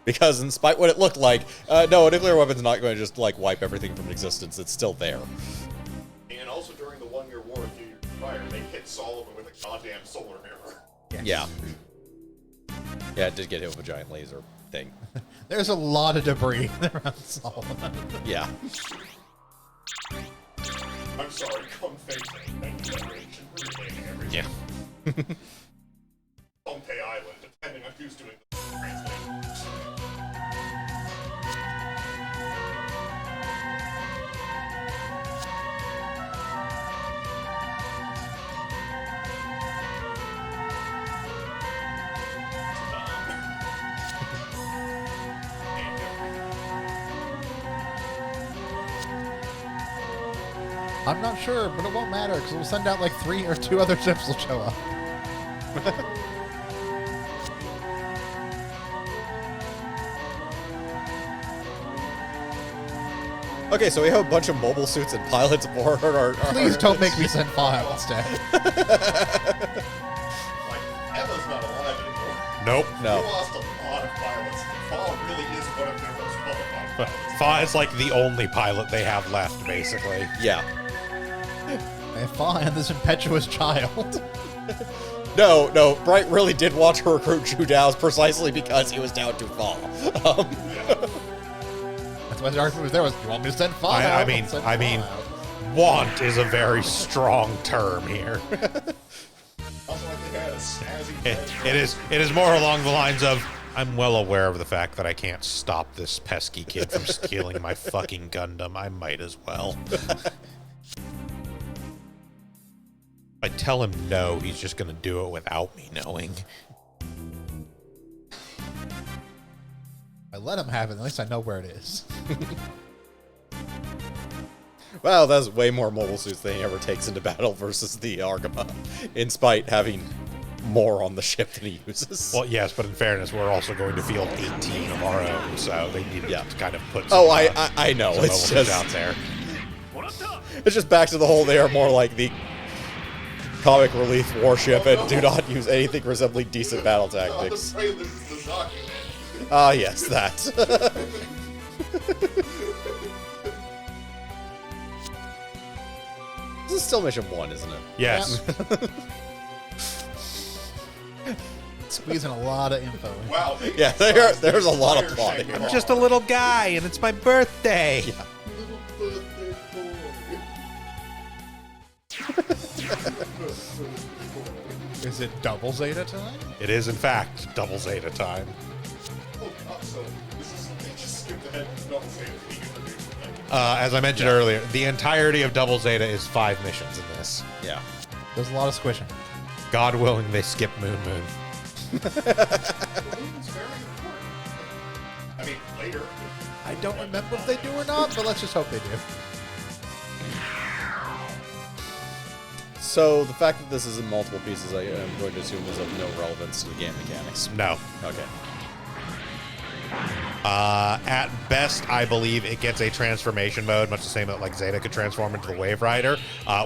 Because in spite what it looked like, no, a nuclear weapon's not going to just like wipe everything from existence. It's still there. And also during the 1 year war a few years prior, they hit Solomon with a goddamn solar mirror. Yeah. Yeah, it did get hit with a giant laser thing. There's a lot of debris around Solomon. Yeah. I'm sorry, come face me. Thank you, Federation, for renaming everything. Yeah. Pompeii Island, depending on who's doing the translation. I'm not sure, but it won't matter because we'll send out like 3 or 2 other ships will show up. Okay, so we have a bunch of mobile suits and pilots aboard our Please don't make me send File instead. Like, Emma's not alive anymore. Nope. No. We lost a lot of pilots. Paul really is one of their most qualified pilots. Fa is like the only pilot they have left, basically. Yeah. And fine, this impetuous child. No, Bright really did want to recruit Chu Dao's precisely because he was down to fall. That's why the argument was there was, you want me to send File? I I'll mean, send I mean, File. want is a very strong term here. Also, like they had a snazzy It is more along the lines of, I'm well aware of the fact that I can't stop this pesky kid from stealing my fucking Gundam. I might as well. If I tell him no, he's just gonna do it without me knowing. I let him have it, at least I know where it is. Wow, that's way more mobile suits than he ever takes into battle versus the Argama, in spite having more on the ship than he uses. Well, yes, but in fairness, we're also going to field 18 of our own, so they needed to kind of put some, I know. some It's mobile just suits out there. It's just back to the whole they are more like the comic relief warship and do not use anything resembling decent battle tactics. Ah, yes, that. This is still mission 1, isn't it? Yes. Squeezing a lot of info. Wow. Yeah, there's a lot of plotting. I'm just a little guy, and it's my birthday. Yeah. Is it double Zeta time? It is, in fact, double Zeta time. Oh, God, so this is, they just skipped ahead to double Zeta. As I mentioned earlier, the entirety of Double Zeta is 5 missions in this. Yeah. There's a lot of squishing. God willing, they skip Moon Moon. It's very important. I mean, later. I don't remember if they do or not, but let's just hope they do. So the fact that this is in multiple pieces, I am going to assume is of no relevance to the game mechanics. No. Okay. At best, I believe it gets a transformation mode, much the same that like Zeta could transform into the Wave Rider,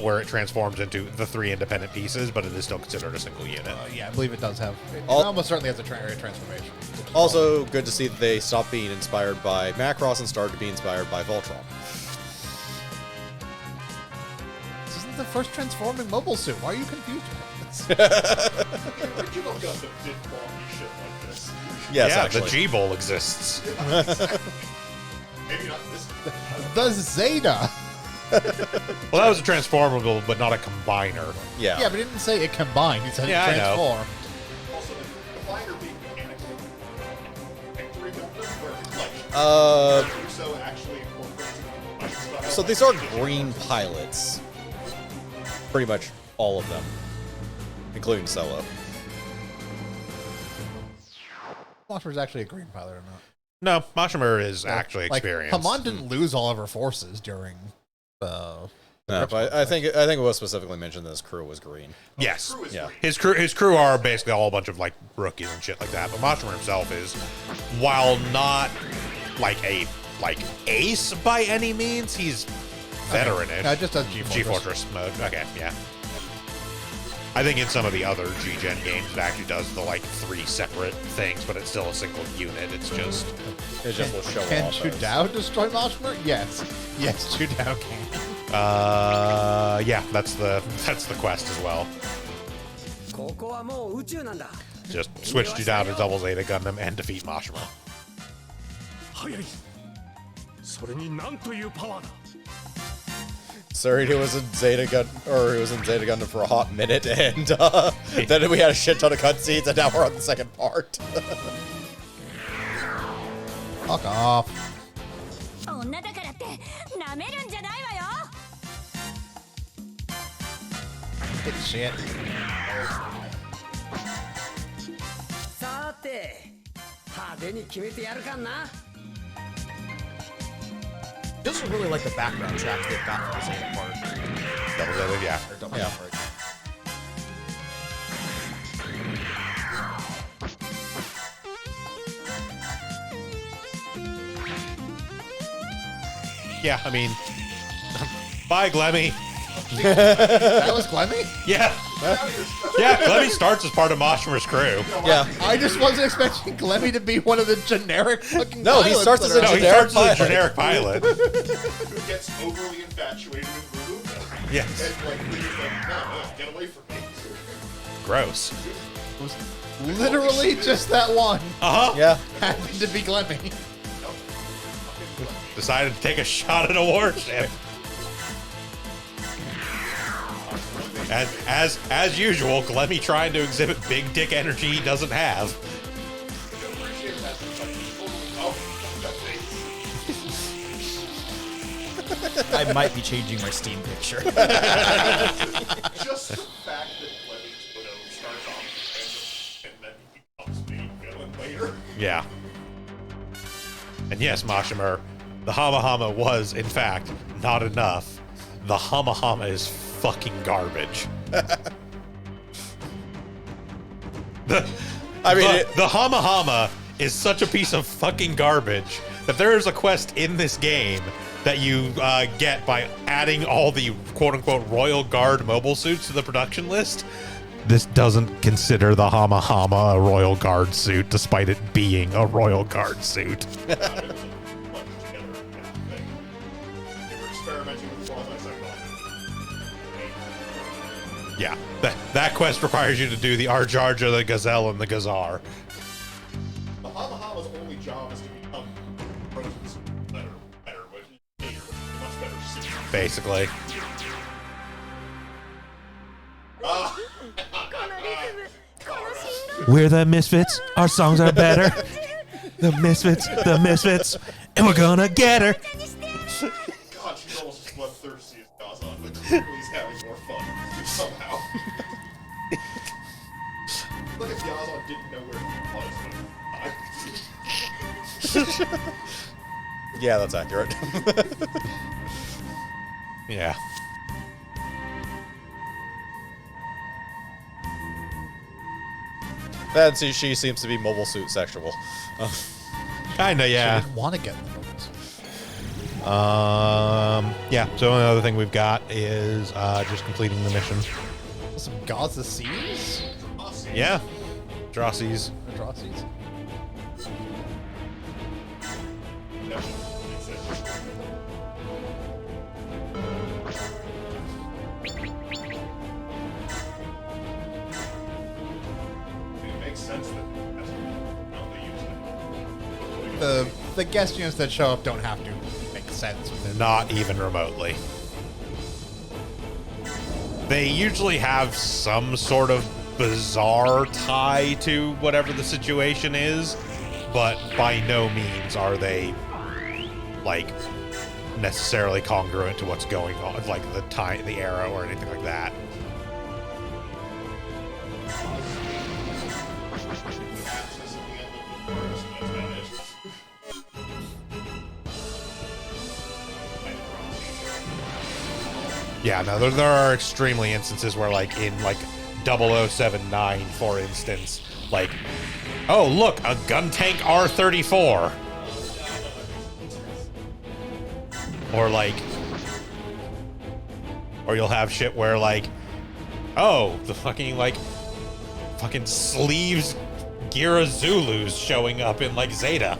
where it transforms into the 3 independent pieces, but it is still considered a single unit. Yeah, I believe it does have. It All- almost certainly has a transformation. Also, good to see that they stopped being inspired by Macross and started to be inspired by Voltron. This isn't the first transforming mobile suit. Why are you confused about this? The original Gundam did wonky shit like this. Yes, yeah, actually. the G-Bowl exists. Maybe not this. The Zeta. Well, that was a transformable, but not a combiner. Yeah. Yeah, but it didn't say it combined. It said Yeah, it I know. transformed. Also, the combiner being mechanical. Victory Gundam, where like Russo actually incorporates it in the fight style. So these are green pilots. pretty much all of them, including Solo. Mashmer's actually a green pilot or not? No, Mashimer is actually Like, experienced. Haman didn't lose all of her forces during the No, but I think it was specifically mentioned that his crew was green. Yes. Crew is Yeah. green. His crew are basically all a bunch of like rookies and shit like that. But Mashimer himself is, while not like a ace by any means, he's veteran-ish. No, it just does G-Fortress. G-Fortress mode. Okay, yeah. I think in some of the other G-Gen games, it actually does the like 3 separate things, but it's still a single unit. It's just It just will show Can off. as- Chudao destroy Mashmer? Yes. Yes, Chudao can. yeah, that's the quest as well. ここはもう宇宙なんだ Just switch you down to double Zeta Gundam and defeat Mashimer. 早いそれに何というパワーだ Surrey was in Zeta Gundam for a hot minute, and then we had a shit ton of cutscenes, and now we're on the second part. Fuck off. 女だからって舐めるんじゃないわよ Hit shit. さて派手に決めてやるかんな Just really like the background track they've got for the Zeta part. Double Zeta, yeah. Or double Yeah. part. Yeah, I mean, bye, Glemmy. That was Glemmy? Yeah. Yeah, Glemmy starts as part of Mashimer's crew. Yeah. I just wasn't expecting Glemmy to be one of the generic fucking No, he pilots starts that as a are- No, he generic starts as a pilot. generic pilot. Who gets overly infatuated with Rubu? Yes. And like, he's like, no, get away from me. Gross. Literally just that one Uh-huh. Yeah. happened to be Glemmy. Decided to take a shot at a warship. As usual, Glemmy trying to exhibit big dick energy he doesn't have. Appreciate that. Oh, I might be changing my Steam picture. just the fact that Lemmy Toto starts off and then he becomes main villain later. Yeah. And yes, Mashimer, the Hama Hama was, in fact, not enough. The Hama Hama is fucking garbage. I mean, The Hama Hama is such a piece of fucking garbage that there is a quest in this game that you get by adding all the quote-unquote Royal Guard mobile suits to the production list. This doesn't consider the Hama Hama a Royal Guard suit, despite it being a Royal Guard suit. They were experimenting with quasi-psychology. Yeah, that quest requires you to do the Arjarja, the Gazelle, and the Gazar. The Hama Hama's only job is to become frozen better, but bigger, much better suit. Basically. Ah, このリズムこの振動 We're the Misfits. Our songs are better. The Misfits, and we're gonna get her. God, she's almost as bloodthirsty as Gazan, but he's having more fun somehow. Look if Gazan didn't know where he was. yeah, that's accurate. Yeah. And see, she seems to be mobile suit sexual. Kinda, I yeah. didn't want to get in the movies. Yeah, so the only other thing we've got is just completing the mission. Some gods of seas? Yeah. Drossies. Atrocities. It makes sense that that's how they use it. The guest units that show up don't have to make sense. Not even remotely. They usually have some sort of bizarre tie to whatever the situation is, but by no means are they, like, necessarily congruent to what's going on, like the time, the era, or anything like that. Access at the end of the forest, that's about it. Yeah, no, there are extremely instances where, like, in, like, 0079, for instance, like, oh, look, a gun tank R34. Or, like, or you'll have shit where, like, oh, the fucking, like, fucking sleeves Gira Zulus showing up in, like, Zeta.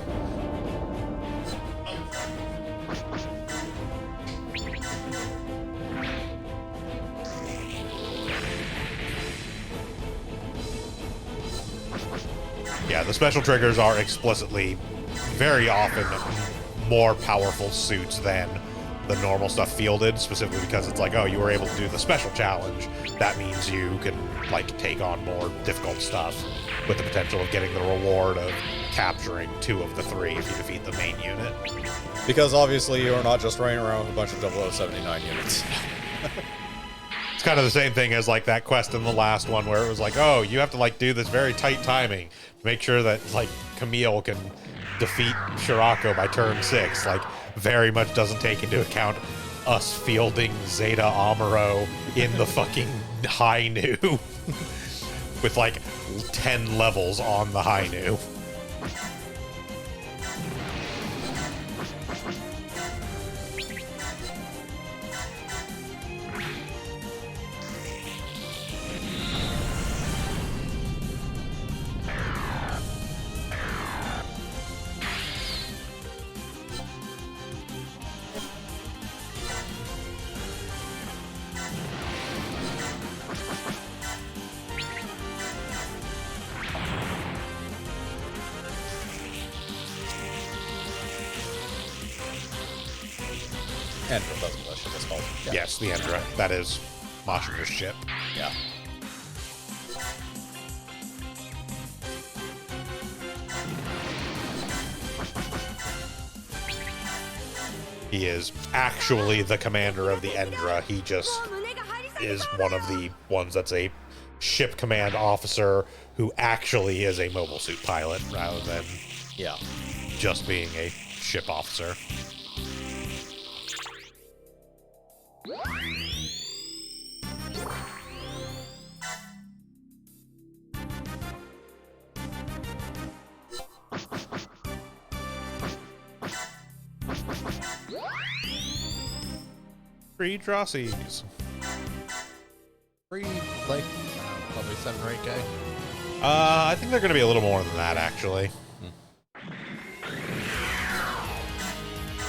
Yeah, the special triggers are explicitly, very often, more powerful suits than the normal stuff fielded, specifically because it's like, oh, you were able to do the special challenge. That means you can, like, take on more difficult stuff with the potential of getting the reward of capturing 2 of the 3 if you defeat the main unit. Because obviously you are not just running around with a bunch of 0079 units. It's kind of the same thing as, like, that quest in the last one where it was like, oh, you have to, like, do this very tight timing to make sure that, like, Camille can defeat Shirako by turn 6. Like, very much doesn't take into account us fielding Zeta Amuro in the fucking Hainu with, like, 10 levels on the Hainu. And that's what that shit is called. Yeah. Yes, the Endra. That is Mashinger's ship. Yeah. He is actually the commander of the Endra. He just is one of the ones that's a ship command officer who actually is a mobile suit pilot rather than just being a ship officer. Three Drossies. Free, like, probably 7 or 8K. I think they're going to be a little more than that, actually.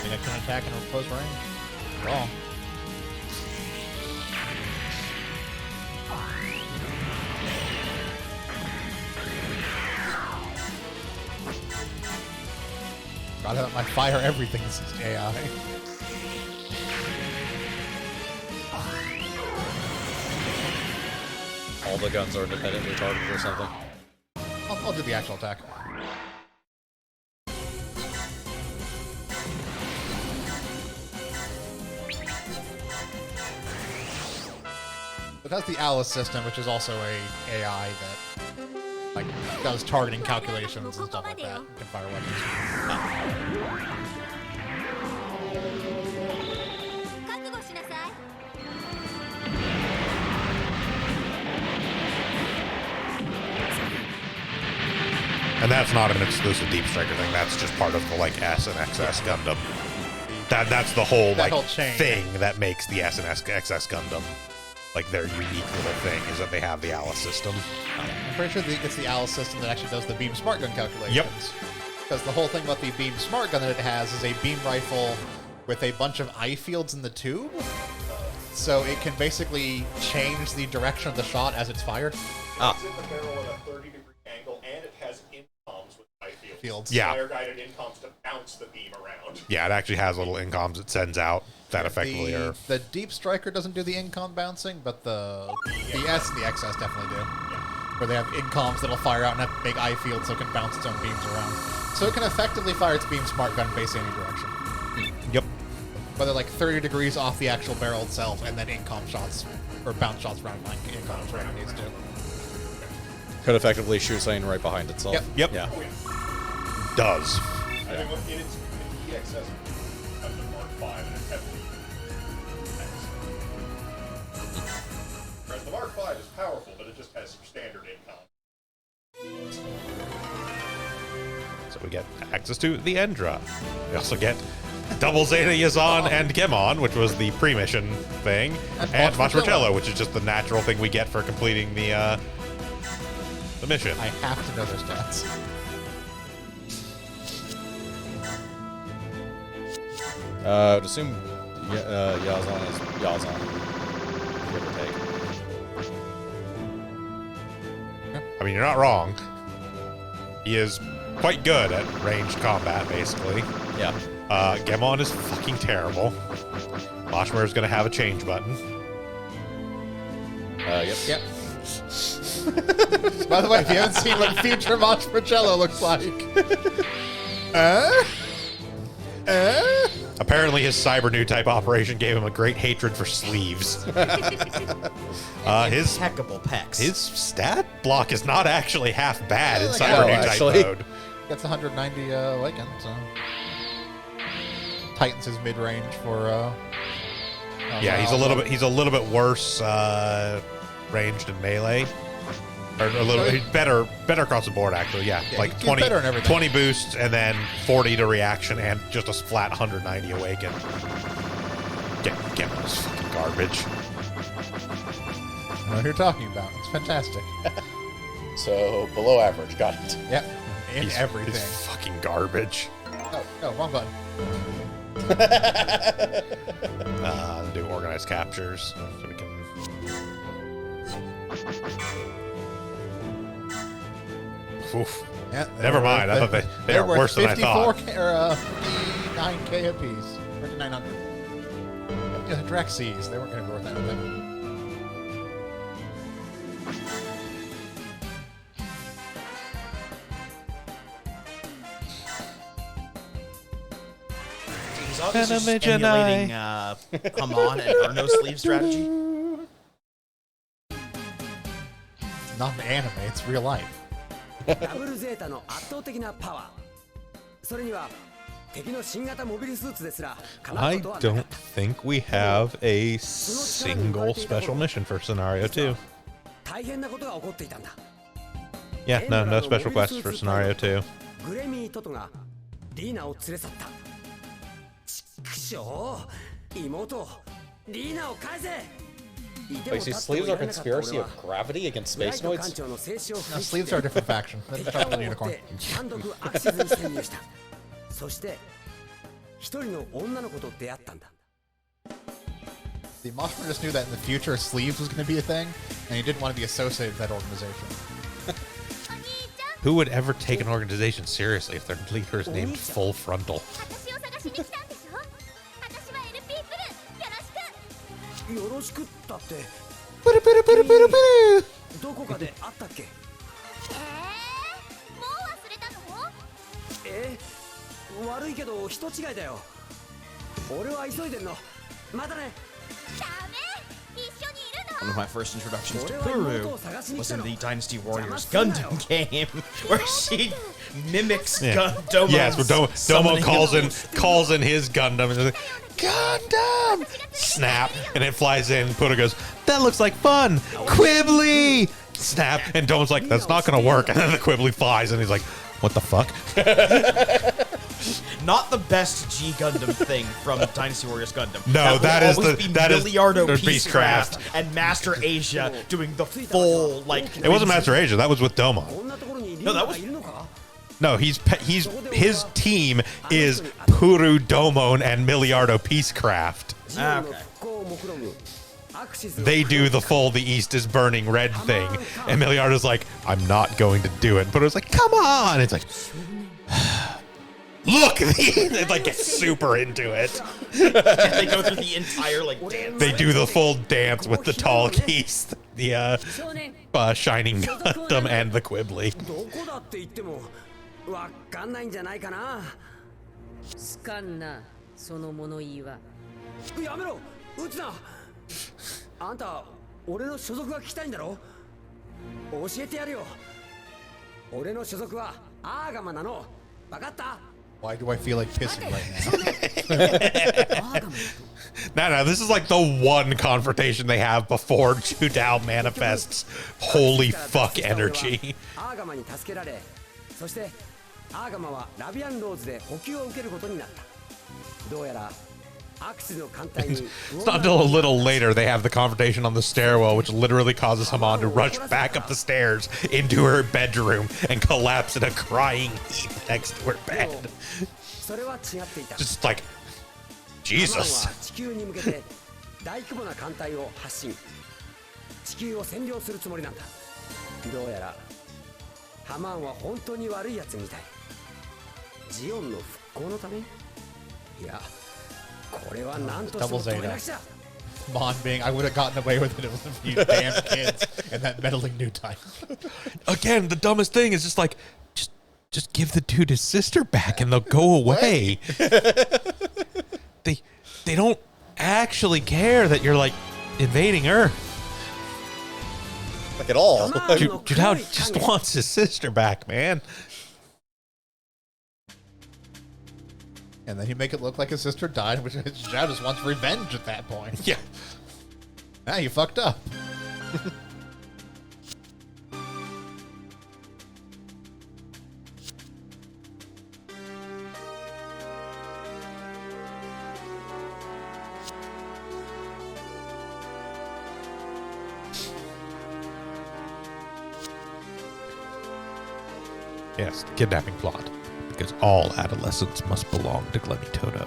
Think I can attack in close range? Wrong. Gotta have my fire everything is AI. All the guns are independently targeted or something. I'll do the actual attack. It has the Alice system, which is also a AI that like does targeting calculations and stuff like that. You can fire weapons. And that's not an exclusive Deep Striker thing. That's just part of the, like, S and XS Gundam. That's the whole, like, whole chain. thing that makes the S and XS Gundam, like, their unique little thing, is that they have the Alice system. I'm pretty sure it's the Alice system that actually does the beam smart gun calculations. Yep. Because the whole thing about the beam smart gun that it has is a beam rifle with a bunch of eye fields in the tube. So it can basically change the direction of the shot as it's fired. It's in the barrel at a 30-degree angle, and it has incoms with eye fields. Yeah. Fire-guided incoms to bounce the beam around. Yeah, it actually has little incoms it sends out that effectively are... The Deep Striker doesn't do the incom bouncing, but the S and the XS definitely do. Where they have incoms that'll fire out and have big eye fields so it can bounce its own beams around. So it can effectively fire its beam smart gun based in any direction. Yep. but they're like 30 degrees off the actual barrel itself, and then incom shots or bounce shots around like incom where it needs to. Could effectively shoot something right behind itself. Yep. Yeah. Does. I think in its EXS of the Mark V and it's heavily whereas the Mark V is powerful, but it just has some standard incom. So we get access to the Endra. We also get double Zeta Yazan and Gemon, which was the pre-mission thing, and Machmarcello, which is just the natural thing we get for completing the mission. I have to know their stats. I'd assume Yazan is Yazan. Give or take. I mean, you're not wrong. He is quite good at ranged combat, basically. Yeah. Gemon is fucking terrible. Machmar is going to have a change button. Yep. By the way, if you haven't seen what future Machmarcello looks like. Apparently his cyber new type operation gave him a great hatred for sleeves. His Impeccable pecs. His stat block is not actually half bad in like cyber new actually. type mode. Gets 190 Awakened, so tightens his mid range for. Yeah, he's a little bit worse ranged in melee. Or a little he's better across the board actually. Yeah, like he's 20 better in everything. 20 boosts and then 40 to reaction and just a flat 190 awaken. Get this fucking garbage. I know what you're talking about. It's fantastic. So below average, got it. Yep. In He's everything. fucking garbage. Oh, no, wrong button. Do organized captures so we can. Oof. Yeah, Never mind. I thought they were worse than I thought. 59k apiece. 5900. Yeah, the Drexes, they weren't going to be worth anything. He's obviously just emulating come on and earn no sleeve strategy. It's not an anime, it's real life. ダブルゼータの圧倒的なパワー。それには敵の新型モビルスーツですらかなう I ことはなか don't った。 think we have a single special mission for Scenario 2. 大変なことが起こっていたんだ。 Yeah, no special quests for Scenario 2. グレミー・トトがリーナを連れ去った。ちくしょう、妹、リーナを返せ。 Like, these sleeves are a conspiracy of gravity against space noids? No, sleeves are a different faction. They're tougher than Unicorn. 単独アクシズに潜入した。そして一人の女の子と出会ったんだ。 The Mothman just knew that in the future sleeves was going to be a thing, and he didn't want to be associated with that organization. Who would ever take an organization seriously if their leader is named Full Frontal? 私を探しに来たんでしょ。私は LP プルよろしくよろしくったってどこかであったっけ。もう忘れたの。悪いけど人違いだよ。俺は急いでんの。またね。ダメ一緒にいるの。 One of my first introductions to Puru was in the Dynasty Warriors Gundam game, where she mimics Domo. Yes, where Domo calls in his Gundam and like, Gundam! Snap, and it flies in. Puru goes, that looks like fun! Quibbly! Snap, and Domo's like, that's not gonna work. And then the Quibbly flies, and he's like, what the fuck? Not the best G Gundam thing from Dynasty Warriors Gundam. No, that is Miliardo Beastcraft and Master Asia doing the full like. It wasn't Master Asia. That was with Domo. No, that was. No, his team is Puru, Domon, and Miliardo Peacecraft. Okay. They do the East is burning red thing, and Miliardo's like, I'm not going to do it. Puru's like, come on! It's like, look! They like get super into it. They go through the entire like dance. They do the full dance with the tall geese, the Shining Gundam, and the Quibbly. どこだって言ってもわかんないんじゃないかな。スカンナその物言いはやめろ撃つなあんた俺の所属が聞きたいんだろ教えてやるよ俺の所属はアーガマなの分かった Why do I feel like pissing right now? No, this is like the one confrontation they have before Judao manifests holy fuck energy. アーガマに助けられそしてアーガマはラビアンローズで補給を受けることになったどうやら It's not until a little later they have the confrontation on the stairwell, which literally causes Haman to rush back up the stairs into her bedroom and collapse in a crying heap next to her bed. Just like, Jesus. 地球に向けて大規模な艦隊を発進地球を占領するつもりなんだどうやらハマンは本当に悪いやつみたいジオンの復興のためいや Double Zeta. Mon being, I would have gotten away with it with a few damn kids and that meddling new type. Again, the dumbest thing is just like, just give the dude his sister back and they'll go away. They don't actually care that you're like invading Earth. Like at all. Judao just wants his sister back, man. And then you make it look like his sister died, which Zhao just wants revenge at that point. Yeah. Now you fucked up. Yes, the kidnapping plot. Because all adolescents must belong to Glemmy Toto.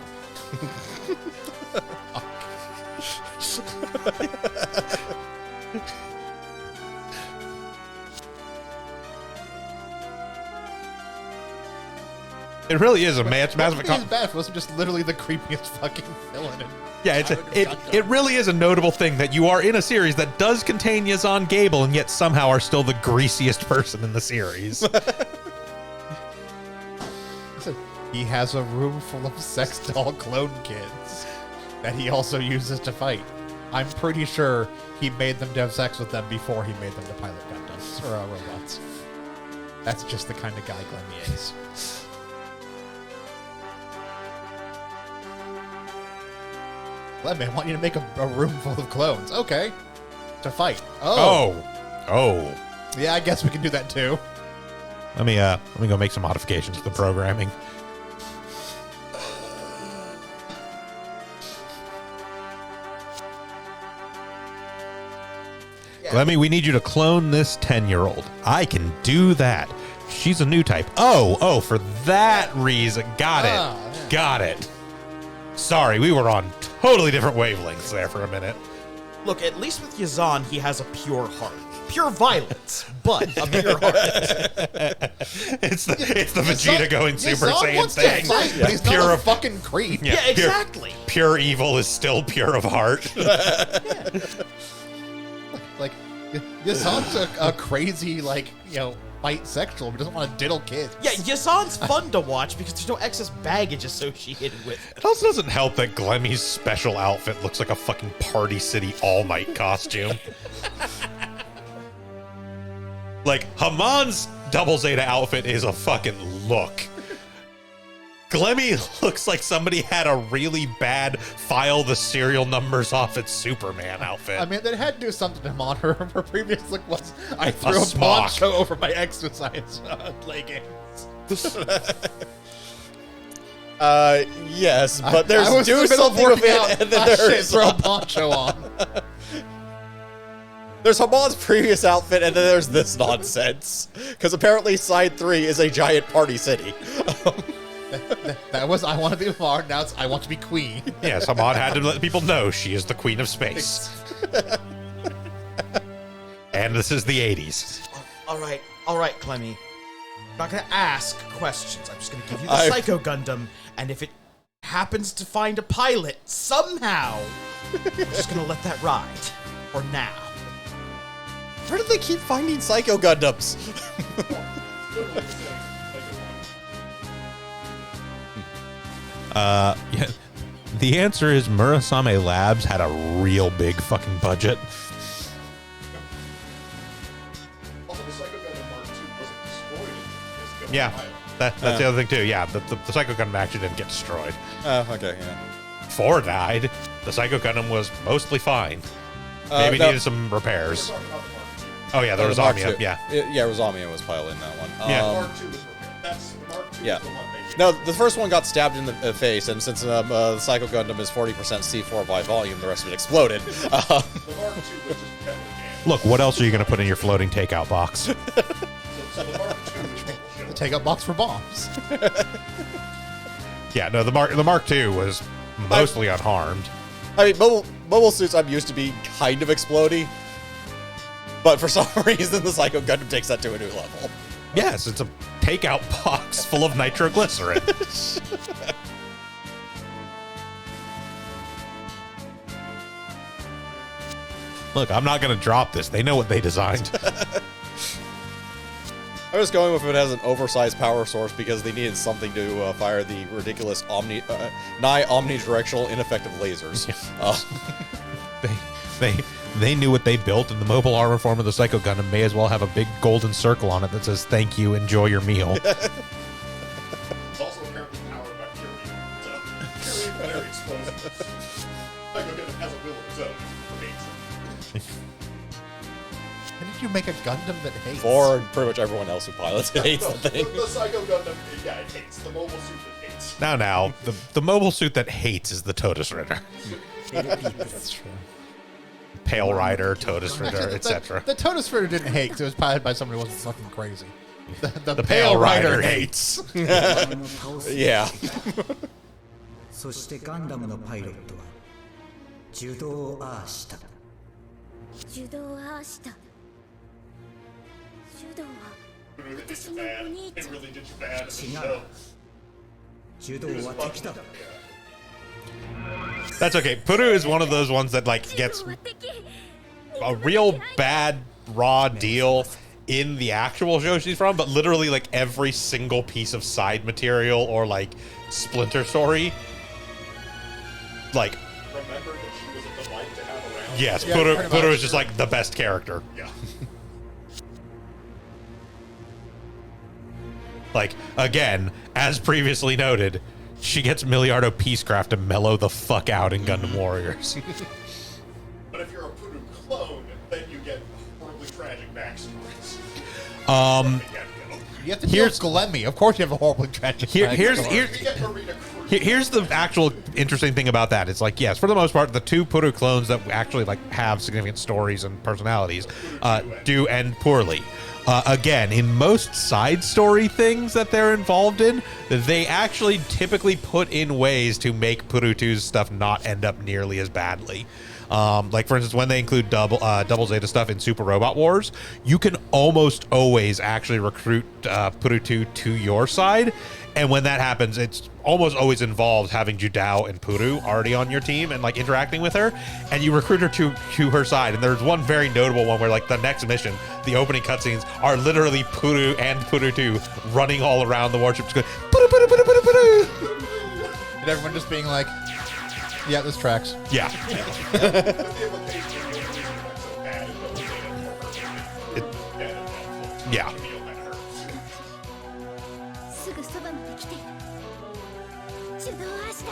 It really is a massive. His Bath was just literally the creepiest fucking villain. Yeah, it really is a notable thing that you are in a series that does contain Yazan Gable and yet somehow are still the greasiest person in the series. He has a room full of sex doll clone kids that he also uses to fight. I'm pretty sure he made them to have sex with them before he made them to pilot Gundams or robots. That's just the kind of guy Glemmy is. Glemmy, I want you to make a room full of clones. Okay. To fight. Oh. Yeah, I guess we can do that too. Let me go make some modifications to the programming. Glemmy, we need you to clone this 10-year-old. I can do that. She's a new type. Oh, for that reason. Got it. Yeah. Got it. Sorry, we were on totally different wavelengths there for a minute. Look, at least with Yazan, he has a pure heart. Pure violence, but a pure heart. It's the Vegeta going Super Saiyan thing. Fight, but he's not a fucking creep. Yeah, exactly. Pure evil is still pure of heart. Like, Yazan's a crazy, like, white sexual, but doesn't want to diddle kids. Yeah, Yazan's fun to watch because there's no excess baggage associated with it. It also doesn't help that Glemmy's special outfit looks like a fucking Party City All Might costume. Like, Haman's Double Zeta outfit is a fucking look. Glemmy looks like somebody had a really bad file the serial numbers off its Superman outfit. I mean, they had to do something to Mon. Her previous look was, I threw a smock. poncho over my exercise leggings. Yes, but there's I was do in the middle of something of working it, out. and then Shit, there's throw a poncho on. There's Haman's previous outfit, and then there's this nonsense. Because apparently Side 3 is a giant party city. That was I want to be Mar, now it's I want to be Queen. Yes, Haman had to let people know she is the queen of space. And this is the 80s. All right, Clemmy. I'm not going to ask questions. I'm just going to give you the Psycho Gundam, and if it happens to find a pilot somehow, I'm just going to let that ride. For now. Where do they keep finding Psycho Gundams? The answer is Murasame Labs had a real big fucking budget. Also, the Psycho Gundam Mark II wasn't destroyed in this Yeah, pilot. that's the other thing too. Yeah, the Psycho Gundam actually didn't get destroyed. Oh, okay, yeah. 4 died. The Psycho Gundam was mostly fine. Maybe no. needed some repairs. We're talking about the Mark II. Oh yeah, there was the Mark Amia. II. Yeah, Yeah, Rosamiya was piloting that one. Yeah. Mark II was repaired. That's the Mark II Yeah. was the one they No, the first one got stabbed in the face, and since the Psycho Gundam is 40% C4 by volume, the rest of it exploded. The Mark II was just heavily damaged. look, what else are you going to put in your floating takeout box? So the Mark II is what will The take-up box for bombs. Yeah, no, the Mark II was mostly unharmed. I mean, mobile suits I'm used to being kind of explodey, but for some reason the Psycho Gundam takes that to a new level. Yes, it's a takeout box full of nitroglycerin. Look, I'm not going to drop this. They know what they designed. I was going with it as an oversized power source because they needed something to fire the ridiculous nigh omnidirectional ineffective lasers. They knew what they built, and the mobile armor form of the Psycho Gundam may as well have a big golden circle on it that says "Thank you, enjoy your meal." It's also apparently powered by Fury. So, Fury is very explosive. Psycho Gundam has a will of its own. Amazing. How did you make a Gundam that hates? For pretty much everyone else who pilots it hates the thing. The Psycho Gundam, yeah, it hates. The mobile suit that hates. Now, the mobile suit that hates is the Totus Ritter. That's true. Pale Rider, Totus Ritter, etc. The Totus Ritter didn't hate because it was piloted by somebody who wasn't fucking crazy. The Pale Rider hates. Yeah. そしてガンダムのパイロットはジュドーアーした柔道アーシタ柔道は It did 私 you の bad. お兄 It ちゃん really did you bad. 違う No. 柔道は敵だ That's okay. Puru is one of those ones that like 柔 gets 道は敵 a real bad raw deal in the actual show she's from, but literally like every single piece of side material or like splinter story, like Remember that she was a delight to have around. yes, Yeah, Puru pretty Puru much. is just like the best character. Yeah. Like again, as previously noted, she gets Miliardo Peacecraft to mellow the fuck out in Gundam Warriors. But if you're a Puru clone, then you get horribly tragic backstories. You have to deal with Galemi. Of course you have a horribly tragic Here's backstory. You get Marina Cruz. Here's the actual interesting thing about that. It's like, yes, for the most part, the two Puru clones that actually like have significant stories and personalities do end poorly. Again, in most side story things that they're involved in, they actually typically put in ways to make Puru 2's stuff not end up nearly as badly. Like, for instance, when they include double Zeta stuff in Super Robot Wars, you can almost always actually recruit Puru 2 to your side. And when that happens, it's almost always involves having Judao and Puru already on your team and like interacting with her, and you recruit her to her side. And there's one very notable one where like the next mission, the opening cutscenes are literally Puru and Puru 2 running all around the warship, just going Puru, Puru, Puru, Puru, Puru. And everyone just being like, yeah, this tracks. Yeah. Yeah. すぐそばまで来ている柔道アーシタ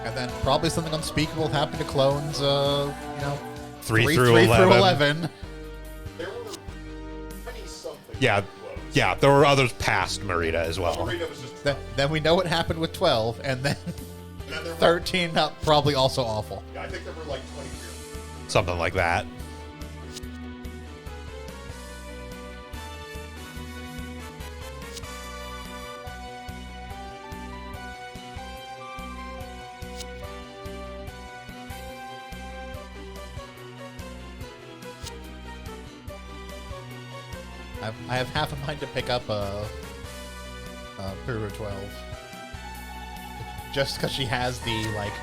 And then probably something unspeakable happened to clones, 3 3 through through 11. 11. There were 20-something. Yeah, there were others past Marita as well. Marina was just. Then we know what happened with 12, and then And then there were, 13, probably also awful. yeah, I think there were like 23. Something like that. I have half a mind to pick up Puru 12. Just because she has the, like,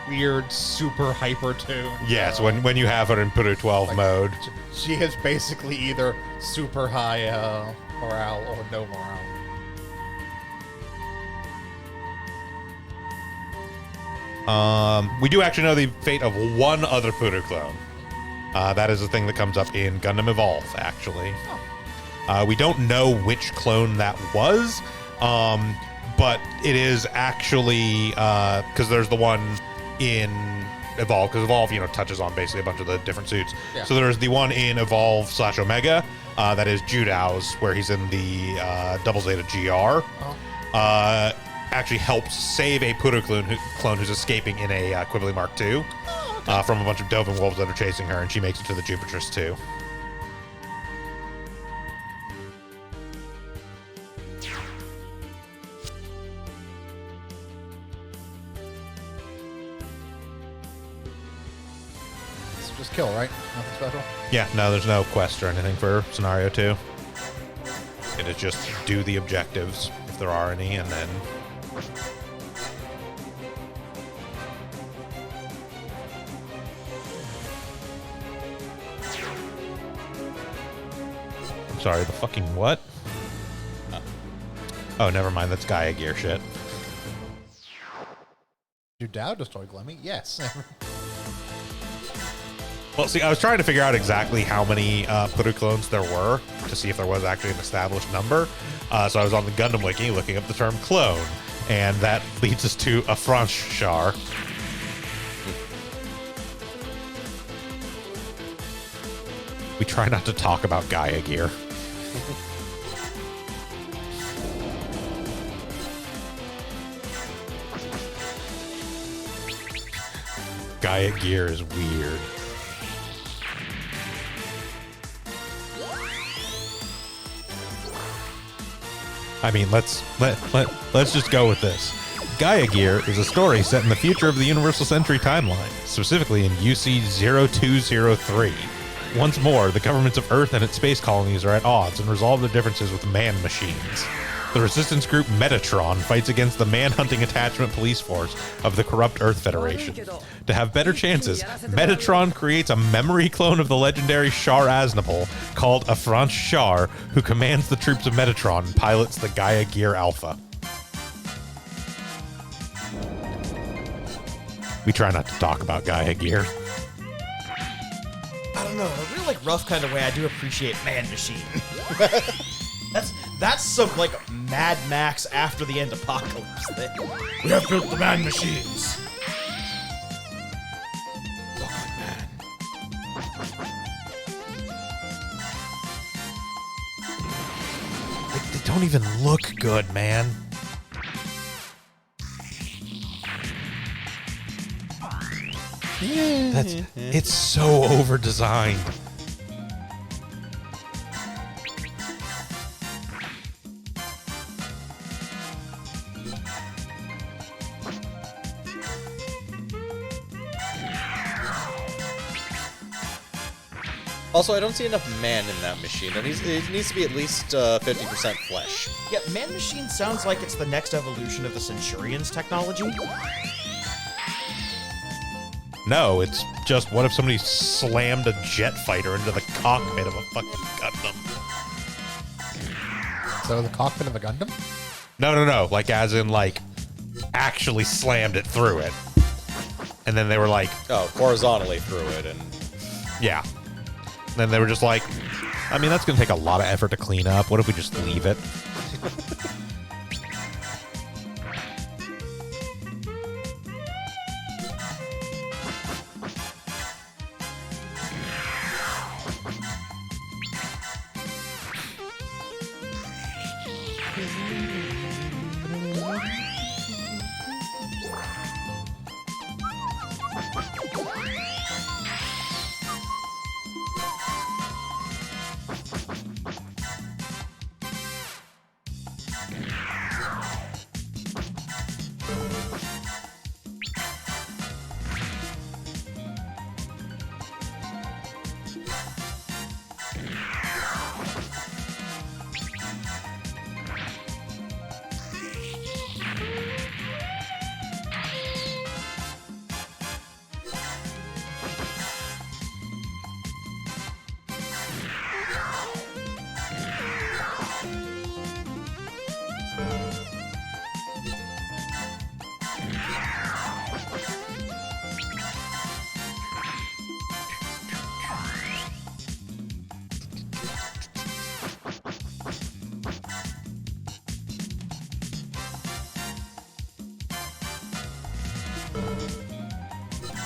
weird super hyper tune. Yes, when you have her in Puru 12 like, mode. She is basically either super high morale or no morale. We do actually know the fate of one other Puru clone. That is the thing that comes up in Gundam Evolve, actually. We don't know which clone that was, but it is actually, because there's the one in Evolve, because Evolve, touches on basically a bunch of the different suits. Yeah. So there's the one in Evolve / Omega, that is Judao's, where he's in the Double Zeta GR. Actually helps save a Puru clone who's escaping in a Quibbly Mark II from a bunch of Dovin wolves that are chasing her, and she makes it to the Jupiter's too. Just kill, right? Nothing special? Yeah, no, there's no quest or anything for Scenario 2. It is just do the objectives, if there are any, and then... I'm sorry, the fucking what? Oh, never mind, that's Gaia Gear shit. Your Dow destroy Glemmy? Yes. Well, see, I was trying to figure out exactly how many Puru clones there were to see if there was actually an established number. So I was on the Gundam Wiki looking up the term clone, and that leads us to a Franche char. We try not to talk about Gaia Gear. Gaia Gear is weird. I mean, let's just go with this. Gaia Gear is a story set in the future of the Universal Century timeline, specifically in UC 0203. Once more, the governments of Earth and its space colonies are at odds and resolve their differences with man-machines. The resistance group Metatron fights against the man-hunting attachment police force of the corrupt Earth Federation. To have better chances, Metatron creates a memory clone of the legendary Char Aznable called a Franche Char, who commands the troops of Metatron and pilots the Gaia Gear Alpha. We try not to talk about Gaia Gear. I don't know. In a real rough kind of way, I do appreciate Man Machine. That's some Mad Max after the end apocalypse thing. We have built the man machines. Look like man. They don't even look good, man. It's so over-designed. Also, I don't see enough man in that machine. It needs to be at least 50% flesh. Yeah, Man Machine sounds like it's the next evolution of the Centurion's technology. No, it's just, what if somebody slammed a jet fighter into the cockpit of a fucking Gundam? So the cockpit of a Gundam? No. As in, actually slammed it through it. And then they were like... Oh, horizontally through it, and... Yeah. And then they were just like, I mean, that's going to take a lot of effort to clean up. What if we just leave it?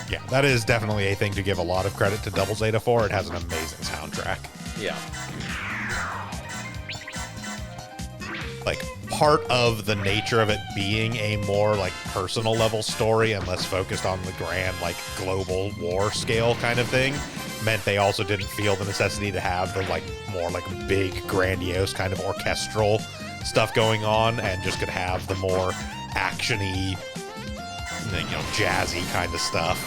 Yeah, that is definitely a thing to give a lot of credit to Double Zeta for. It has an amazing soundtrack. Yeah. Like, part of the nature of it being a more, like, personal level story and less focused on the grand, like, global war scale kind of thing meant they also didn't feel the necessity to have the, like, more, like, big, grandiose kind of orchestral stuff going on, and just could have the more action-y, jazzy kind of stuff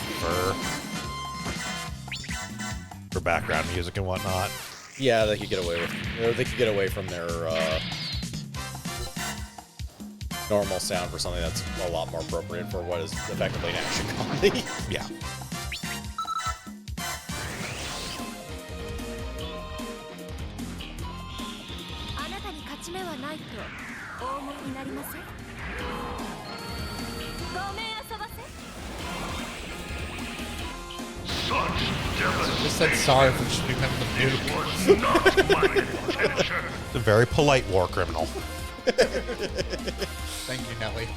for background music and whatnot. Yeah, they could get away with, or they could get away from their normal sound for something that's a lot more appropriate for what is effectively an action comedy. Yeah. Just said sorry for shooting them with a nuke. A very polite war criminal. Thank you, Nelly.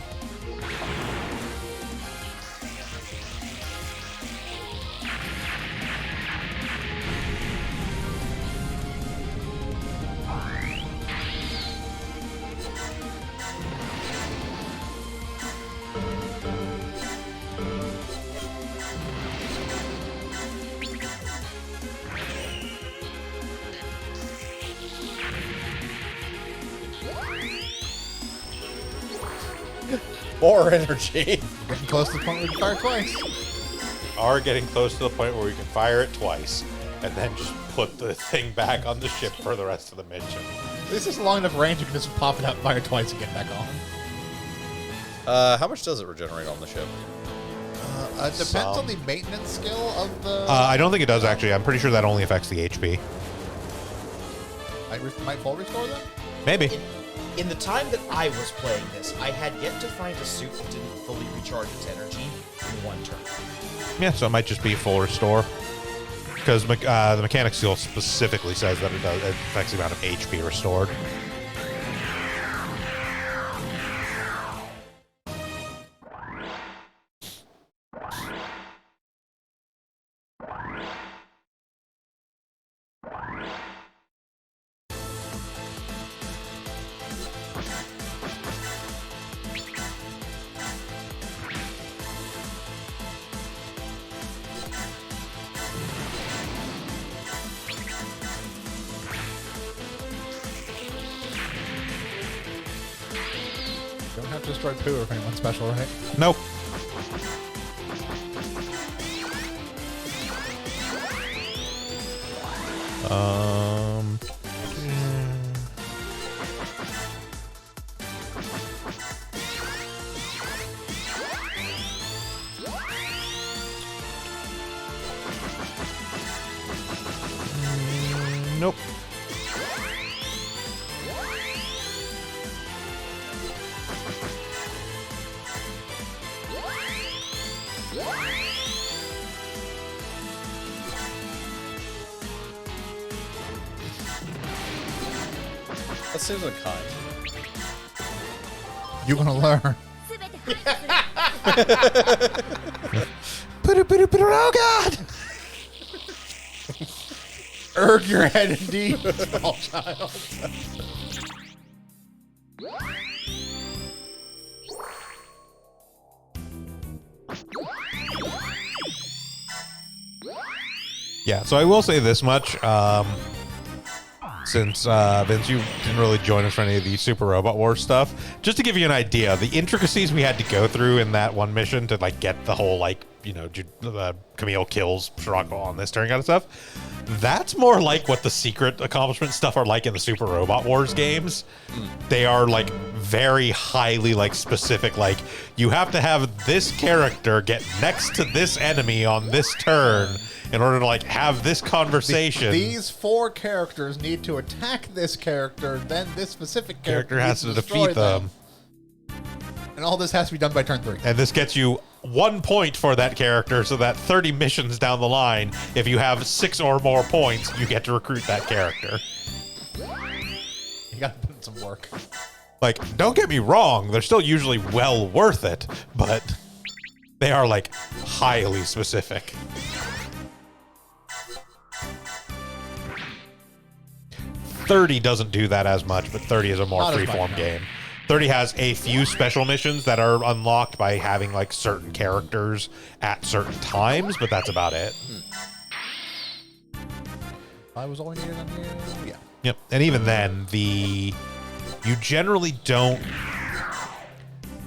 More energy. Getting close to the point where we can fire twice. Are getting close to the point where we can fire it twice, and then just put the thing back on the ship for the rest of the mission. This is long enough range you can just pop it out, fire twice, and get back on. How much does it regenerate on the ship? It depends on the maintenance skill of the... I don't think it does, actually. I'm pretty sure that only affects the HP. Might full restore then? Maybe. In the time that I was playing this, I had yet to find a suit that didn't fully recharge its energy in one turn. Yeah, so it might just be a full restore. Because the mechanic skill specifically says that it affects the amount of HP restored. Don't have to destroy poo if anyone's special, right? Nope. Nope. That seems unkind. You're gonna learn. Oh God! Erg your head indeed, small child. Yeah, so I will say this much. Since, Vince, you didn't really join us for any of the Super Robot Wars stuff, just to give you an idea, the intricacies we had to go through in that one mission to, like, get the whole, like, Camille kills Shirako on this turn kind of stuff, that's more like what the secret accomplishment stuff are like in the Super Robot Wars games. They are, like, very highly, like, specific, like, you have to have this character get next to this enemy on this turn in order to, like, have this conversation. These four characters need to attack this character, then this specific character has to destroy defeat them. And all this has to be done by turn 3. And this gets you 1 point for that character, so that 30 missions down the line, if you have 6 or more points, you get to recruit that character. You gotta put in some work. Like, don't get me wrong, they're still usually well worth it, but They are like highly specific. .30 doesn't do that as much, but 30 is a more Not as much, freeform no. game. 30 has a few special missions that are unlocked by having like certain characters at certain times, but that's about it. I was only needed on you. Yeah. Yep. And even then, you generally don't.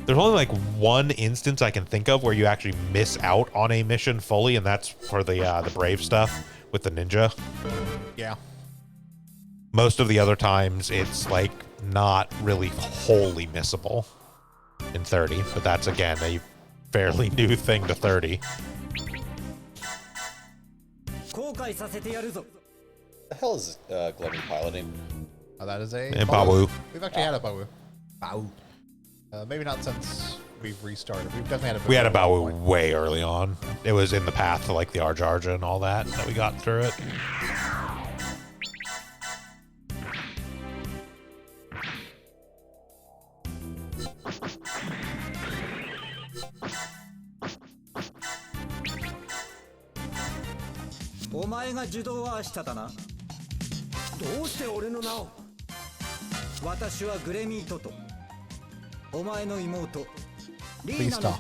There's only like one instance I can think of where you actually miss out on a mission fully, and that's for the Brave stuff with the ninja. Yeah. Most of the other times, it's like not really wholly missable in 30, but that's again a fairly new thing to 30. The hell is Global piloting? Oh, that is a And Bawu. We've actually had a Bawu. Bawu. Maybe not since we've restarted. We've definitely had a Bawu. We had a at one Bawu point. way early on. It was in the path to like the Arjarja and all that we got through it. Please stop.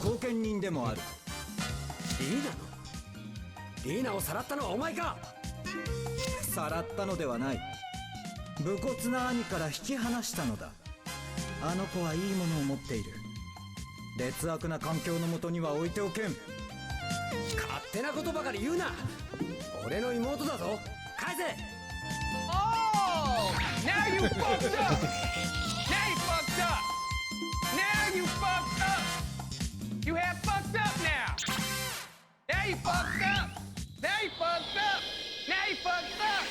リーナをさらったのはお前か。さらったのではない。武骨な兄から引き離したのだ。あの子はいいものを持っている。劣悪な環境のもとには置いておけん。勝手なことばかり言うな。俺の妹だぞ。返せ。Oh! Now you fucked up! Now you fucked up! Now you fucked up! You have fucked up now! Now you fucked up! Now you fucked up! Now you fucked up!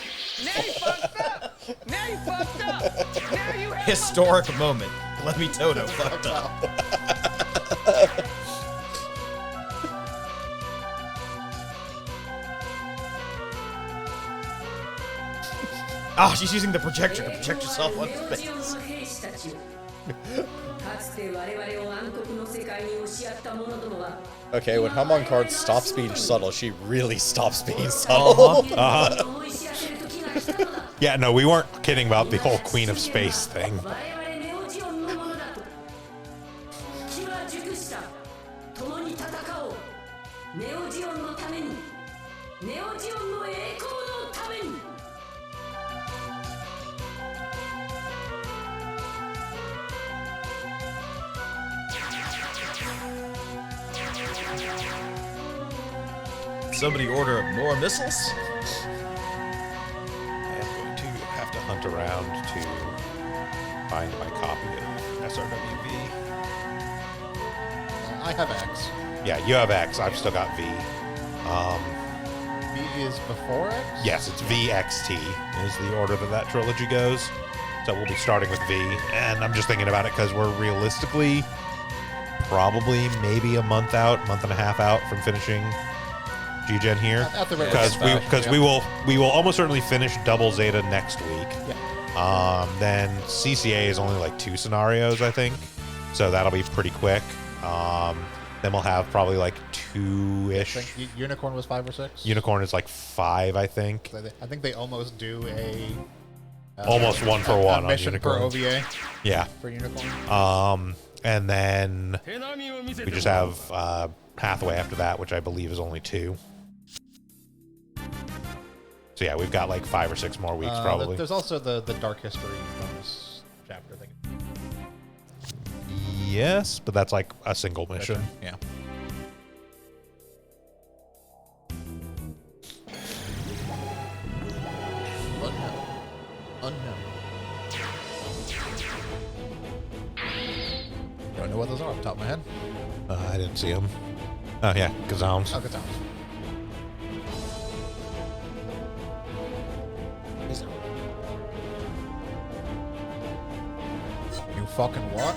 Now you fucked up! Now you fucked up! Now you have Historic moment. Lemmy Toto fucked up. Ah, she's using the projector to project herself on space. Okay, when Helmon Card stops being subtle, she really stops being subtle. Yeah, no, we weren't kidding about the whole Queen of Space thing. Somebody order more missiles? I am going to have to hunt around to find my copy of SRWV. I have X. Yeah, you have X. I've still got V. V is before X? Yes, it's VXT is the order that trilogy goes. So we'll be starting with V. And I'm just thinking about it because we're realistically probably maybe a month and a half out from finishing G-Gen here. At the very Because we will almost certainly finish Double Zeta next week. Yeah. Then CCA is only like 2 scenarios, I think. So that'll be pretty quick. Then we'll have probably like 2-ish. I think Unicorn was 5 or 6. Unicorn is like 5, I think. I think they almost do a Almost 1-for-1 on mission per Unicorn. OVA Yeah. for Unicorn. And then we just have Pathway after that, which I believe is only 2. So yeah, we've got like 5 or 6 more weeks probably. There's also the Dark History bonus chapter thing. Yes, but that's like a single mission. Yeah. Unknown. Don't know what those are off the top of my head. I didn't see them. Oh yeah, Kazams. Oh, good times. You fucking what?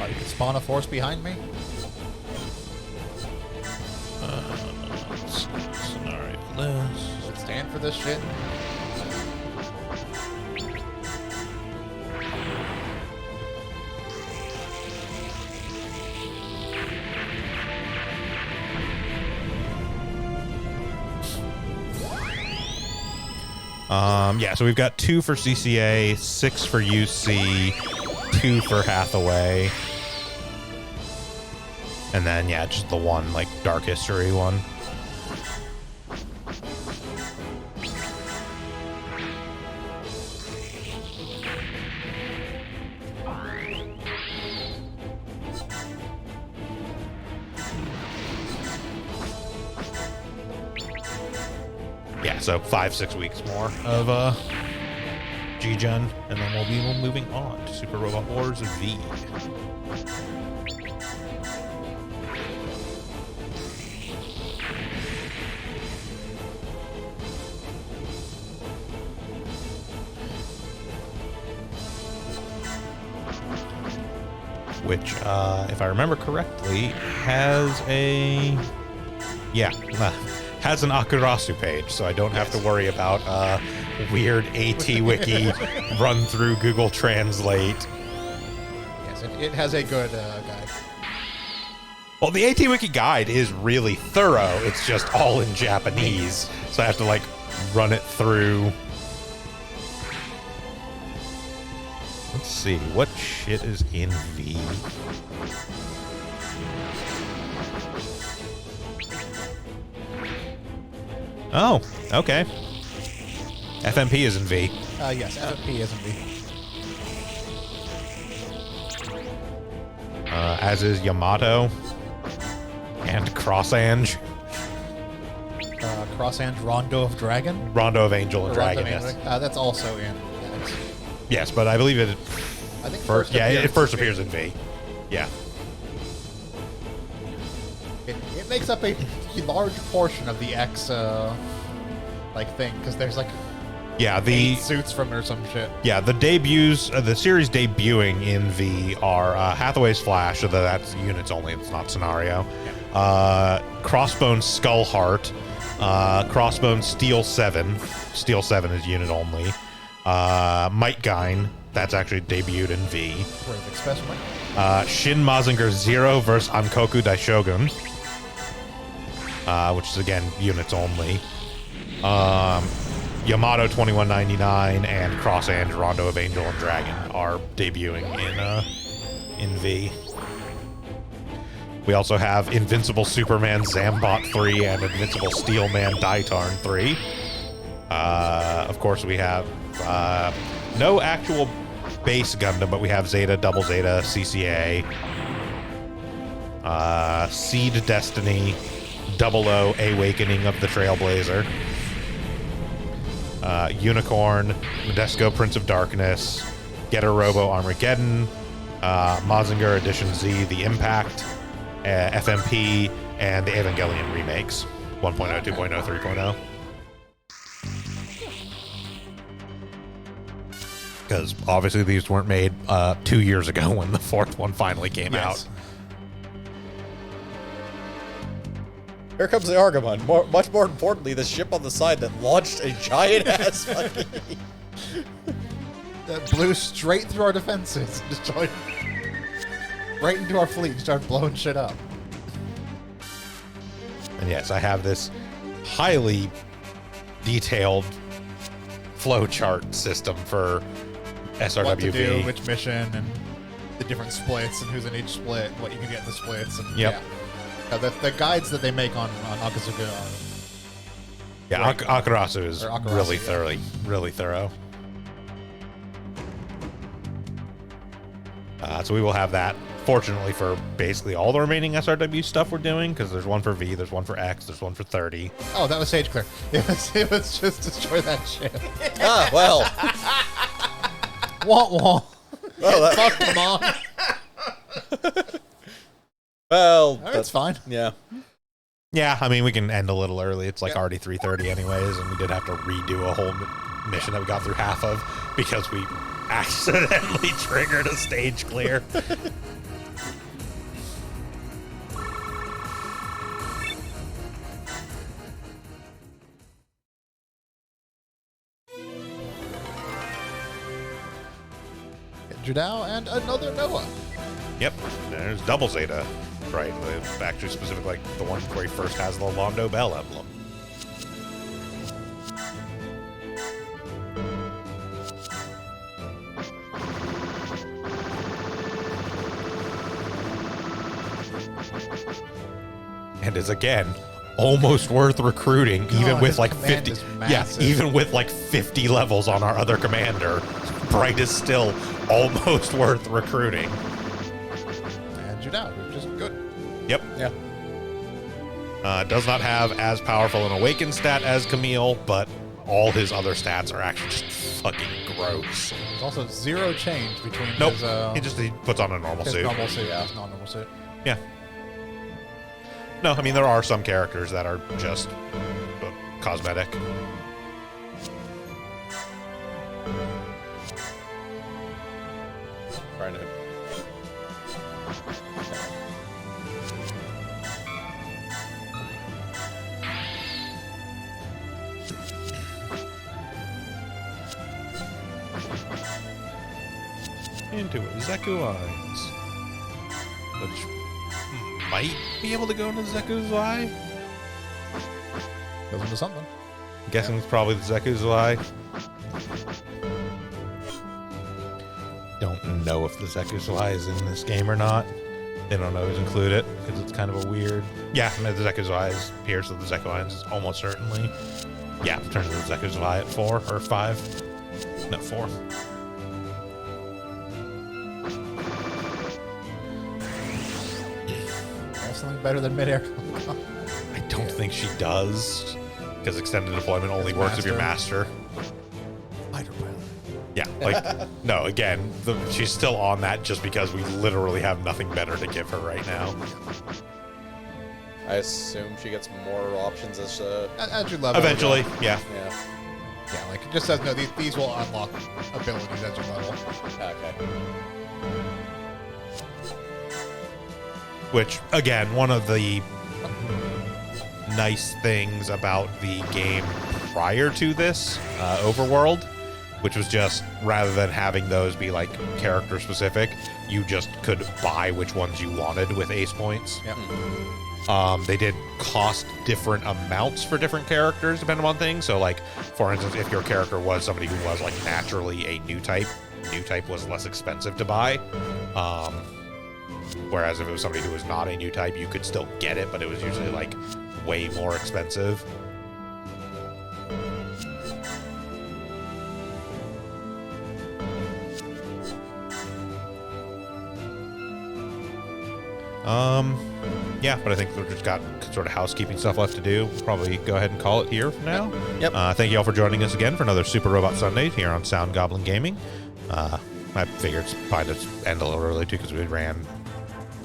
You can spawn a force behind me? Scenario list. Is it standard? time for this shit. Yeah, so we've got 2 for CCA, 6 for UC, 2 for Hathaway. And then, yeah, just the one, like, Dark History one. Yeah, so 5-6 weeks more of G-Gen, and then we'll be moving on to Super Robot Wars V. Which, if I remember correctly, has a... Yeah, has an Akurasu page, so I don't have to worry about weird AT Wiki run through Google Translate. Yes, it has a good guide. Well, the AT Wiki guide is really thorough. It's just all in Japanese, so I have to, like, run it through. Let's see, what shit is in V? Oh, okay. FMP is in V. Yes, FMP is in V. As is Yamato and Crossange. Crossange Rondo of Dragon? Rondo of Angel and Rondo Dragon, of yes. Angel. That's also in X. Yes, but I believe it I think first, yeah, it first appears in V. Yeah. It makes up a large portion of the X like thing, because there's like Yeah, 8 suits from it or some shit. Yeah, the debuts, the series debuting in V are Hathaway's Flash, so that's units only, it's not scenario. Yeah. Crossbone Skullheart, Crossbone Steel 7. Steel 7 is unit only. Might Gain, that's actually debuted in V. Brave Specimen. Shin Mazinger Zero versus Ankoku Daishogun, which is again units only. Yamato 2199 and Crossange Rondo of Angel and Dragon are debuting in V. We also have Invincible Superman Zambot 3 and Invincible Steelman Daitarn 3. Of course, we have no actual base Gundam, but we have Zeta, Double Zeta, CCA, Seed Destiny, 00 Awakening of the Trailblazer, Unicorn, Nadesco Prince of Darkness, Getter Robo Armageddon, Mazinger Edition Z, The Impact, FMP, and the Evangelion remakes 1.0, 2.0, 3.0. Because obviously these weren't made 2 years ago when the 4th one finally came out. Here comes the Argamon. Much more importantly, the ship on the side that launched a giant-ass fucking... That blew straight through our defenses. Destroyed right into our fleet and started blowing shit up. And yes, I have this highly detailed flowchart system for SRWV. What to do, which mission, and the different splits, and who's in each split, what you can get in the splits. And, Yep. Yeah, the guides that they make on Akazuga are... Yeah, Right. Akurasu is Or Akurasu, really yeah. really thorough. So we will have that, fortunately, for basically all the remaining SRW stuff we're doing, because there's one for V, there's one for X, there's one for 30. Oh, that was Sage Clear. It was just destroy that ship. Ah, well. Wah wah. Well, Fuck them all. well, That's fine. Yeah. Yeah, I mean, we can end a little early. It's like already 3:30 anyways, and we did have to redo a whole mission that we got through half of because we accidentally triggered a stage clear. Judao, and another Noah. Yep, there's Double Zeta. Right, actually specific, like the one where he first has the Londo Bell emblem. And is again almost worth recruiting, even with his like command 50. is Yeah, massive. even with like 50 levels on our other commander, Bright is still almost worth recruiting. And Judao, which is good. Yep. Yeah. Does not have as powerful an awakened stat as Camille, but all his other stats are actually just fucking gross. There's also 0 change between Nope. his, He puts on a normal his suit. normal suit and his non-normal suit. Yeah. No, I mean, there are some characters that are just cosmetic. Trying to. Into it. Zeku lines. Which might be able to go into Zeku's Eye. Goes into something. I'm guessing it's probably the Zeku's Eye. Don't know if the Zeku's Eye is in this game or not. They don't always include it because it's kind of a weird. Yeah, I mean, the Zeku's Eye is here, so the Zeku lines is almost certainly. Yeah, turns to the Zeku's Eye at 4 or 5. No, 4. Something better than midair. I don't think she does, because extended deployment only works if you're master. Fighter pilot. Yeah, like, no, again, she's still on that just because we literally have nothing better to give her right now. I assume she gets more options as As you level. Eventually, yeah. yeah. Yeah, like it just says no. These will unlock abilities as you level. Okay. Which, again, one of the nice things about the game prior to this, Overworld, which was just, rather than having those be like character specific, you just could buy which ones you wanted with ace points. Yep. They did cost different amounts for different characters depending on things. So, like, for instance, if your character was somebody who was like naturally a new type was less expensive to buy. Whereas if it was somebody who was not a new type, you could still get it, but it was usually like way more expensive. Yeah, but I think we've just got sort of housekeeping stuff left to do. We'll probably go ahead and call it here for now. Yep. Thank you all for joining us again for another Super Robot Sunday here on Sound Goblin Gaming. I figured it's fine to end a little early too because we ran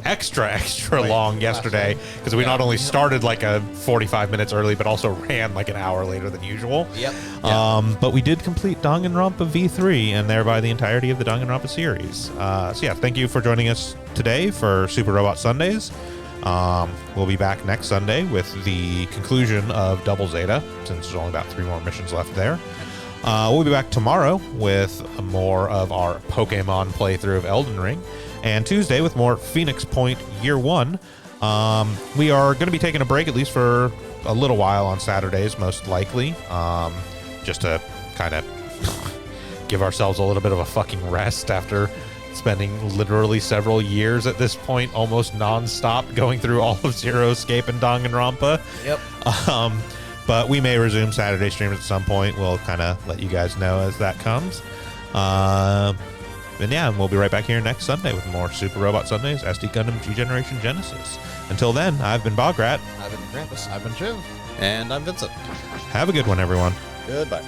extra long yesterday because we not only started like a 45 minutes early but also ran like an hour later than usual. Yep. But we did complete Danganronpa V3 and thereby the entirety of the Danganronpa series. So yeah, thank you for joining us today for Super Robot Sundays. We'll be back next Sunday with the conclusion of Double Zeta, since there's only about 3 more missions left there. We'll be back tomorrow with more of our Pokemon playthrough of Elden Ring, and Tuesday with more Phoenix Point Year 1. We are going to be taking a break, at least for a little while on Saturdays, most likely, just to kind of give ourselves a little bit of a fucking rest after spending literally several years at this point, almost non-stop, going through all of Zero Escape and Danganronpa. Yep. But we may resume Saturday streams at some point. We'll kind of let you guys know as that comes. And yeah, we'll be right back here next Sunday with more Super Robot Sundays, SD Gundam G Generation Genesis. Until then, I've been Bograt. I've been Krampus. I've been Chiv. And I'm Vincent. Have a good one, everyone. Goodbye.